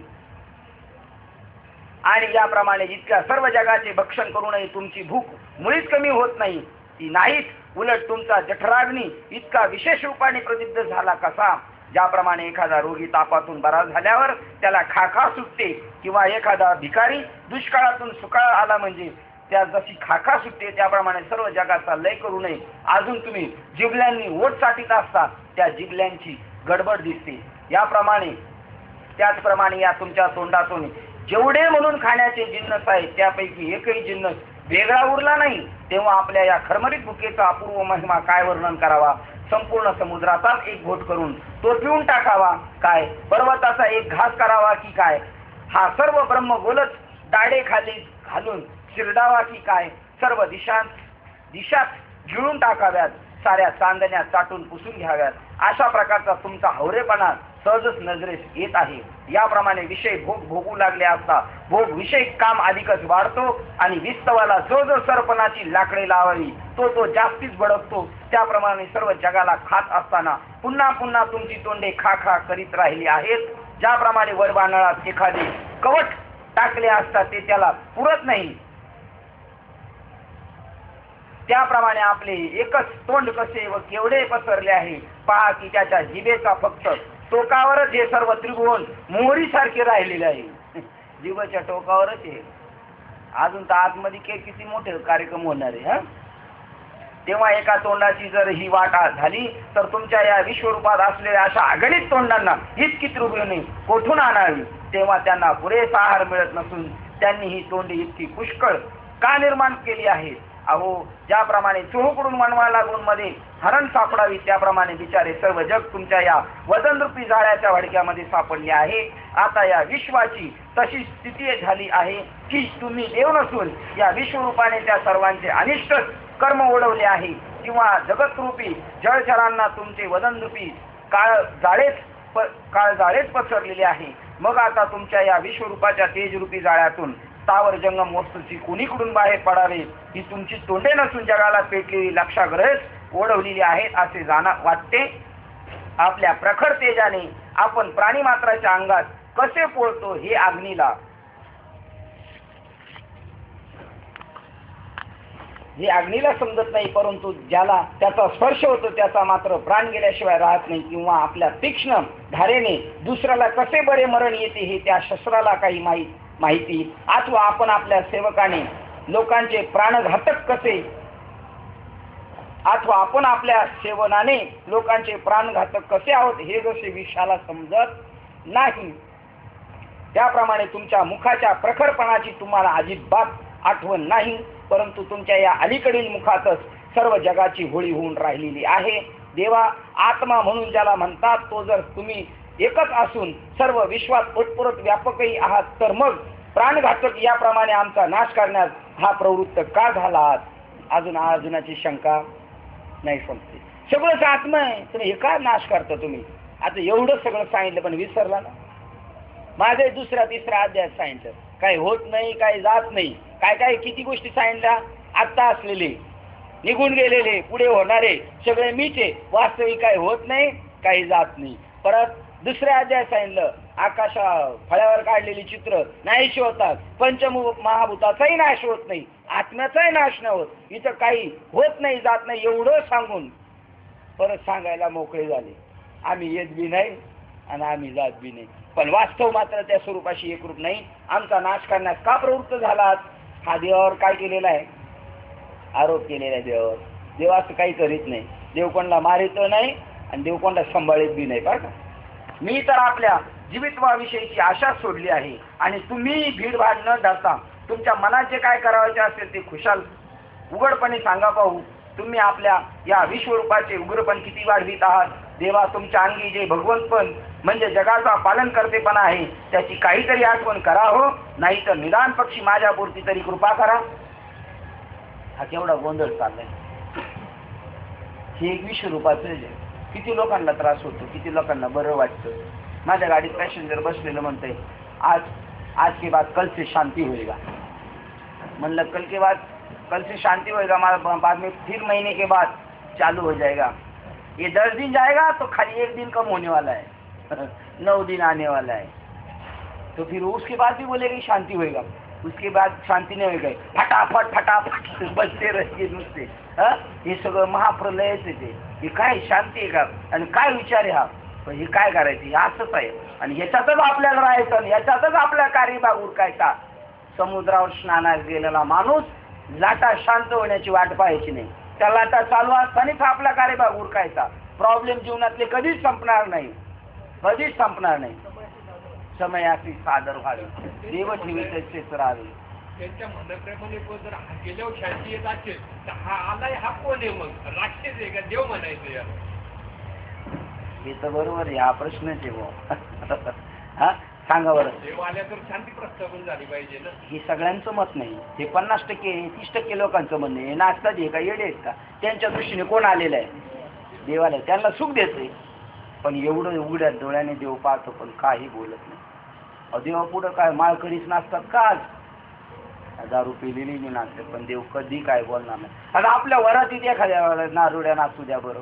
आणि याप्रमाणे इतक्या सर्व जगाचे भक्षण करूनही तुमची भूक मुळीच कमी होत नाही, ती नाहीच. उलट तुमचा जठराग्नी इतका विशेष रूपाने प्रसिद्ध झाला कसा. ज्याप्रमाणे एखादा रोगी तापातून बरा झाल्यावर त्याला खाखा सुटते, किंवा एखादा भिकारी दुष्काळातून सुकाळ आला म्हणजे त्या जशी खाखा सुटते, त्याप्रमाणे सर्व जगाचा लय करू नये अजून तुम्ही जिबल्यांनी ओठ साठीत असता, त्या जिबल्यांची गडबड दिसते. याप्रमाणे त्याचप्रमाणे या तुमच्या तोंडातून जेवढे म्हणून खाण्याचे जिन्नस आहेत त्यापैकी एकही जिन्नस वेगळा उरला नाही. तेव्हा आपल्या या खरमरीत भुकेचा अपूर्व महिमा काय वर्णन करावा. संपूर्ण समुद्राचाच एक घोट करून तो पिऊन टाकावा काय, पर्वताचा एक घास करावा की काय, हा सर्व ब्रह्मगोलच दाडे खाली घालून शिरडावा की काय, सर्व दिशात गिळून टाकाव्यात, साऱ्या चांदण्या चाटून पुसून घ्याव्यात. अशा प्रकारचा तुमचा हवरेपणा सहजच नजरेस येत आहे. याप्रमाणे विषय भोगू लागले असता भोग विषय काम अधिकच वाढतो आणि विस्तवाला जो जो सरपणाची लाकडे लावावी तो जास्तीच भडकतो. त्याप्रमाणे सर्व जगाला खात असताना पुन्हा पुन्हा तुमची तोंडे खा खा करीत राहिली आहेत. ज्याप्रमाणे वरबानळात एखादे कवट टाकले असता ते त्याला पुरत नाही, त्याप्रमाणे आपले एकच तोंड कसे व केवढे पसरले आहे. पहा की त्याच्या जिभेचा फक्त टोकावरच हे सर्व त्रिभुवन मोहरीसारखे राहिलेले आहे. जिभेच्या टोकावरच आहे. अजून तर आतमध्ये किती मोठे कार्यक्रम होणार आहे. तेव्हा एका तोंडाची जर ही वाट झाली तर तुमच्या या विश्वरूपात असलेल्या अशा अगणित तोंडांना इतकी त्रिभुवने कोठून आणावी. तेव्हा त्यांना पुरेसा आहार मिळत नसून त्यांनी ही तोंडे इतकी पुष्कळ का निर्माण केली आहे. अहो, ज्याप्रमाणे चोहकडून मनवा लागून मध्ये हरण सापडावी त्याप्रमाणे बिचारे सर्व जग तुमच्या या वजनरूपी जाळ्याच्या वडक्यामध्ये सापडले आहे. आता या विश्वाची तशी स्थिती झाली आहे की तुम्ही देव नसून या विश्वरूपाने त्या सर्वांचे अनिष्ट कर्म ओढवले आहे, किंवा जगतरूपी जळचरांना तुमचे वजनरूपी काळजाळेच पसरलेले आहे. मग आता तुमच्या या विश्वरूपाच्या तेजरूपी जाळ्यातून स्थावर जंगम वस्तूची कोणीकडून बाहेर पडावे ही तुमची तोंडे नसून जगाला पेटलेली लक्षाग्रहच ओढवलेली आहेत असे वाटते. आपल्या प्रखर तेजाने आपण प्राणीमात्राच्या अंगात कसे पोळतो हे अग्नीला समजत नाही, परंतु ज्याला त्याचा स्पर्श होतो त्याचा मात्र प्राण गेल्याशिवाय राहत नाही. किंवा आपल्या तीक्ष्ण धारेने दुसऱ्याला कसे बरे मरण येते हे त्या शस्त्राला काही माहिती, अथवा आपण आपल्या सेवकाने लोकांचे प्राणघातक कसे, अथवा आपण आपल्या सेवनाने लोकांचे प्राणघातक कसे आहोत हे जसे विषाला समजत नाही, त्याप्रमाणे तुमच्या मुखाच्या प्रखरपणाची तुम्हाला अजिबात आठवण नाही. परंतु तुमच्या या अलीकडील मुखातच सर्व जगाची होळी होऊन राहिलेली आहे. देवा आत्मा म्हणून ज्याला म्हणतात तो जर तुम्ही एकच असून सर्व विश्वात उत्पुरत व्यापकही आहात तर मग प्राणघातक याप्रमाणे आमचा नाश करण्यास हा प्रवृत्त का झाला. अर्जुनाची शंका नाही संपते. सगळंच आत्मा आहे, तुम्ही हे का नाश करता तुम्ही. आता एवढं सगळं सांगितलं पण विसरला ना. माझे दुसरा तिसरा अध्याय सांगितलं काही होत नाही, काही जात नाही, काय किती गोष्टी सांगितल्या. आत्ता असलेले, निघून गेलेले, पुढे होणारे सगळे मीचे. वास्तविक काही होत नाही, काही जात नाही. परत दुसऱ्या अध्याय सांगितलं आकाशा फळ्यावर काढलेली चित्र नाहीशी होतात, पंचमहाभूताचाही नाश होत नाही, आत्म्याचाही नाश नाही होत, इथं काही होत नाही जात नाही. एवढं सांगून परत सांगायला मोकळे झाले आम्ही येत बी नाही आणि आम्ही जात बी नाही, पण वास्तव मात्र त्या स्वरूपाशी एकरूप नाही. आमचा नाश करण्यास का प्रवृत्त झालात. हा देवावर काय केलेला आहे, आरोप केलेला आहे देवावर. देव असं काही करीत नाही, देव कोणाला मारित नाही आणि देव कोणाला सांभाळीत बी नाही. बरं का, मी तर आपल्या जीवितवाविषयीची आशा सोडली आहे आणि तुम्ही भीडभाड न धरता तुमच्या मनात जे काय करायचे असेल ते खुशाल उघडपणे सांगा पाहू. तुम्ही आपल्या या विश्वरूपाचे उग्रपण किती वाढवित आहात. देवा तुमच्या अंगी जे भगवंतपण म्हणजे जगाचा पालन करतेपणा आहे त्याची काहीतरी आठवण करा हो, नाही तर निदान पक्षी माझ्यापुरती तरी कृपा करा. हा केवढा गोंधळ चाललाय. हे एक विश्वरूपाचं किती लोकांना त्रास होतो, किती लोकांना बरं वाटतं. माझ्या गाडीत पॅसेंजर बसलेलं म्हणतंय आज के बाद कल से शांती होईल. मतलब कल से शांति होएगा, बाद में फिर महीने के बाद चालू हो जाएगा। ये 10 दिन जाएगा तो खाली 1 दिन कम होने वाला है 9 दिन आने वाला है। तो फिर उसके बाद भी बोलेगी शांति होएगा, उसके बाद शांति नहीं होएगा, फटाफट फटाफट बसते रहेंगे नुसते। हे सगळं महाप्रलयच येते। हे काय शांती आहे का? आणि काय विचार आहे हा? पण हे काय करायचं? हे असंच आहे आणि ह्याच्यातच आपल्याला राहायचं आणि ह्याच्यातच आपल्या कार्यभाग उरकायचा। समुद्रावर स्नानास गेलेला माणूस लाटा शांत होण्याची वाट पाहायची नाही, त्या लाटा चालू असतानाच आपला कार्यभाग उरकायचा। प्रॉब्लेम जीवनातले कधीच संपणार नाही, कधीच संपणार नाही। समयाची सादर व्हावी, देव ठेवीतच राहावे। त्यांच्या म्हणण्याप्रमाणे जर गेल्यावर शांती येत असेल तर हा आलाय, हा कोण आहे मग? राक्षस आहे का देव म्हणायचं यार? हे तर बरोबर आहे, हा प्रश्नच आहे भाऊ हा सांगा बरं। देव आल्या तर शांती प्रस्थापन झाली पाहिजे ना। हे सगळ्यांचं मत नाही, हे 50% 30% लोकांचं म्हणणं आहे। नाचतात हे का येडे आहेत का? त्यांच्या दृष्टीने कोण आलेलं आहे देवाला, त्यांना सुख देते, पण एवढं उघड्या डोळ्याने देव पाहतो पण काही बोलत नाही। देवा पुढं काय माळकरीच नाचतात का? आज दारू पिलेली नाचतात, पण देव कधी काय बोलणार नाही। आता आपल्या वरातीत एखाद्या नारुड्या नाचू द्या बरं,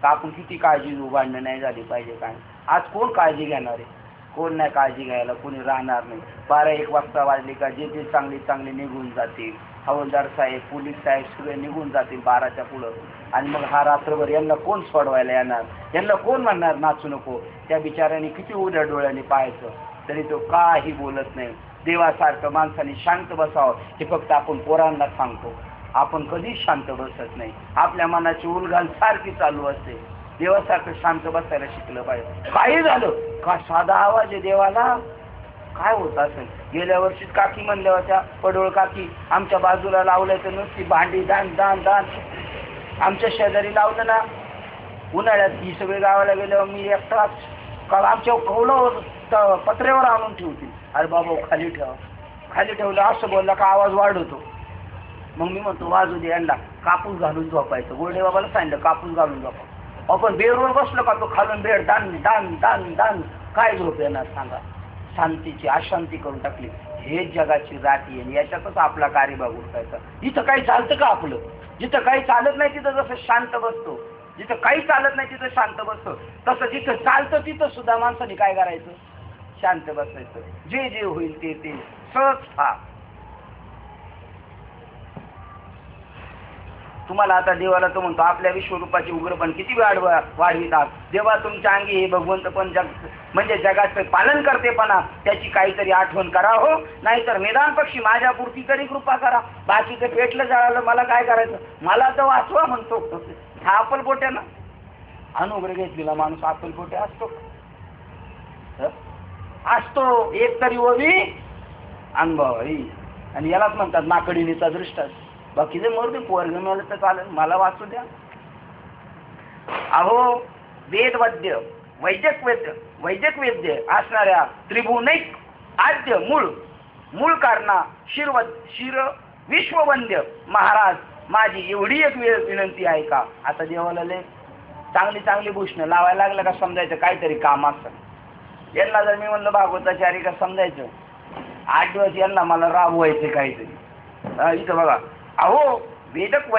का आपण किती काळजी भांडणं नाही झाली पाहिजे काय? आज कोण काळजी घेणार आहे? कोण नाही काळजी घ्यायला, कोणी राहणार नाही। 12-1 वाजता वाजले का जे जे चांगले निघून जातील, हवालदार साहेब, पोलीस साहेब सगळे निघून जातील 12च्या पुढं, आणि मग हा रात्रभर यांना कोण सोडवायला येणार? यांना कोण म्हणणार नाचू नको? त्या बिचाऱ्याने किती उघड्या डोळ्याने पाहायचं, तरी तो काही बोलत नाही। देवासारखं माणसाने शांत बसावं हे फक्त आपण पोरांना सांगतो, आपण कधीच शांत बसत नाही। आपल्या मनाची उलघाल सारखी चालू असते। देवासारखं शांत बसायला शिकलं पाहिजे। काही झालं का साधा आवाज आहे देवाला, काय होत असेल? गेल्या वर्षीच काकी म्हणल्या होत्या, पडोळ काकी, आमच्या बाजूला लावलंय तर नुसती भांडी दान दान दान। आमच्या शेजारी लावलं ना उन्हाळ्यात, ही सगळे गावाला गेल्यावर मी एकटाच काल आमच्या कौलावर पत्र्यावर आणून ठेवतील। अरे बाबा खाली ठेवा, खाली ठेवलं असं बोलला का आवाज वाढवतो। मग मी म्हणतो वाजू दे, यांना कापूस घालून झोपायचं। गोडे बाबाला सांगितलं कापूस घालून झोपा। आपण बेडवर बसलो का तो खालून बेड दान दान दान दान, काय झोप येणार सांगा? शांतीची अशांती करून टाकली। हेच जगाची जाती आहे, याच्यातच आपला कार्यभाग उरकायचा। जिथं काही चालतं का आपलं, जिथं काही चालत नाही तिथं जसं शांत बसतो, जिथं काही चालत नाही तिथं शांत बसतो, तसं जिथं चालतं तिथं सुद्धा माणसाने काय करायचं? शांत बसायचं। जे जे होईल ते ते सहज व्हा। तुम्हाला आता देवाला तो म्हणतो आपल्या विश्वरूपाचे उग्रपण किती वाढवितात। देवा तुमच्या अंगी हे भगवंत पण म्हणजे जगाचं पालन करतेपणा, त्याची काहीतरी आठवण करा हो, नाहीतर निदान पक्षी माझ्यापुरती तरी कृपा करा। बाकीचं पेटलं जळालं मला काय करायचं? मला तर वाचवा म्हणतो हा अक्कलपोट्यानं। अनुग्रह घेतलेला माणूस अक्कलपोटे असतो असतो, एक तरी ओवी अनुभव आणि यालाच म्हणतात नाकडीनीचा दृष्टास। बाकीचे मरते पोरग मिळालं तर चालेल, मला वाचू द्या। अहो वेदवद्य वैजक वेद्य असणाऱ्या त्रिभुवनैक आद्य मूळ कारणा शिर विश्ववंद्य महाराज, माझी एवढी एक विनंती आहे का? आता देवाला लय चांगली भूषणं लावायला लागलं का समजायचं काहीतरी काम असतं। यांना जर मी म्हणलं भागवताचार्य का समजायचं, 8 दिवस यांना मला राबवायचे काहीतरी। इथं बघा, अहो वैदिक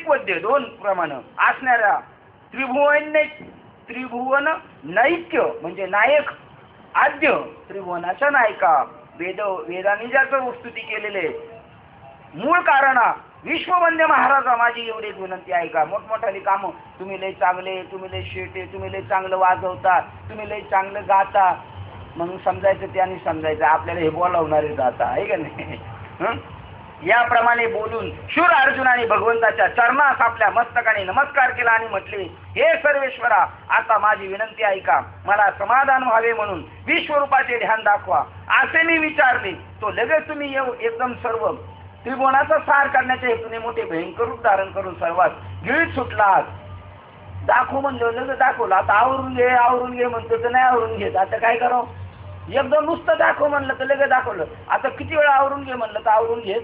वद्य 2 प्रमाण असणाऱ्या त्रिभुवन नैक्य म्हणजे नायक आद्य त्रिभुवनाच्या नायका, वेदांनी ज्याचं स्तुती केलेले मूळ कारणा विश्ववंद्य महाराजा, माझी एवढी विनंती आहे का? मोठमोठाली कामं तुम्ही लय चांगले, तुम्ही लय शेटे, तुम्ही लय चांगलं वाजवता, तुम्ही लय चांगलं गाता, म्हणून समजायचं त्याने समजायचं आपल्याला हे बोलावणारे जाता आहे का नाही? याप्रमाणे बोलून शूर अर्जुनाने भगवंताच्या चरणास आपल्या मस्तकाने नमस्कार केला आणि म्हटले, हे सर्वेश्वरा, आता माझी विनंती आहे का? मला समाधान व्हावे म्हणून विश्वरूपाचे ध्यान दाखवा। असे मी विचारले तो लगेच तुम्ही एकदम सर्व त्रिभुवनाचा सार करण्याच्या हेतूने मोठे भयंकर रूप धारण करून सर्वात गिळीत सुटला। दाखव म्हणलं लगेच दाखवलं। आता आवरून घे म्हणतो तर नाही आवरून घेत, आता काय करावं? एकदम नुसतं दाखव म्हणलं तर लगेच दाखवलं। आता किती वेळा आवरून घे म्हणलं तर आवरून घेत।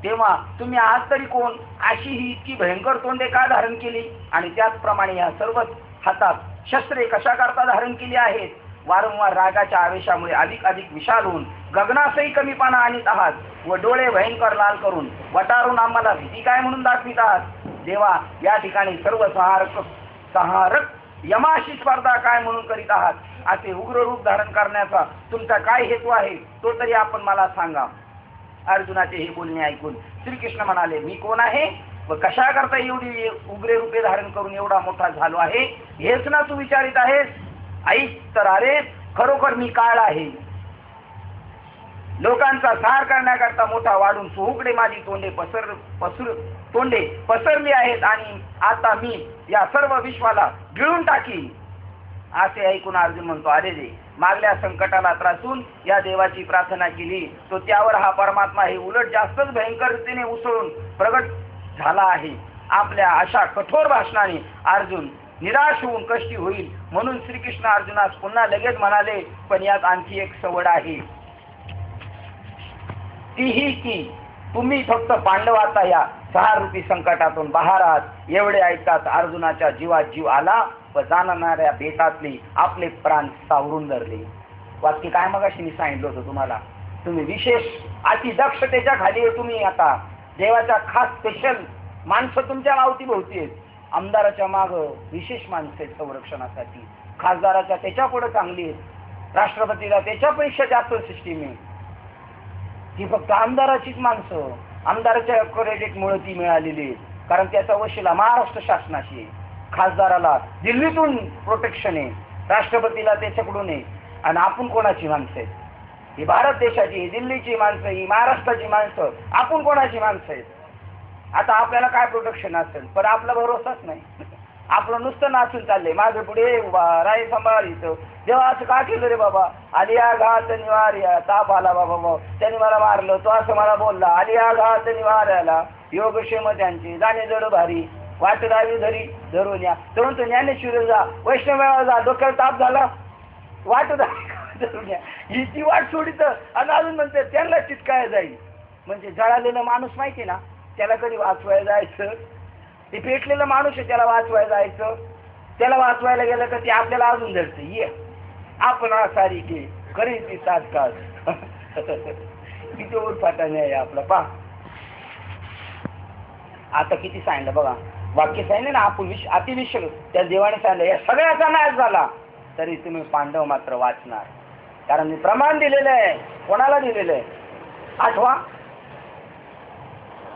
तेव्हा तुम्ही आज तरी कोण? अशी ही इतकी भयंकर तोंडे का धारण केली? आणि त्याचप्रमाणे या सर्व हातात शस्त्रे कशा करता धारण केली आहेत? वारंवार रागाच्या आवेशामुळे अधिक अधिक विशाल होऊन गगनासही कमीपणा आणीत आहात व डोळे भयंकर लाल करून वटारून आम्हाला भीती काय म्हणून दाखवित आहात. देवा, या ठिकाणी सर्व संहारक यमाशी स्पर्धा काय म्हणून करीत आहात. असे उग्र रूप धारण करण्याचा तुमचा काय हेतू आहे तो तरी आपण मला सांगा. अर्जुनाचे हे बोलणे ऐकून श्रीकृष्ण म्हणाले, मी कोण आहे व कशा करता एवढी उग्रे रूपे धारण करून एवढा मोठा झालो आहे, हेच ना तू विचारित आहेस. ऐक तर, अरे खरोखर मी काळ आहे. लोकांचा सार करण्याकरता मोठा वाढून चोहुकडे माझी तोंडे पसरली आहेत आणि आता मी या सर्व विश्वाला गिळून टाकी. असे ऐकून अर्जुन म्हणतो, अरे रे, मागल्या संकटाला त्रासून या देवाची प्रार्थना केली तो त्यावर हा परमात्मा हे उलट जास्तच भयंकरतेने उसळून प्रगट झाला आहे. आपल्या अशा कठोर भाषणाने अर्जुन निराश होऊन कष्टी होईल म्हणून श्रीकृष्ण अर्जुनास पुन्हा लगेच म्हणाले, पण यात आणखी एक सवड आहे, ती ही की तुम्ही फक्त पांडवाचा या 6 रूपी संकटातून बाहेर आहात. एवढे ऐकताच अर्जुनाच्या जीवात जीव आला व जाणणाऱ्या बेतातली आपले प्राण सावरून धरले. वाक्य काय मगाशी मी सांगितलं होतं तुम्हाला. तुम्ही विशेष अतिदक्षतेच्या खाली तुम्ही आता देवाच्या खास स्पेशल माणसं तुमच्या अवतीभोवती आहेत. आमदाराच्या माग विशेष माणसं आहेत संरक्षणासाठी, खासदाराच्या त्याच्या पुढे चांगली आहेत, राष्ट्रपतीला त्याच्यापेक्षा जास्त सिस्टीम आहे. ती फक्त आमदाराचीच माणसं, आमदाराच्या क्रेडिटमुळे ती मिळालेली आहे, कारण त्याचा वशिला महाराष्ट्र शासनाशी आहे. खासदाराला दिल्लीतून प्रोटेक्शन आहे, राष्ट्रपतीला त्याच्याकडून आहे. आणि आपण कोणाची माणसं आहेत? ही भारत देशाची, ही दिल्लीची माणसं, ही महाराष्ट्राची माणसं, आपण कोणाची माणसं आहेत? आता आपल्याला काय प्रोटेक्शन असेल, पण आपला भरोसाच नाही. आपलं नुसतं नाचून चाललंय, माझं पुढे राय सांभाळित. जेव्हा असं का केलं रे बाबा, आलिया घात निवार्या, ताप आला बाबा, त्याने मला मारलं, तो असं मला बोलला, आलिया घात निवार्याला योगक्षेम त्यांची जाणे जड भारी वाट रावी धरी धरून या. तरुण ज्ञानेश्वर जा, वैष्णव जा, डोक्याला ताप झाला वाट धरून या. ही ती वाट सोडित आणि अजून म्हणते त्यांना चिटकाय जाईल. म्हणजे जळालेला माणूस माहिती ना, त्याला कधी वाचवायला जायचं, ते पेटलेला माणूस आहे त्याला वाचवायला जायचं, त्याला वाचवायला गेलं तर ते आपल्याला अजून धरतं, ये आपण सारी की खरी ती तात्काळ. किती उरफाटाने आहे आपला पा. आता किती सांगितलं बघा, वाक्य सांगितलं ना, आपण अतिविश्व त्या देवाने सांगितलं या सगळ्याचा नाश झाला तरी तुम्ही पांडव मात्र वाचणार. कारण मी प्रमाण दिलेलं आहे. कोणाला दिलेलं आहे आठवा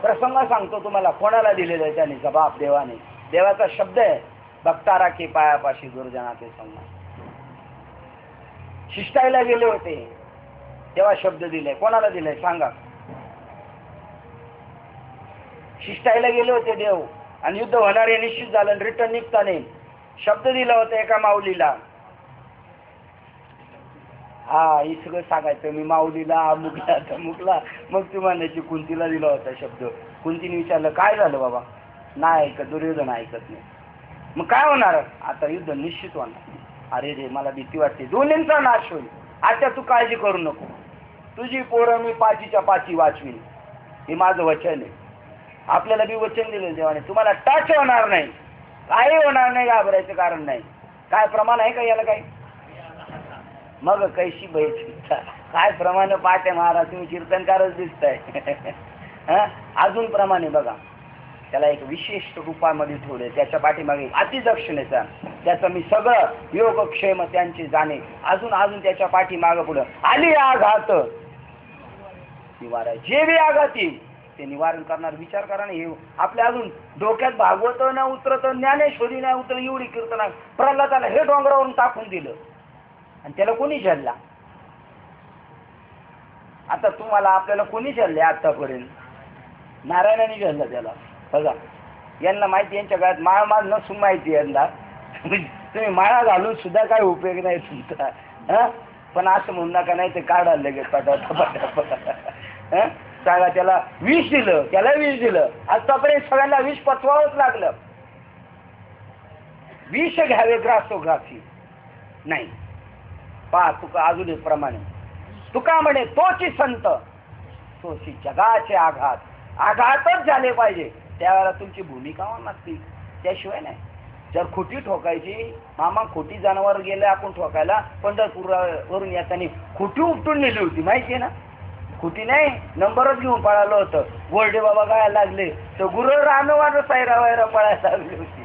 प्रसंग सांगतो तुम्हाला, कोणाला दिलेलं आहे त्याने जबाब देवाने. देवाचा शब्द आहे, भक्ता राखे पायापाशी दुर्जनाचे संग. शिष्टाईला गेले होते तेव्हा शब्द दिले, कोणाला दिले सांगा? शिष्टाईला गेले होते देव आणि युद्ध होणार हे निश्चित झालं, रिटर्न निघता नाही. शब्द दिला होता एका माऊलीला, हा हे सगळं सांगायचं, मी माऊलीला अमुकला तमुकला. मग ती म्हणायची कुंतीला दिला होता शब्द. कुंतीने विचारलं काय झालं बाबा, नाही ऐकत, दुर्योधन ऐकत नाही. मग काय होणार? आता युद्ध निश्चित होणार. अरे रे, मला भीती वाटते, दोन्हींचा नाश होईल. आता तू काळजी करू नको, तुझी पोरं मी 5च्या 5 वाचवीन, हे माझं वचन आहे. आपल्याला बी वचन दिलं देवाने, तुम्हाला टच होणार नाही, काही होणार नाही, घाबरायचं कारण नाही. काय प्रमाण आहे का याला काही? मग कैशी बैठ काय प्रमाण पाठ आहे महाराज, तुम्ही कीर्तनकारच दिसताय. अजून प्रमाणे बघा, त्याला एक विशेष रूपामध्ये ठेवले, त्याच्या पाठीमागे अतिदक्षिणेचा, त्याचं मी सगळं योगक्षेम त्यांचे जाणे. अजून त्याच्या पाठीमागं पुढं आली आघात निवारा, जे बी आघात येईल ते निवारण करणार. विचार करा ना, हे आपल्या अजून डोक्यात भागवत न उतरत, ज्ञानेश्वरी नाही उतरत, एवढी कीर्तन. प्रल्हादाला हे डोंगरावरून टाकून दिलं आणि त्याला कोणी झेलला? आता तुम्हाला आपल्याला कोणी झेलले आतापर्यंत? नारायणाने झेलला त्याला. बघा, यांना माहिती, यांच्या गळ्यात माळ नसून माहिती यंदा. तुम्ही माळा घालून सुद्धा काय उपयोग नाही तुमचा. पण असं म्हणू नका, नाही ते काढायला लगेच पटापट. सांगा त्याला विष दिलं, त्याला विष दिलं. आतापर्यंत सगळ्यांना विष पचवावंच लागलं. विष घ्यावे ग्रासोग्रासी नाही. पहा तुका अजून एक प्रमाणे, तुका म्हणे तोची संत तोची जगाचे आघातच झाले पाहिजे. त्यावेळेला तुमची भूमिका नसती, त्याशिवाय नाही. जर खोटी ठोकायची, मामा खोटी जनावर गेले आपण ठोकायला, पंढरपूरवरून येताना खोटी उपटून नेली होती माहिती आहे ना. खोटी नाही, नंबरच घेऊन पळालं होतं. गोल्डे बाबा गायला लागले तर गुरं रानवानं सायरा वायरा पळायला लागली होती.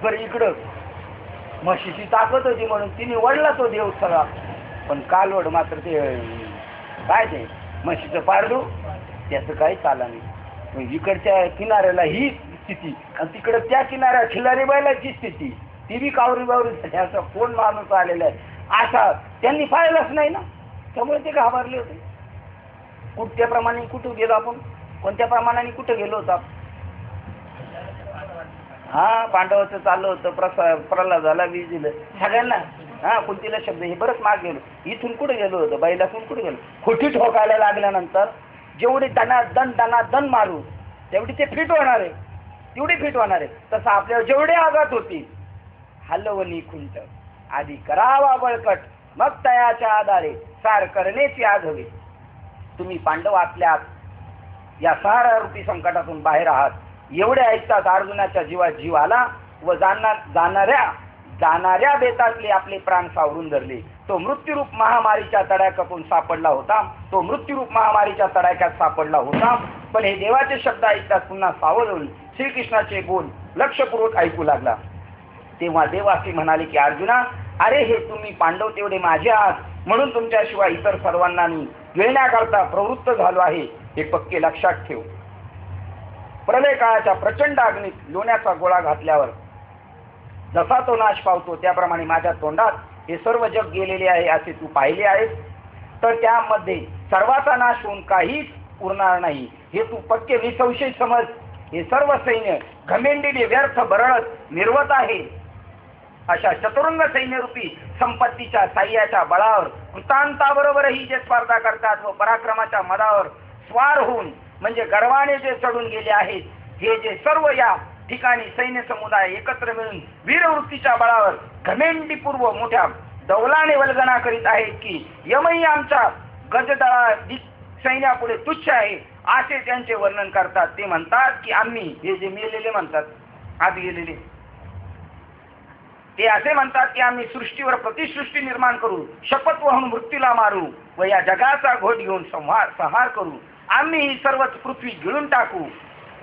बरं इकडं म्हशीची ताकद होती म्हणून तिने वडला तो देव सगळा, पण कालवड मात्र ते काय ते म्हशीचं पारडू त्याचं काही चाला नाही. इकडच्या किनाऱ्याला ही स्थिती आणि तिकडे त्या किनाऱ्या खिल्लारी बैलाची स्थिती, ती बी कावरी बावरी झाली. असा कोण माणूस आलेला आहे असा त्यांनी पाहिलंच नाही ना, त्यामुळे ते घाबरले होते. कुठल्याप्रमाणे कुठं गेलो आपण, कोणत्या प्रमाणाने कुठं गेलो होतो. हा पांडवाचं चाललं होतं, प्रल्हादाला वीज दिलं सगळ्यांना. हा कुंतीला शब्द हे बरंच माग गेलो. इथून कुठे गेलो होतो, बैलातून कुठे गेलो. खोटी ठोकायला लागल्यानंतर जेवढे दन मारू तेवढी ते फिट होणार आहे, तेवढी फिट होणार आहे. तसं आपल्याला जेवढे आघात होती हलवणी खुंट आधी करावा बळकट, मग तयाच्या आधारे सार करण्याची आघावी. तुम्ही पांडव आपल्या या सहारा रूपी संकटातून बाहेर आहात एवढे ऐकतात अर्जुनाच्या जीव आला व जाणाऱ्या बेतातले आपले प्राण सावरून धरले. तो मृत्यूरूप महामारीच्या तडाख्यातून सापडला होता, तो मृत्यूरूप महामारीच्या तडाख्यात सापडला होता. पण हे देवाचे शब्द ऐकतात पुन्हा सावरून श्रीकृष्णाचे बोल लक्षपूर्वक ऐकू लागला. तेव्हा देव असे म्हणाले की अर्जुना, अरे हे तुम्ही पांडव तेवढे माझे आहात, म्हणून तुमच्याशिवाय इतर सर्वांना मी गिळण्याकरता प्रवृत्त झालो आहे, हे पक्के लक्षात ठेव. प्रलय काळाच्या प्रचंड अग्नीत लोण्याचा गोळा घातल्यावर जसा तो नाश पावतो त्याप्रमाणे माझ्या तोंडात हे सर्व जग गेलेले आहे असे तू पाहिले आहेस. तर त्यामध्ये सर्वाचा नाश होऊन काहीच उरणार नाही हे तू पक्के निसंशय समज. हे सर्व सैन्य घमेंडीने व्यर्थ बरळत निर्वत आहे. अशा चतुरंग सैन्यरूपी संपत्तीच्या साह्याच्या बळावर कृतांताबरोबरही जे स्पर्धा करतात व पराक्रमाच्या मदावर स्वार होऊन म्हणजे गर्वाने जे चढून गेले आहेत, हे जे सर्व या ठिकाणी सैन्य समुदाय एकत्र मिळून वीरवृत्तीच्या बळावर घमेंडीपूर्व मोठ्या दौलाने वल्गना करीत आहेत की यमही आमच्या गजदळा सैन्यापुढे तुच्छ आहे असे त्यांचे वर्णन करतात. ते म्हणतात की आम्ही, हे जे मेलेले म्हणतात आत गेलेले, ते असे म्हणतात की आम्ही सृष्टीवर प्रतिसृष्टी निर्माण करू, शपथ वाहून मृत्यूला मारू व या जगाचा घोट घेऊन संहार करू. आम्ही ही सर्वच पृथ्वी गिळून टाकू,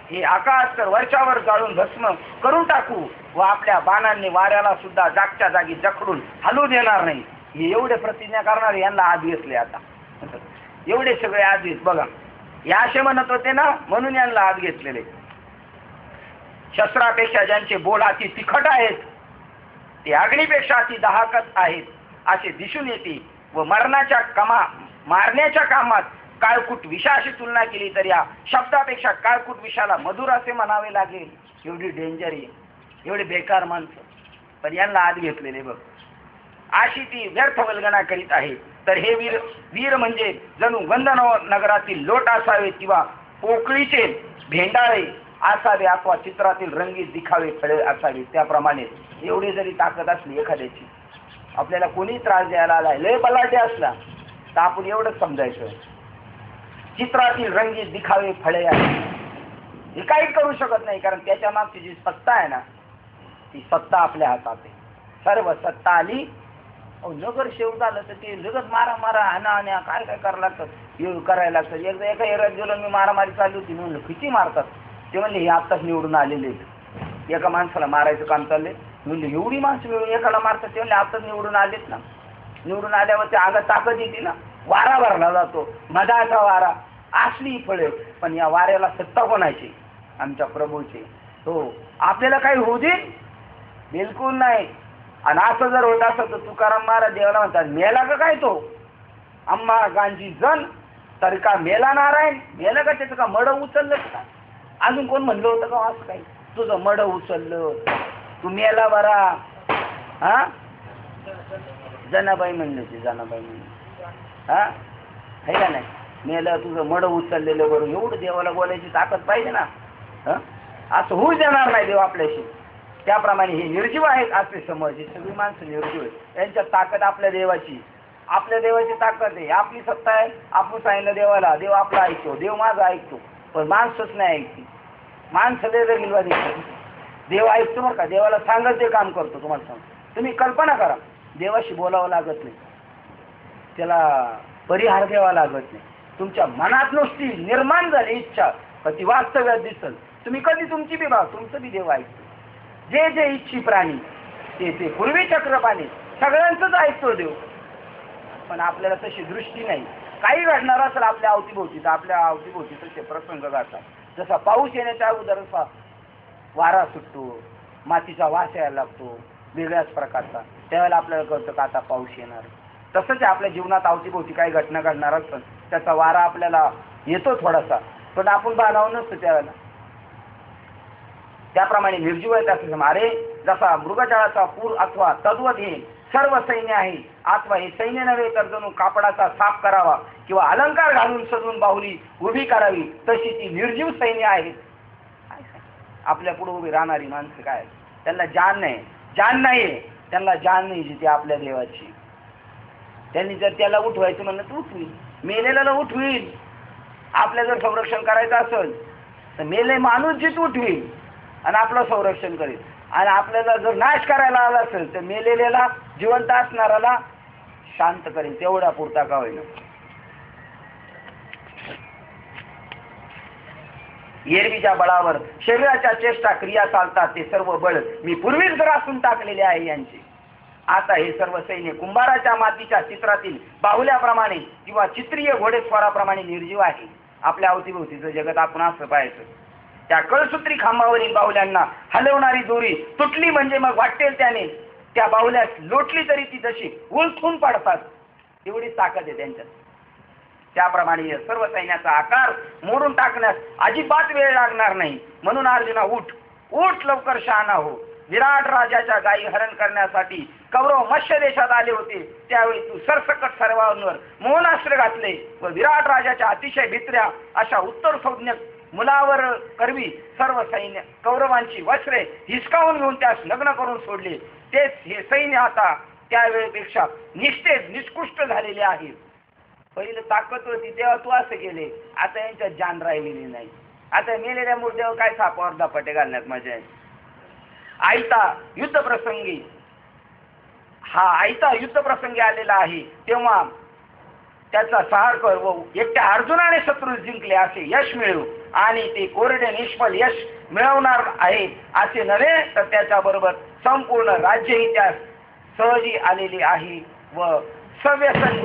हे आकाश तर वरच्यावर जाळून भस्म करून टाकू व आपल्या बाणांनी वाऱ्याला सुद्धा जागच्या जागी जखडून हलू देणार नाही. हे एवढे प्रतिज्ञा करणारे यांना आत घेतले. आता एवढे सगळे आधीच बघा या असे म्हणत होते ना, म्हणून यांना आत घेतलेले. शस्त्रापेक्षा ज्यांचे बोल अति तिखट आहेत ते अग्नीपेक्षा अति दाहकत आहेत असे दिसून येते व मारण्याच्या कामात काळकूट विषाशी तुलना केली तर या शब्दापेक्षा काळकूट विषाला मधुर असे म्हणावे लागेल. एवढी डेंजर आहे, एवढे बेकार माणसं, पण यांना आत घेतलेले बघ. अशी ती व्यर्थ वल्गना करीत आहे. तर हे वीर म्हणजे जणू गंधनगरातील लोट असावे किंवा पोकळीचे भेंडाळे असावे अथवा चित्रातील रंगीत दिखावे फळे असावे. त्याप्रमाणे एवढी जरी ताकद असली एखाद्याची, आपल्याला कोणी त्रास द्यायला आलाय, लय बलाढ्य असला तर आपण एवढंच समजायचं, चित्रातील रंगीत दिखावे फळे आहे, हे काही करू शकत नाही. कारण त्याच्या मागची जी सत्ता आहे ना, ती सत्ता आपल्या हातात आहे. सर्व सत्ता आली. नगर शेव झालं तर ते लगत मारा हाना काय करायला लागतात, करायला लागतात. एकदा एका एरियात गेलो मी, मारामारी चालली होती. म्हणलं किती मारतात, ते म्हणले हे आत्ताच निवडून आलेले, एका माणसाला मारायचं काम चाललंय. म्हणले एवढी माणसं मिळून एकाला मारतात, ते म्हणले आत्ताच निवडून आलेत ना. निवडून आल्यावर ते अंगात ताकद येते ना, वारा भरला जातो, मधाचा वारा. असली फळे, पण या वाऱ्याला सत्ता कोणाची? आमच्या प्रभूची. हो, आपल्याला काही होऊ दे बिलकुल नाही. आणि असं जर होत असं तर तुकाराम महाराज देवाला म्हणतात, मेला का काय तो अम्मा गांजी जन तर का मेला नारायण? मेला का? त्याचं का मड उचललं का? अजून कोण म्हणलं होतं का असं काही? तुझं मड उचललं, तू मेला बरा. हा, जनाबाई म्हणले होते, जनाबाई म्हणले. हा, आहे का नाही? मेलं तुझं मड उचललेलं बरं. एवढं देवाला बोलायची ताकद पाहिजे ना. असं होऊ देणार नाही देव आपल्याशी. त्याप्रमाणे हे निर्जीव आहेत असे समज. ही सगळी माणसं निर्जीव आहेत, यांच्यात ताकद आपल्या देवाची ताकद आहे. आपली सत्ता आहे. आपण सांगितलं देवाला, देव आपला ऐकतो, देव माझा ऐकतो. पण माणसंच नाही ऐकते. माणसं लय रगिलवादी. देव ऐकतो बरं का, देवाला सांगत ते काम करतो. तुम्हाला सांगतो, तुम्ही कल्पना करा, देवाशी बोलावं लागत नाही, त्याला परिहार द्यावा लागत नाही. तुमच्या मनात नुसती निर्माण झाली इच्छा तर ती वास्तव्यात दिसल. तुम्ही कधी तुमची बी तुमचं बी देव ऐकतो. जे जे इच्छी प्राणी ते पूर्वी चक्रपाणी सगळ्यांचंच ऐकतो देव. पण आपल्याला तशी दृष्टी नाही. काही घडणार असेल आपल्या अवतीभोवती तर आपल्या अवतीभोवती तसे प्रसंग घडतात. जसा पाऊस येण्याच्या अगोदर वारा सुटतो, मातीचा वास यायला लागतो वेगळ्याच प्रकारचा, त्यावेळेला आपल्याला कळतं का आता पाऊस येणार. तसंच आपल्या जीवनात अवतीभोवती काही घटना घडणार असतात, त्याचा वारा आपल्याला येतो थोडासा, पण आपण भानावर नसतो त्यावेळेला. त्याप्रमाणे निर्जीवायचा असं अरे जसा मृगजळाचा पूर अथवा तद्वत हे सर्व सैन्य आहे, अथवा हे सैन्य नव्हे तर जणू कापडाचा साफ करावा किंवा अलंकार घालून सजून बाहुली उभी करावी, तशी ती निर्जीव सैन्य आहेत. आपल्या पुढे उभी राहणारी माणसं काय, त्यांना जान नाही, त्यांना जान नाही जी ती आपल्या देवाची. त्यांनी जर त्याला उठवायचं म्हणलं तर उठवील, मेलेल्याला उठवील. आपलं जर संरक्षण करायचं असेल तर मेले माणूस जित उठवील आणि आपलं संरक्षण करेल. आणि आपल्याला जर नाश करायला आला असेल तर मेलेल्याला जिवंत असणाऱ्याला शांत करेल, तेवढा पुरता का होईना. एरवीच्या बळावर शरीराच्या चेष्टा क्रिया चालतात, ते सर्व बळ मी पूर्वीच ग्रासून टाकलेले आहे यांचे. आता हे सर्व सैन्य कुंभाराच्या मातीच्या चित्रातील बाहुल्याप्रमाणे किंवा चित्रीय घोडेस्वाराप्रमाणे निर्जीव आहे. आपल्या अवतीभोवतीचं जगत आपण असं पाहायचं. त्या कळसूत्री खांबावरील बाहुल्यांना हलवणारी दोरी तुटली म्हणजे मग वाटेल त्याने त्या बाहुल्यास लोटली तरी ती तशी उलथून पडतात, एवढी ताकद आहे त्यांच्यात. त्याप्रमाणे सर्व सैन्याचा आकार मोडून टाकण्यास अजिबात वेळ लागणार नाही. म्हणून अर्जुना उठ लवकर शहाणा हो. विराट राजाच्या गायी हरण करण्यासाठी कौरव मत्स्य देशात आले होते, त्यावेळी तू सरसकट सर्वांवर मोहनास्त्र घातले व विराट राजाच्या अतिशय भित्र्या अशा उत्तर संज्ञक मुलावर करवी सर्व सैन्य कौरवांची वस्त्रे हिसकावून घेऊन त्यास लग्न करून सोडले. तेच हे सैन्य आता त्यावेळेपेक्षा निष्ठेत निष्कृष्ट झालेले आहे. पहिलं ताकद होती तेव्हा तू असं केले, आता यांच्यात जान राहिलेली नाही. आता मेलेल्या मुर्द्यावर काय सापावर दापटे घालण्यात मजा आहे. आयता युद्ध प्रसंगी आलेला आहे, तेव्हा त्याचा सहार कर व एकट्या अर्जुनाने शत्रू जिंकले असे यश मिळवू आणि ते कोरडे निष्फळ यश मिळवणार आहे असे नव्हे, तर त्याच्याबरोबर संपूर्ण राज्यही त्यास सहजी आलेले आहे व सव्यसन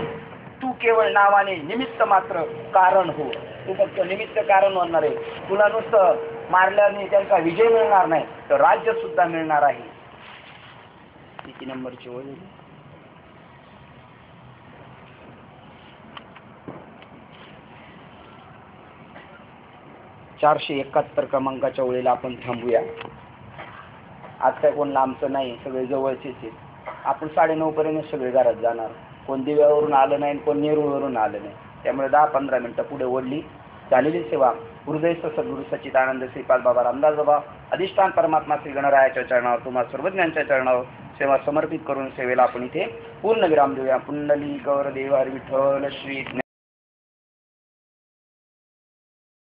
तू केवळ नावाने निमित्त मात्र कारण हो. तू फक्त निमित्त कारण होणार आहे. तुला नुसतं मारल्याने त्यांचा विजय मिळणार नाही, तर राज्य सुद्धा मिळणार आहे. किती नंबरची ओळ? 471 क्रमांकाच्या ओळीला आपण थांबूया. आज काय कोण लांबचं नाही, सगळे जवळचेच आहेत. आपण 9:30 पर्यंत सगळे घरात जाणार. कोण दिव्यावरून आलं नाही, कोण नेरूळवरून आलं नाही. त्यामुळे 10-15 मिनिटं पुढे ओढली. झालेली सेवा हृदयस्थ सद्गुरू सच्चिदानंद श्रीपाद बाबा रामदास बाबा अधिष्ठान परमात्मा श्री गणरायाच्या चरणावर, तुम्हा सर्वज्ञांच्या चरणावर सेवा समर्पित करून सेवेला आपण इथे पूर्ण विराम देऊया. पुंडली गौर देव हरी विठ्ठल श्री